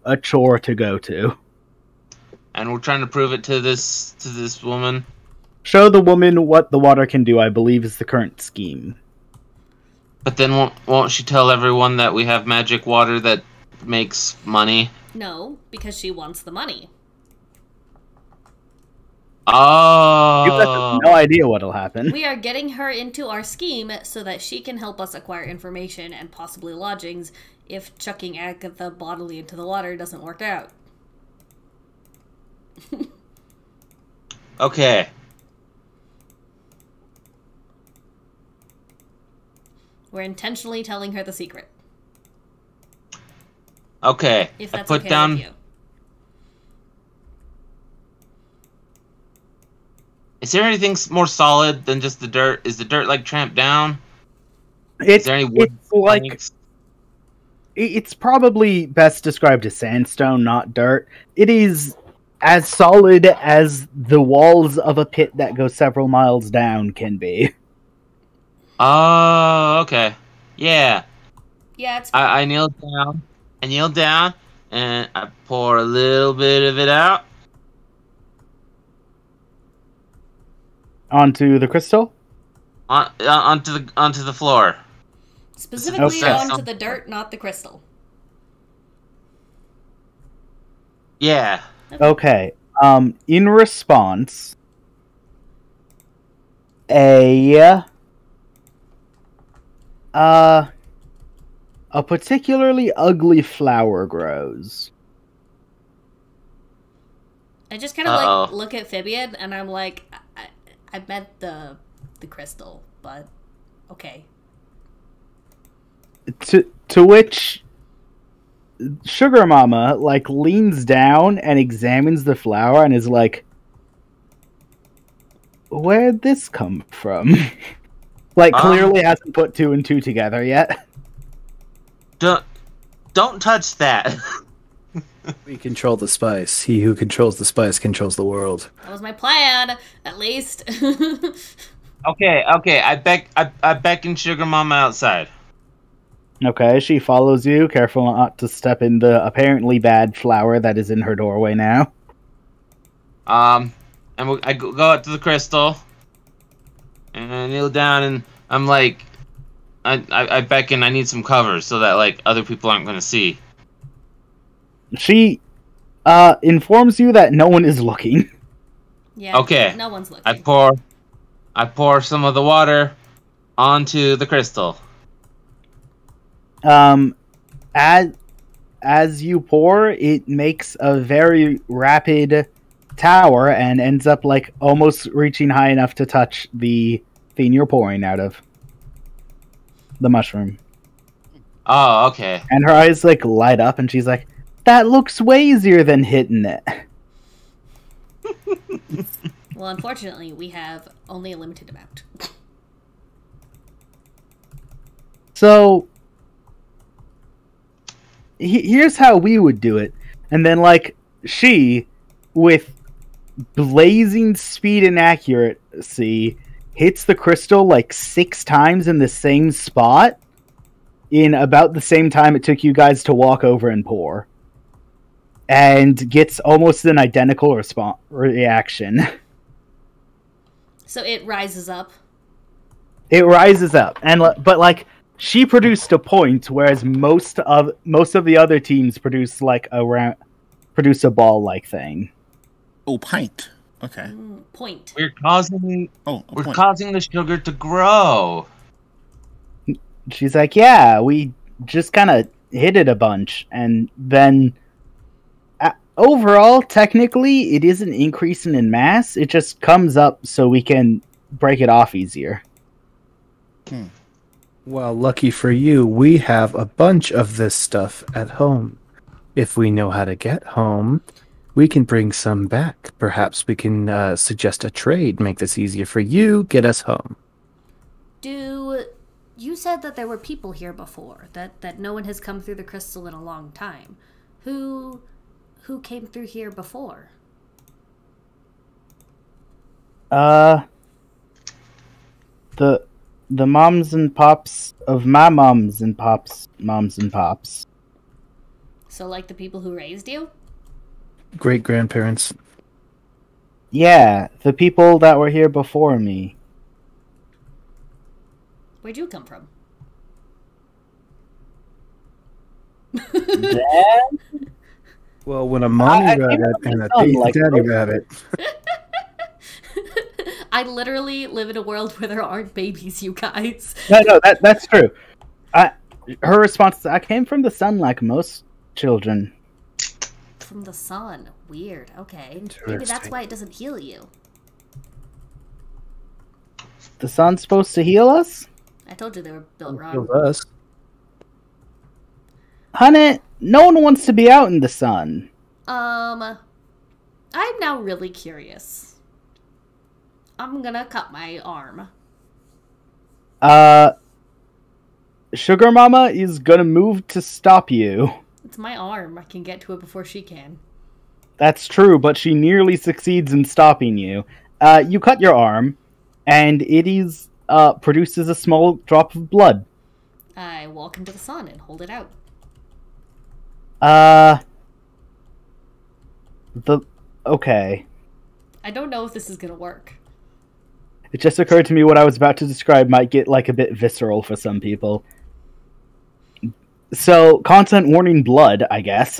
a chore to go to. And we're trying to prove it to this woman. Show the woman what the water can do, I believe, is the current scheme. But then won't she tell everyone that we have magic water that makes money? No, because she wants the money. Oh. You have no idea what'll happen. We are getting her into our scheme so that she can help us acquire information and possibly lodgings if chucking Agatha bodily into the water doesn't work out. Okay. We're intentionally telling her the secret. Okay. If I that's put okay down. with you. Is there anything more solid than just the dirt? Is the dirt like tramped down? Is It's there any wood like planks? it's probably best described as sandstone, not dirt. It is as solid as the walls of a pit that goes several miles down can be. Oh, okay. Yeah. Yeah, it's I kneel down. I kneel down and I pour a little bit of it out. Onto the crystal? Onto the floor. specifically Okay. onto the dirt, not the crystal. Yeah. Okay. In response, a particularly ugly flower grows. I just kind of Uh-oh. like look at Phoebian and I'm like, I meant the crystal, but okay. To which Sugar Mama like leans down and examines the flower and is like, "Where'd this come from?" Like clearly hasn't put two and two together yet. Don't touch that. We control the spice. He who controls the spice controls the world. That was my plan, at least. Okay. I beckon Sugar Mama outside. Okay, she follows you, careful not to step in the apparently bad flower that is in her doorway now. I go up to the crystal, and I kneel down, and I'm like, I beckon. I need some cover so that like other people aren't gonna see. She informs you that no one is looking. Yeah. Okay. No one's looking. I pour some of the water onto the crystal. As you pour, it makes a very rapid tower and ends up like almost reaching high enough to touch the thing you're pouring out of. The mushroom. Oh, okay. And her eyes like light up and she's like, that looks way easier than hitting it. Well, unfortunately, we have only a limited amount. So here's how we would do it. And then like she, with blazing speed and accuracy, hits the crystal like 6 times in the same spot in about the same time it took you guys to walk over and pour. And gets almost an identical reaction. So it rises up. It rises up, but like she produced a point, whereas most of the other teams produce like produce a ball like thing. Oh, pint. Okay. Point. We're causing point. causing the sugar to grow. She's like, yeah, we just kind of hit it a bunch, and then overall, technically, it isn't increasing in mass. It just comes up so we can break it off easier. Well, lucky for you, we have a bunch of this stuff at home. If we know how to get home, we can bring some back. Perhaps we can suggest a trade, make this easier for you, get us home. You said that there were people here before, that no one has come through the crystal in a long time. Who came through here before? The moms and pops of my moms and pops' moms and pops. So like the people who raised you? Great-grandparents. Yeah, the people that were here before me. Where'd you come from? Dad? Well, when a mommy rabbit and a baby daddy rabbit. I literally live in a world where there aren't babies, you guys. No, that's true. Her response is, I came from the sun like most children. From the sun. Weird. Okay. Maybe that's Interesting. why it doesn't heal you. The sun's supposed to heal us? I told you they were built wrong. Kills us. Honey, no one wants to be out in the sun. I'm now really curious. I'm gonna cut my arm. Sugar Mama is gonna move to stop you. It's my arm. I can get to it before she can. That's true, but she nearly succeeds in stopping you. You cut your arm, and it is produces a small drop of blood. I walk into the sun and hold it out. Okay. I don't know if this is gonna work. It just occurred to me what I was about to describe might get like a bit visceral for some people. So, content warning blood, I guess.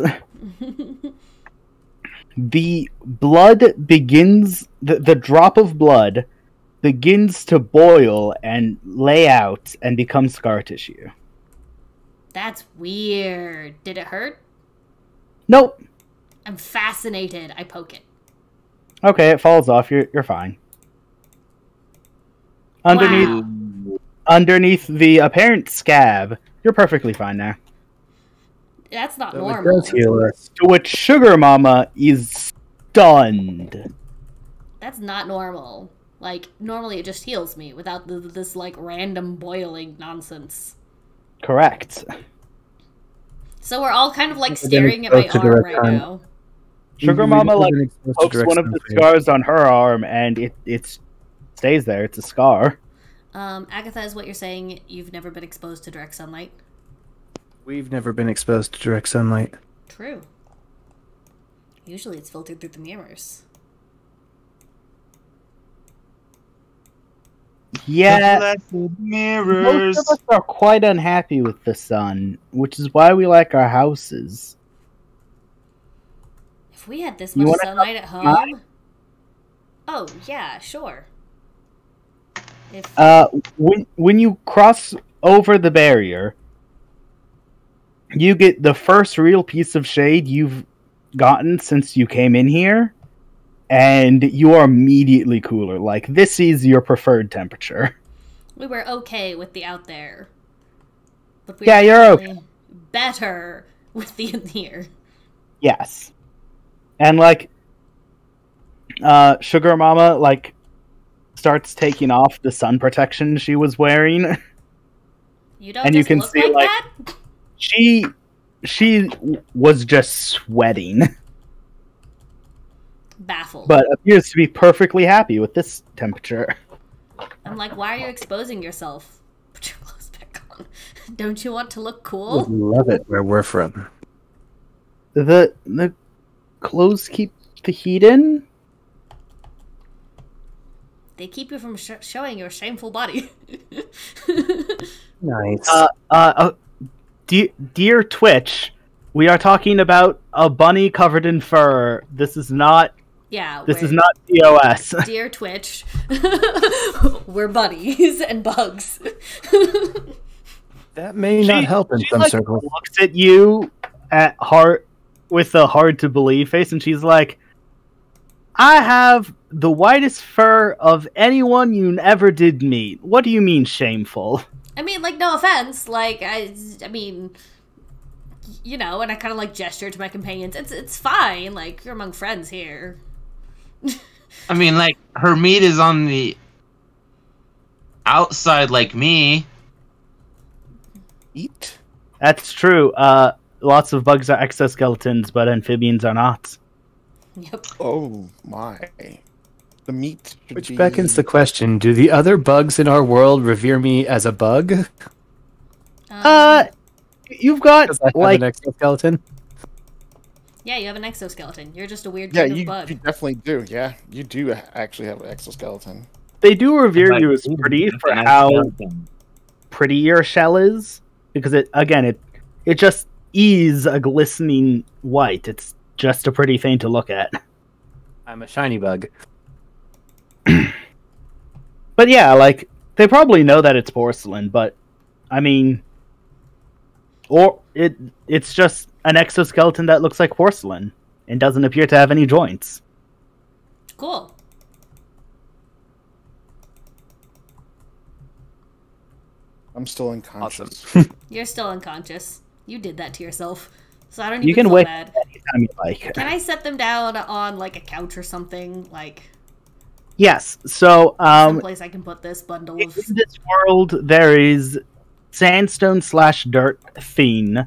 The blood begins, the drop of blood begins to boil and lay out and become scar tissue. That's weird. Did it hurt? Nope. I'm fascinated. I poke it. Okay, it falls off. You're fine. Wow. Underneath the apparent scab, you're perfectly fine now. That's not So it normal. does heal us. To which Sugar Mama is stunned. That's not normal. Like, normally it just heals me without this, like, random boiling nonsense. Correct. So we're all kind of, like, We've been staring at my exposed to arm direct right time. now. Sugar We've Mama, like, been exposed to pokes direct one of the sunlight. scars on her arm, and it stays there. It's a scar. Agatha, is what you're saying you've never been exposed to direct sunlight? We've never been exposed to direct sunlight. True. Usually it's filtered through the mirrors. Yeah, Mirrors. most of us are quite unhappy with the sun, which is why we like our houses. If we had this You much wanna sunlight at come home... Oh, yeah, sure. If When you cross over the barrier, you get the first real piece of shade you've gotten since you came in here, and you are immediately cooler. Like, this is your preferred temperature. we were okay with the out there. But we Yeah, were you're definitely better with the in here. Yes. And, like, Sugar Mama, like, starts taking off the sun protection she was wearing. You don't And just you can look see, like like- that? She was just sweating, Baffled. but appears to be perfectly happy with this temperature. I'm like, why are you exposing yourself? Put your clothes back on. Don't you want to look Would cool? love it where we're from. The clothes keep the heat in? They keep you from showing your shameful body. Nice. Dear Twitch, we are talking about a bunny covered in fur. This is not Yeah. This is we're- not TOS. Dear Twitch, we're buddies and bugs. That may not help in She, some like, circles. looks at you at heart with a hard to believe face, and she's like, "I have the whitest fur of anyone you ever did meet. What do you mean shameful?" I mean, like, no offense. Like, I mean, you know, and I kind of like gesture to my companions. It's fine. Like, you're among friends here. I mean, like, her meat is on the outside like me. Eat. That's true. Lots of bugs are exoskeletons, but amphibians are not. Yep. Oh my. The meat should Which be... beckons the question, do the other bugs in our world revere me as a bug? You've got Because I have like an exoskeleton? Yeah, you have an exoskeleton. You're just a weird Yeah, kind you of bug. definitely do. Yeah, you do actually have an exoskeleton. they do revere you as Like, pretty ooh, for that's how skeleton. pretty your shell is, because it just is a glistening white. It's just a pretty thing to look at. I'm a shiny bug. But yeah, like, they probably know that it's porcelain, but I mean, or it's just an exoskeleton that looks like porcelain and doesn't appear to have any joints. Cool. I'm still unconscious. You're still unconscious. You did that to yourself. So I don't You even can feel wake bad. up anytime you like. Can I set them down on, like, a couch or something? Like, Yes, so someplace I can put this bundle in of... this world, there is sandstone/dirt thing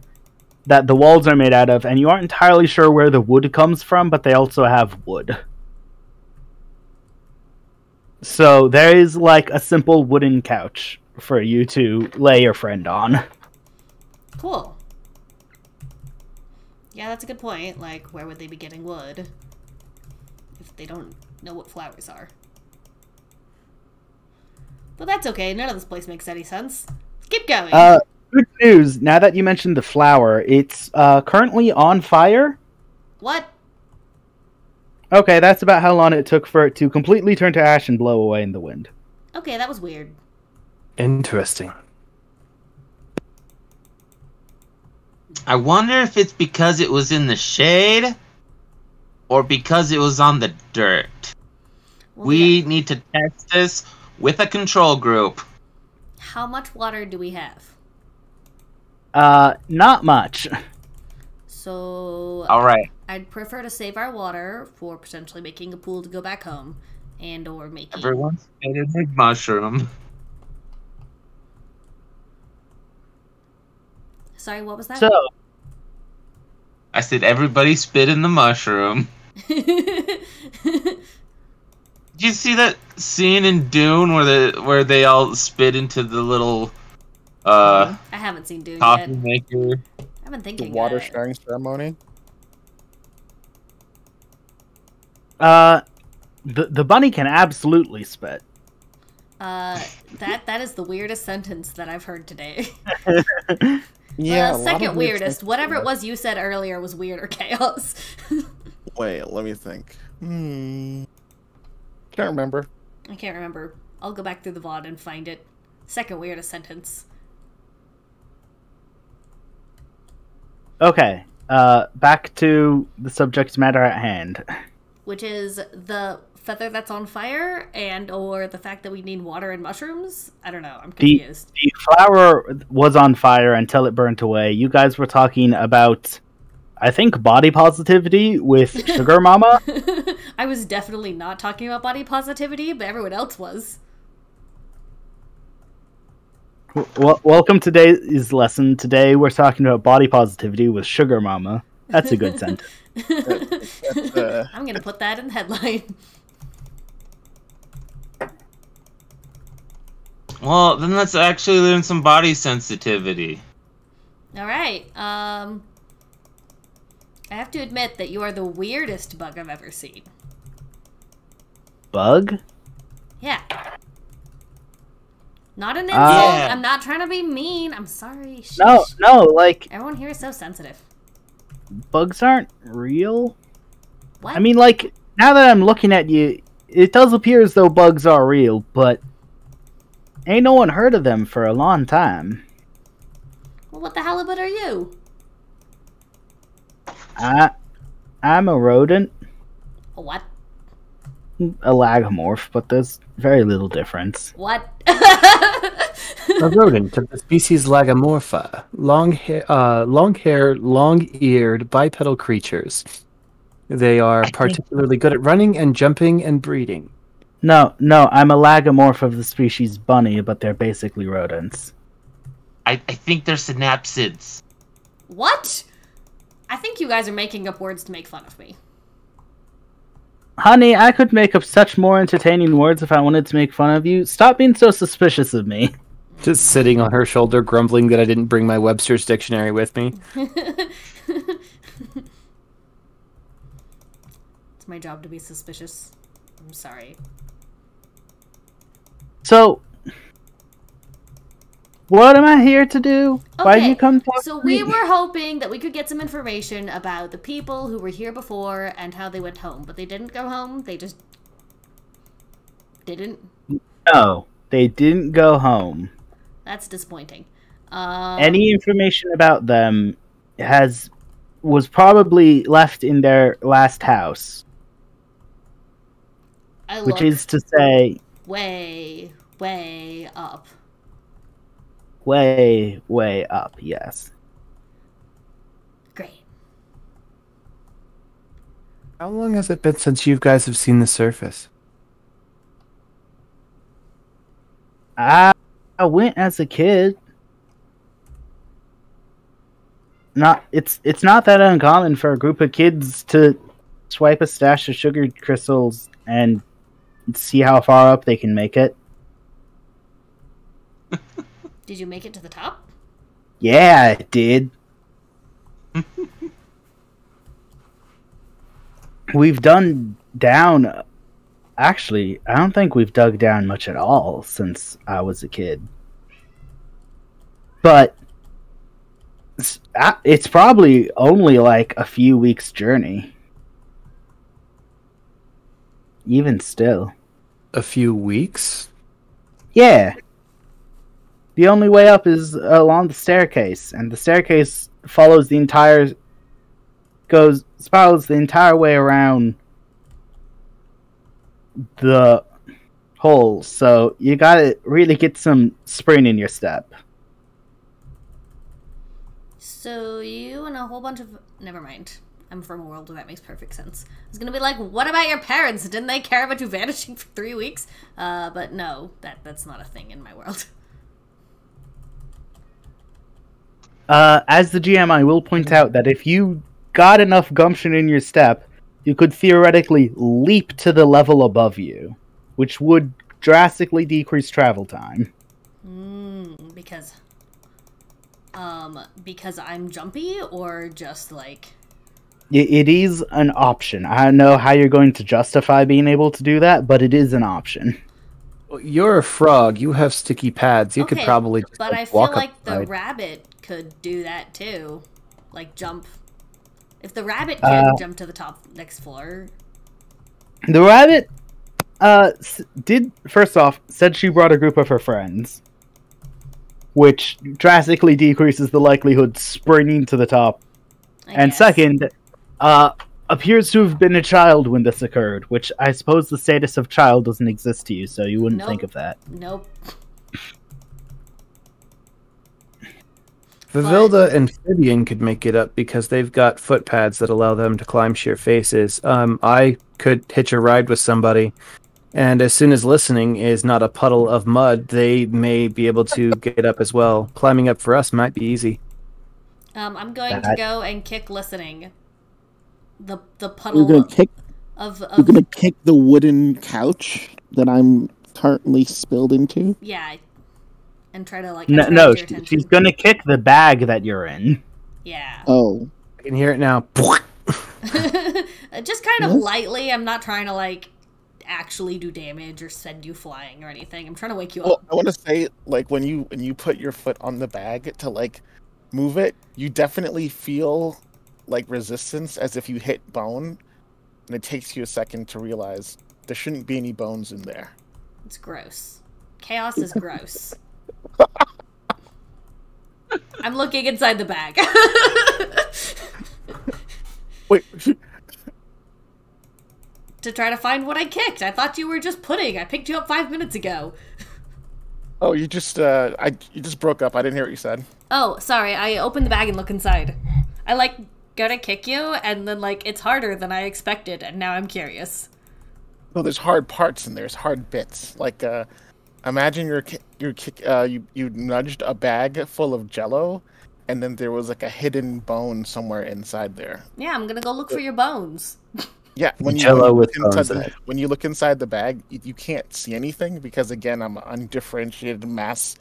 that the walls are made out of, and you aren't entirely sure where the wood comes from, but they also have wood. So there is like a simple wooden couch for you to lay your friend on. Cool. Yeah, that's a good point. Like, where would they be getting wood if they don't know what flowers are? But that's okay. None of this place makes any sense. Keep going. Good news, now that you mentioned the flower, it's currently on fire. What? Okay, that's about how long it took for it to completely turn to ash and blow away in the wind. Okay, that was weird. Interesting. I wonder if it's because it was in the shade or because it was on the dirt. Well, We yeah. need to test this with a control group. How much water do we have? Not much. So, Alright. I'd prefer to save our water for potentially making a pool to go back home, and or making... Everyone spit in the mushroom. Sorry, what was that? So, I said everybody spit in the mushroom. Did you see that scene in Dune where they all spit into the little Uh, I haven't seen Dune coffee yet. maker. I've been The thinking water about it. sharing ceremony. The bunny can absolutely spit. That is the weirdest sentence that I've heard today. Yeah. a The lot second of weird weirdest. things Whatever it there. was you said earlier was weird or chaos. Wait, let me think. Can't remember. I can't remember. I'll go back through the VOD and find it. Second weirdest sentence. Okay, back to the subject matter at hand. Which is the feather that's on fire and or the fact that we need water and mushrooms? I don't know. I'm confused. The flower was on fire until it burnt away. You guys were talking about, I think, body positivity with Sugar Mama. I was definitely not talking about body positivity, but everyone else was. Welcome to today's lesson. Today we're talking about body positivity with Sugar Mama. That's a good sentence. I'm gonna put that in the headline. Well, then let's actually learn some body sensitivity. Alright, I have to admit that you are the weirdest bug I've ever seen. Bug? Yeah. Not an insult. Yeah. I'm not trying to be mean. I'm sorry. Shh. No, like, Everyone here is so sensitive. bugs aren't real. What? I mean, like, now that I'm looking at you, it does appear as though bugs are real, but ain't no one heard of them for a long time. Well, what the halibut are you? I'm a rodent, A what? a lagomorph, but there's very little difference. What? A rodent of the species Lagomorpha, long-haired, long-eared, bipedal creatures. They are particularly good at running and jumping and breeding. No, I'm a lagomorph of the species bunny, but they're basically rodents. I think they're synapsids. What? I think you guys are making up words to make fun of me. Honey, I could make up such more entertaining words if I wanted to make fun of you. Stop being so suspicious of me. Just sitting on her shoulder, grumbling that I didn't bring my Webster's dictionary with me. It's my job to be suspicious. I'm sorry. So, what am I here to do? Why did you come talk so to me? we were hoping that we could get some information about the people who were here before and how they went home, but they didn't go home. They just didn't. No, they didn't go home. That's disappointing. Any information about them was probably left in their last house, which is to say, way up. way up. Yes. Great. How long has it been since you guys have seen the surface? I went as a kid. It's not that uncommon for a group of kids to swipe a stash of sugar crystals and see how far up they can make it. Did you make it to the top? Yeah, I did. We've done down. Actually, I don't think we've dug down much at all since I was a kid. But it's probably only like a few weeks' journey. Even still. A few weeks? Yeah. The only way up is along the staircase, and the staircase spirals the entire way around the hole. So you gotta really get some spring in your step. So you and a whole bunch of... Never mind. I'm from a world where that makes perfect sense. I was gonna be like, what about your parents? Didn't they care about you vanishing for 3 weeks? But no, that's not a thing in my world. As the GM, I will point out that if you got enough gumption in your step, you could theoretically leap to the level above you, which would drastically decrease travel time. Because because I'm jumpy, or just like... It is an option. I don't know how you're going to justify being able to do that, but it is an option. Well, you're a frog. You have sticky pads. You could Okay, probably just but I feel walk like up the side. rabbit could do that too. Like jump. If the rabbit can jump to the top next floor. The rabbit did, first off, said she brought a group of her friends, which drastically decreases the likelihood springing to the top. I guess. Second, appears to have been a child when this occurred, which I suppose the status of child doesn't exist to you, so you wouldn't Nope. think of that. Nope. Vivilda and Fibian could make it up because they've got foot pads that allow them to climb sheer faces. I could hitch a ride with somebody, and as soon as listening is not a puddle of mud, they may be able to get up as well. Climbing up for us might be easy. I'm going to go and kick listening. The You're puddle gonna kick. of You're gonna kick the wooden couch that I'm currently spilled into. yeah, and try to like No, attract no, your attention. she's gonna kick the bag that you're in. Yeah. Oh, I can hear it now. Just kind of Yes. lightly. I'm not trying to like actually do damage or send you flying or anything. I'm trying to wake you Well, up. I want to say, like, when you put your foot on the bag to like move it, you definitely feel like resistance as if you hit bone, and it takes you a second to realize there shouldn't be any bones in there. It's gross. Chaos is gross. I'm looking inside the bag. Wait, To try to find what I kicked. I thought you were just pudding. I picked you up 5 minutes ago. oh, you just you just broke up. I didn't hear what you said. Oh, sorry. I opened the bag and look inside. I like go to kick you, and then like it's harder than I expected, and now I'm curious. No, there's hard parts in there. There's hard bits. Like, imagine you nudged a bag full of Jello, and then there was like a hidden bone somewhere inside there. Yeah, I'm gonna go look for your bones. Yeah, when Jell-O you with look inside bones the, in it. when you look inside the bag, you can't see anything because again, I'm an undifferentiated mass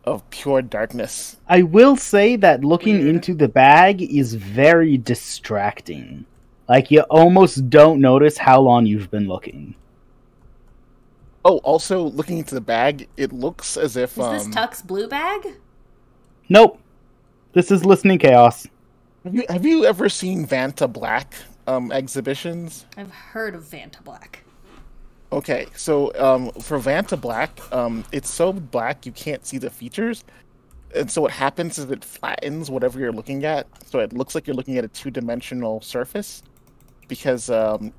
of pure darkness. I will say that looking Weird. into the bag is very distracting. Like, you almost don't notice how long you've been looking. Oh, also looking into the bag, it looks as if Is this Tuck's blue bag? Nope. This is Listening Chaos. have you ever seen Vanta Black exhibitions? I've heard of Vanta Black. Okay, so for Vanta Black, it's so black you can't see the features, and so what happens is it flattens whatever you're looking at, so it looks like you're looking at a two-dimensional surface, because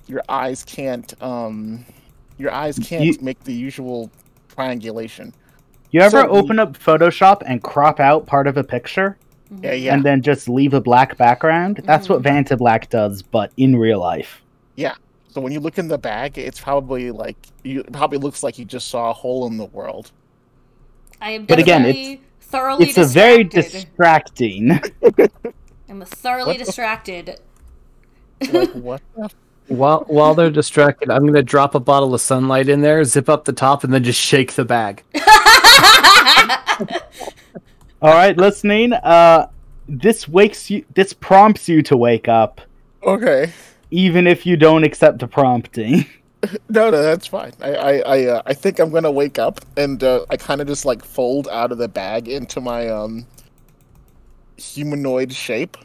your eyes can't make the usual triangulation. You ever So- open up Photoshop and crop out part of a picture Yeah. and then just leave a black background? That's what Vanta Black does, but in real life. So when you look in the bag, it's probably like it probably looks like you just saw a hole in the world. I am But again, definitely thoroughly It's a very distracting. I'm thoroughly What the- distracted. Like what? The While they're distracted, I'm gonna drop a bottle of sunlight in there, zip up the top, and then just shake the bag. All right, listening. This prompts you to wake up, Okay. even if you don't accept the prompting. No, that's fine. I think I'm gonna wake up and I kind of just like fold out of the bag into my humanoid shape.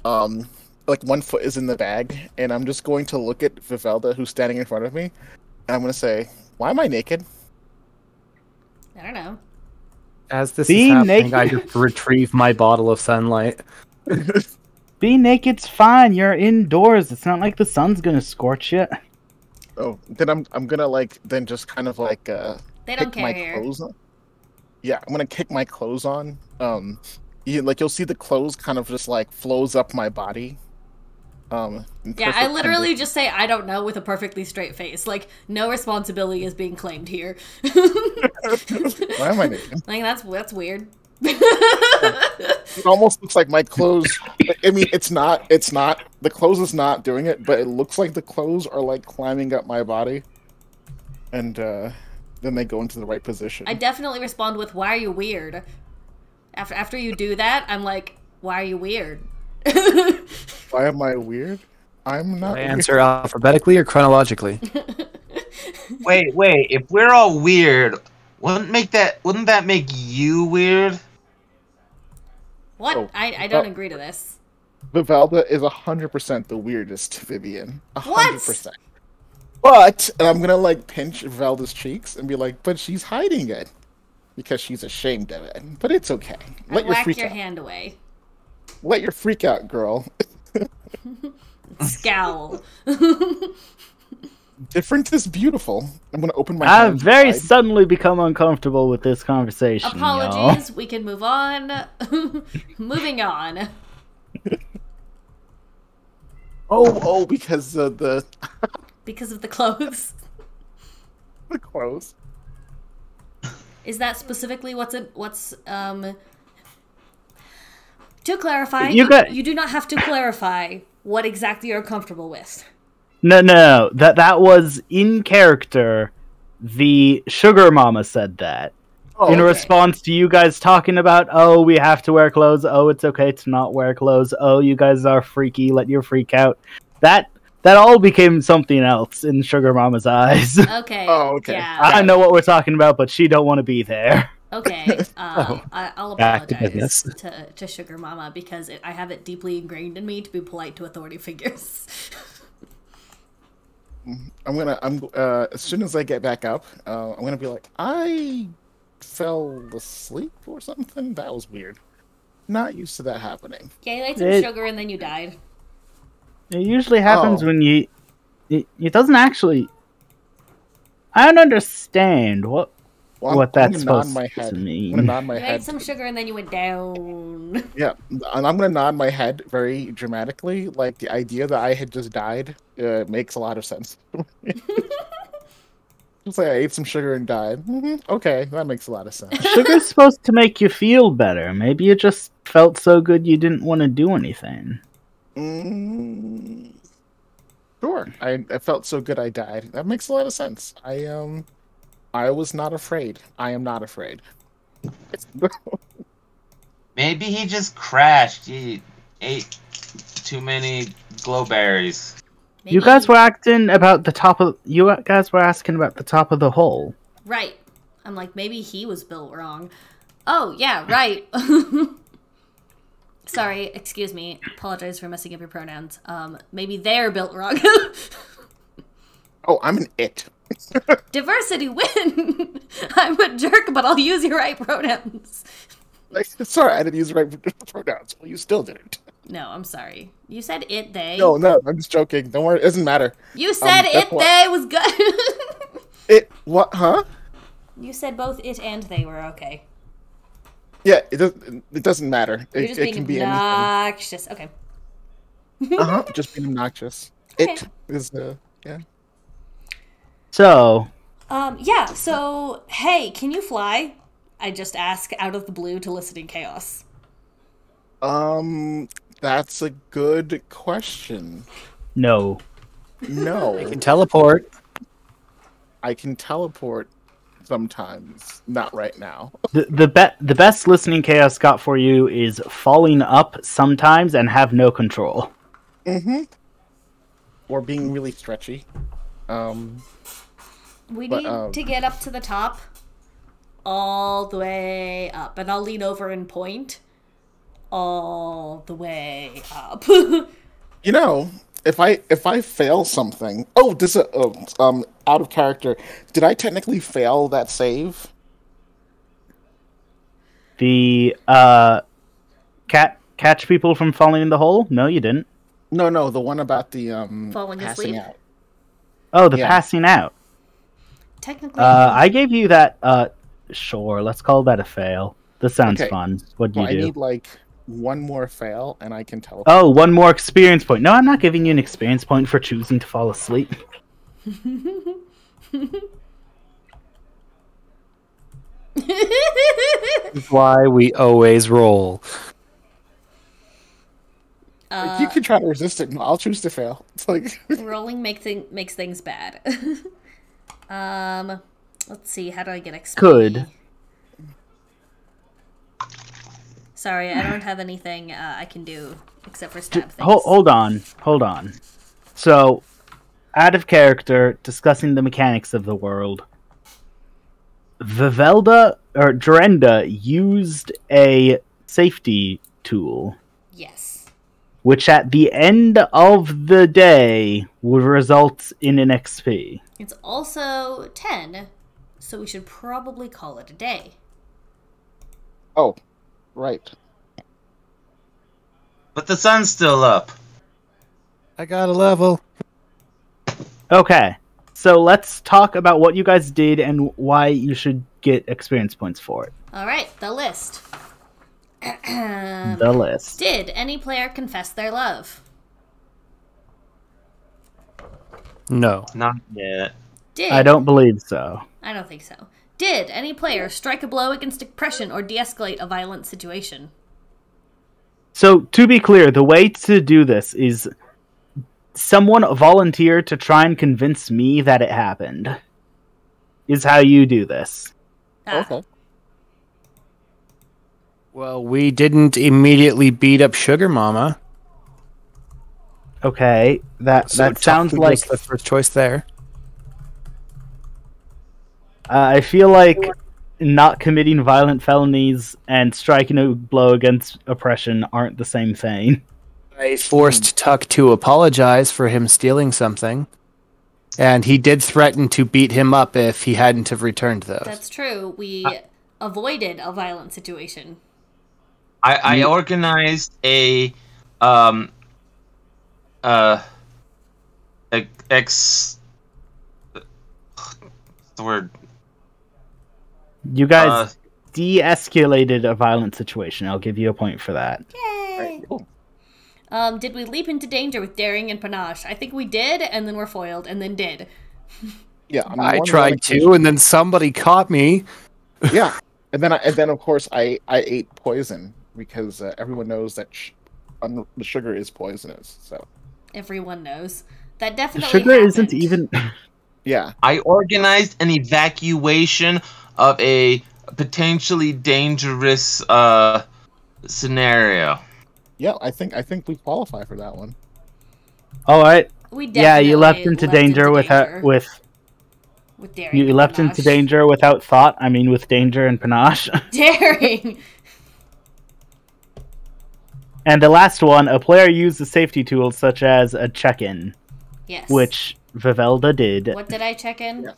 Like one foot is in the bag, and I'm just going to look at Vivelda, who's standing in front of me, and I'm gonna say, "Why am I naked?" I don't know. As this Being is happening, naked- I just retrieve my bottle of sunlight. Being naked's fine. You're indoors. It's not like the sun's gonna scorch you. Oh, then I'm gonna like then just kind of like They don't kick my care here. clothes on. Yeah, I'm gonna kick my clothes on. You'll see the clothes kind of just like flows up my body. in Yeah, I perfect literally condition. just say I don't know with a perfectly straight face. Like no responsibility is being claimed here. Why am I naked? Like that's weird. It almost looks like my clothes. I mean, it's not. The clothes is not doing it, but it looks like the clothes are like climbing up my body, and then they go into the right position. I definitely respond with "Why are you weird?" After you do that, I'm like, why are you weird? Why am I weird? I'm not. I answer alphabetically or chronologically? Wait. If we're all weird, wouldn't that make you weird? What? Oh, I don't agree to this. Vivalda is 100% the weirdest, Vivian. 100%. What? But, and I'm gonna like pinch Vivalda's cheeks and be like, but she's hiding it because she's ashamed of it. But it's okay. Let your Whack freak your out. hand away. Let your freak out, girl. Scowl. Different is beautiful. I'm gonna open my. I've hands very wide. suddenly become uncomfortable with this conversation. Apologies. We can move on. Moving on. Oh, because of the Because of the clothes. clothes. Is that specifically what's to clarify, you do not have to clarify what exactly you're comfortable with. No. That was in character. The sugar mama said that. Oh, In okay. response to you guys talking about, oh, we have to wear clothes, oh, it's okay to not wear clothes, oh, you guys are freaky, let your freak out. That all became something else in Sugar Mama's eyes. Okay. Oh, okay. Yeah. I know what we're talking about, but she don't want to be there. Okay. I'll Back to apologize business. to Sugar Mama because I have it deeply ingrained in me to be polite to authority figures. As soon as I get back up, I'm gonna be like, I fell asleep or something. That was weird. Not used to that happening. Yeah, you ate some It- sugar and then you died. It usually happens Oh. when it doesn't actually... I don't understand what Well, what I'm that's gonna nod supposed my to head. I'm mean. gonna nod my You ate head. some sugar and then you went down. Yeah, and I'm gonna nod my head very dramatically, like the idea that I had just died makes a lot of sense. Just like I ate some sugar and died. Okay, that makes a lot of sense. Sugar's supposed to make you feel better. Maybe you just felt so good you didn't want to do anything. Sure, I felt so good I died. That makes a lot of sense. I was not afraid. I am not afraid. Maybe he just crashed. He ate too many glowberries. You Maybe- guys were asking about the top of the hole. Right. I'm like, maybe he was built wrong. Oh, yeah, right. Sorry, excuse me. Apologize for messing up your pronouns. Maybe they're built wrong. Oh, I'm an it. Diversity win! I'm a jerk, but I'll use your right pronouns. Like, sorry, I didn't use the right pronouns. Well, you still didn't. No, I'm sorry. You said it, they. No, I'm just joking. Don't worry, it doesn't matter. You said that's it, what- they was good. It what? Huh? You said both it and they were okay. Yeah, it doesn't matter. You're It, just it being can be anything. obnoxious. Okay. Just being obnoxious. Okay. It is yeah. So, Yeah, so, hey, can you fly? I just ask out of the blue to Listening Chaos. That's a good question. no. No, I can teleport. I can teleport sometimes. Not right now. The best listening chaos got for you is falling up sometimes and have no control. Or being really stretchy. We But, need to get up to the top. All the way up. And I'll lean over and point. All the way up. You know, if I fail something, out of character. Did I technically fail that save? The catch people from falling in the hole? No, you didn't. No, the one about the Falling passing asleep? out. Oh, the Yeah. passing out. Technically, I gave you that. Sure, let's call that a fail. This sounds Okay. fun. What do Well, you I do? need like one more fail, and I can teleport. Oh, one more experience point. No, I'm not giving you an experience point for choosing to fall asleep. That's why we always roll. Like, you can try to resist it. No, I'll choose to fail. It's like rolling makes things bad. Let's see. How do I get XP? Could. Sorry, I don't have anything I can do except for stab things. Hold on. So, out of character, discussing the mechanics of the world, Vivelda or Durenda used a safety tool, Yes. which at the end of the day would result in an XP. It's also 10, so we should probably call it a day. Oh, right. But the sun's still up. I got a level. Okay, so let's talk about what you guys did and why you should get experience points for it. All right, the list. The list. Did any player confess their love? No. Not yet. Did I don't believe so. I don't think so. Did any player strike a blow against oppression or de-escalate a violent situation? So, to be clear, the way to do this is someone volunteer to try and convince me that it happened. Is how you do this. Okay. Well, we didn't immediately beat up Sugar Mama. Okay, that sounds Tuck like was the first choice there. I feel like not committing violent felonies and striking a blow against oppression aren't the same thing. I forced Tuck to apologize for him stealing something, and he did threaten to beat him up if he hadn't have returned those. That's true. We avoided a violent situation. I organized a the word. You guys de-escalated a violent situation. I'll give you a point for that. Yay! Right, cool. Did we leap into danger with daring and panache? I think we did, and then we're foiled, and then did. Yeah, I tried to, and then somebody caught me. Yeah, and then of course I ate poison because everyone knows that the sugar is poisonous. So Everyone knows. That definitely Sugar happened. isn't even... yeah, I organized an evacuation of a potentially dangerous scenario. yeah. I think we qualify for that one. All right. We Yeah, you left definitely into danger with daring you and left into panache. danger without thought. I mean, with danger and panache. Daring! And the last one, a player used a safety tool such as a check-in, Yes. which Vivelda did. What did I check in? Yeah.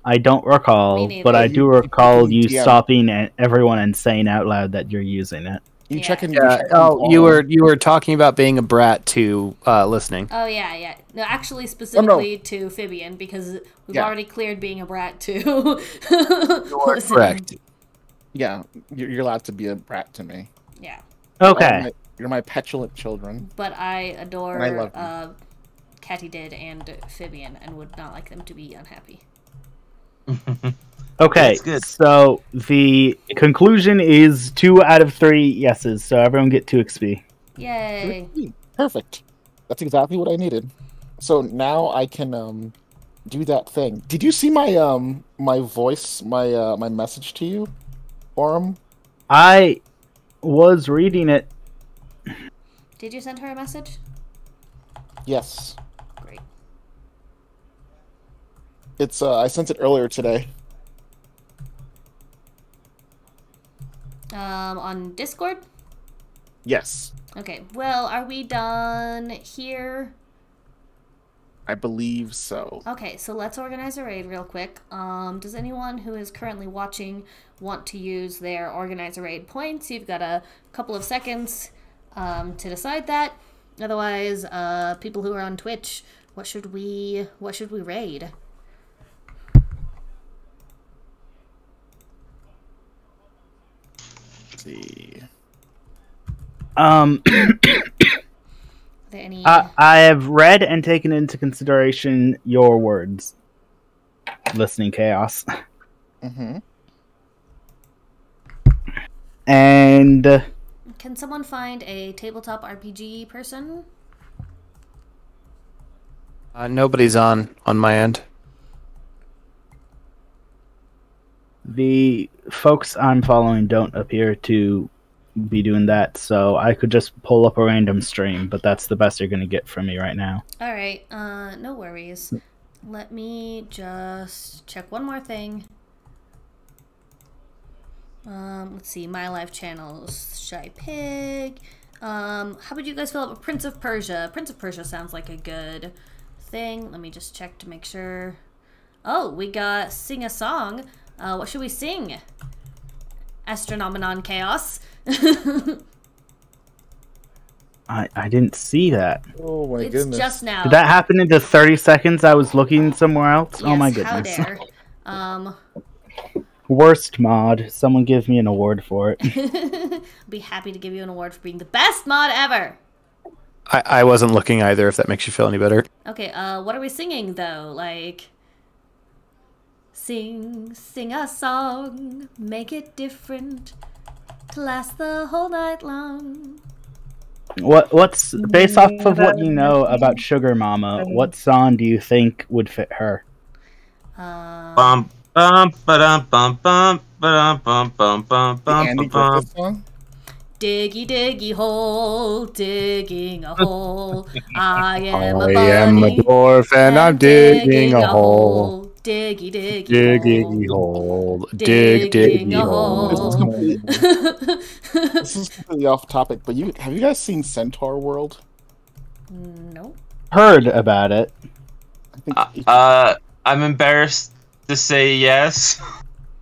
I don't Me recall, neither. but I do recall you Yeah. stopping everyone and saying out loud that you're using it. You Yeah. check in. Yeah. Oh, you were talking about being a brat to listening. Oh, yeah. No, actually, specifically to Fibian, because we've already cleared being a brat to... Listen. Correct. Yeah, you're allowed to be a brat to me. Yeah. Okay. You're my petulant children. But I adore And I love Katydid and Fibian and would not like them to be unhappy. Okay, That's good. so the conclusion is 2 out of 3 yeses, so everyone get 2 XP. Yay. Perfect. That's exactly what I needed. So now I can do that thing. Did you see my my voice, my message to you, Orem? I was reading it. Did you send her a message? Yes. Great. It's I sent it earlier today. On Discord? Yes. Okay, well, are we done here? I believe so. Okay, so let's organize a raid real quick. Does anyone who is currently watching want to use their organize a raid points? You've got a couple of seconds to decide that. Otherwise, people who are on Twitch, what should we raid? Let's see. Are there any? I have read and taken into consideration your words. Listening chaos. Mm-hmm. And Can someone find a tabletop RPG person? Nobody's on my end. the folks I'm following don't appear to be doing that, so I could just pull up a random stream, but that's the best you're gonna get from me right now. Alright, no worries. Let me just check one more thing. Let's see, my live channels, Shy Pig. How about you guys fill up a Prince of Persia? Prince of Persia sounds like a good thing. Let me just check to make sure. Oh, we got sing a song. What should we sing? Astronominon Chaos. I didn't see that. Oh my It's goodness. just now. Did that happen in the 30 seconds I was looking somewhere else? Oh my Yes, how goodness. dare. Worst mod. Someone give me an award for it. Be happy to give you an award for being the best mod ever. I wasn't looking either, if that makes you feel any better. Okay, what are we singing though? Like, sing a song, make it different, to last the whole night long. What's based off of what you know about Sugar Mama? What song do you think would fit her? Bum bum ba-dum bum bum ba-dum bum bum bum The bum Andy bum. Griffith song? Diggy diggy hole, digging a hole. I am a I bunny. am a dwarf and I'm digging a hole. Diggy diggy Digging hole. hole. Dig, Digging diggy a hole. hole. This is completely off topic, but have you guys seen Centaur World? No. Heard about it. I think I'm embarrassed to say yes.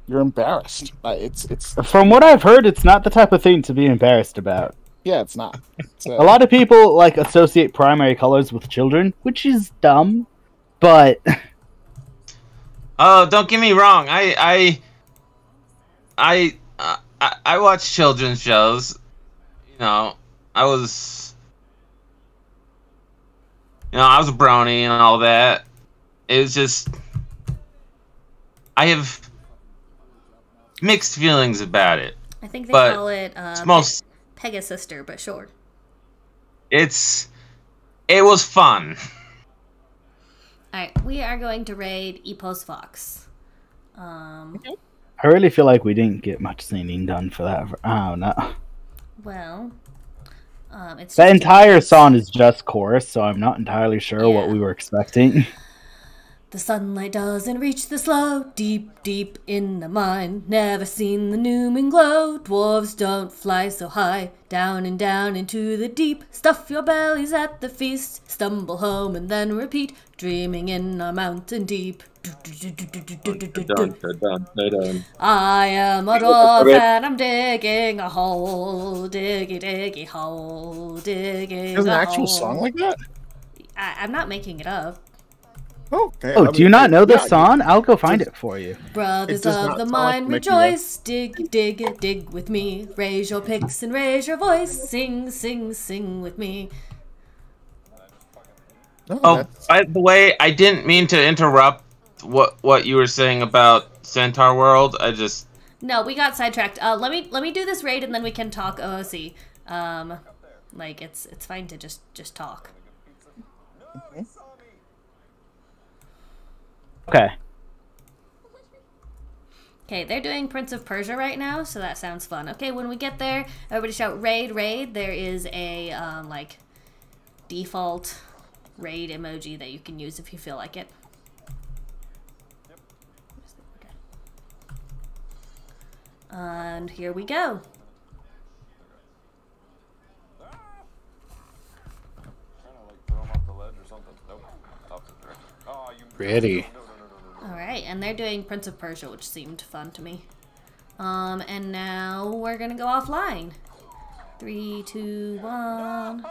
you're embarrassed. It's From what I've heard, it's not the type of thing to be embarrassed about. yeah, it's not. It's, A lot of people like associate primary colors with children, which is dumb, but Oh, don't get me wrong. I watch children's shows. You know, I was a brony and all that. It was just I have mixed feelings about it. I think they But call it It's most Pegasister, but sure. it was fun. Alright, we are going to raid Epos Fox. I really feel like we didn't get much singing done for that. Oh no. Well, it's That just entire song is just chorus, so I'm not entirely sure what Yeah. we were expecting. The sunlight doesn't reach the slow, deep, deep in the mine. Never seen the new moon glow. Dwarves don't fly so high. Down and down into the deep. Stuff your bellies at the feast. Stumble home and then repeat. Dreaming in our mountain deep. I am a dwarf and I'm digging a hole. Diggy, diggy hole. Digging there's an a actual hole. song like that. I'm not making it up. Oh, okay. Oh, I do you mean, not know this yeah, song? I'll go find it for you. Brothers does of not the sound like mine, Mickey Mouse. rejoice! Dig, dig, dig with me. Raise your picks and raise your voice. Sing, sing, sing with me. No, Oh, that's- by the way, I didn't mean to interrupt what you were saying about Centaur World. I just No, we got sidetracked. Let me do this raid and then we can talk OOC. Like it's fine to just talk. Okay. Okay, they're doing Prince of Persia right now, so that sounds fun. Okay, when we get there, everybody shout raid, raid. There is a like default raid emoji that you can use if you feel like it. Okay. And here we go. Ready. Alright, and they're doing Prince of Persia, which seemed fun to me. And now we're gonna go offline. 3, 2, 1.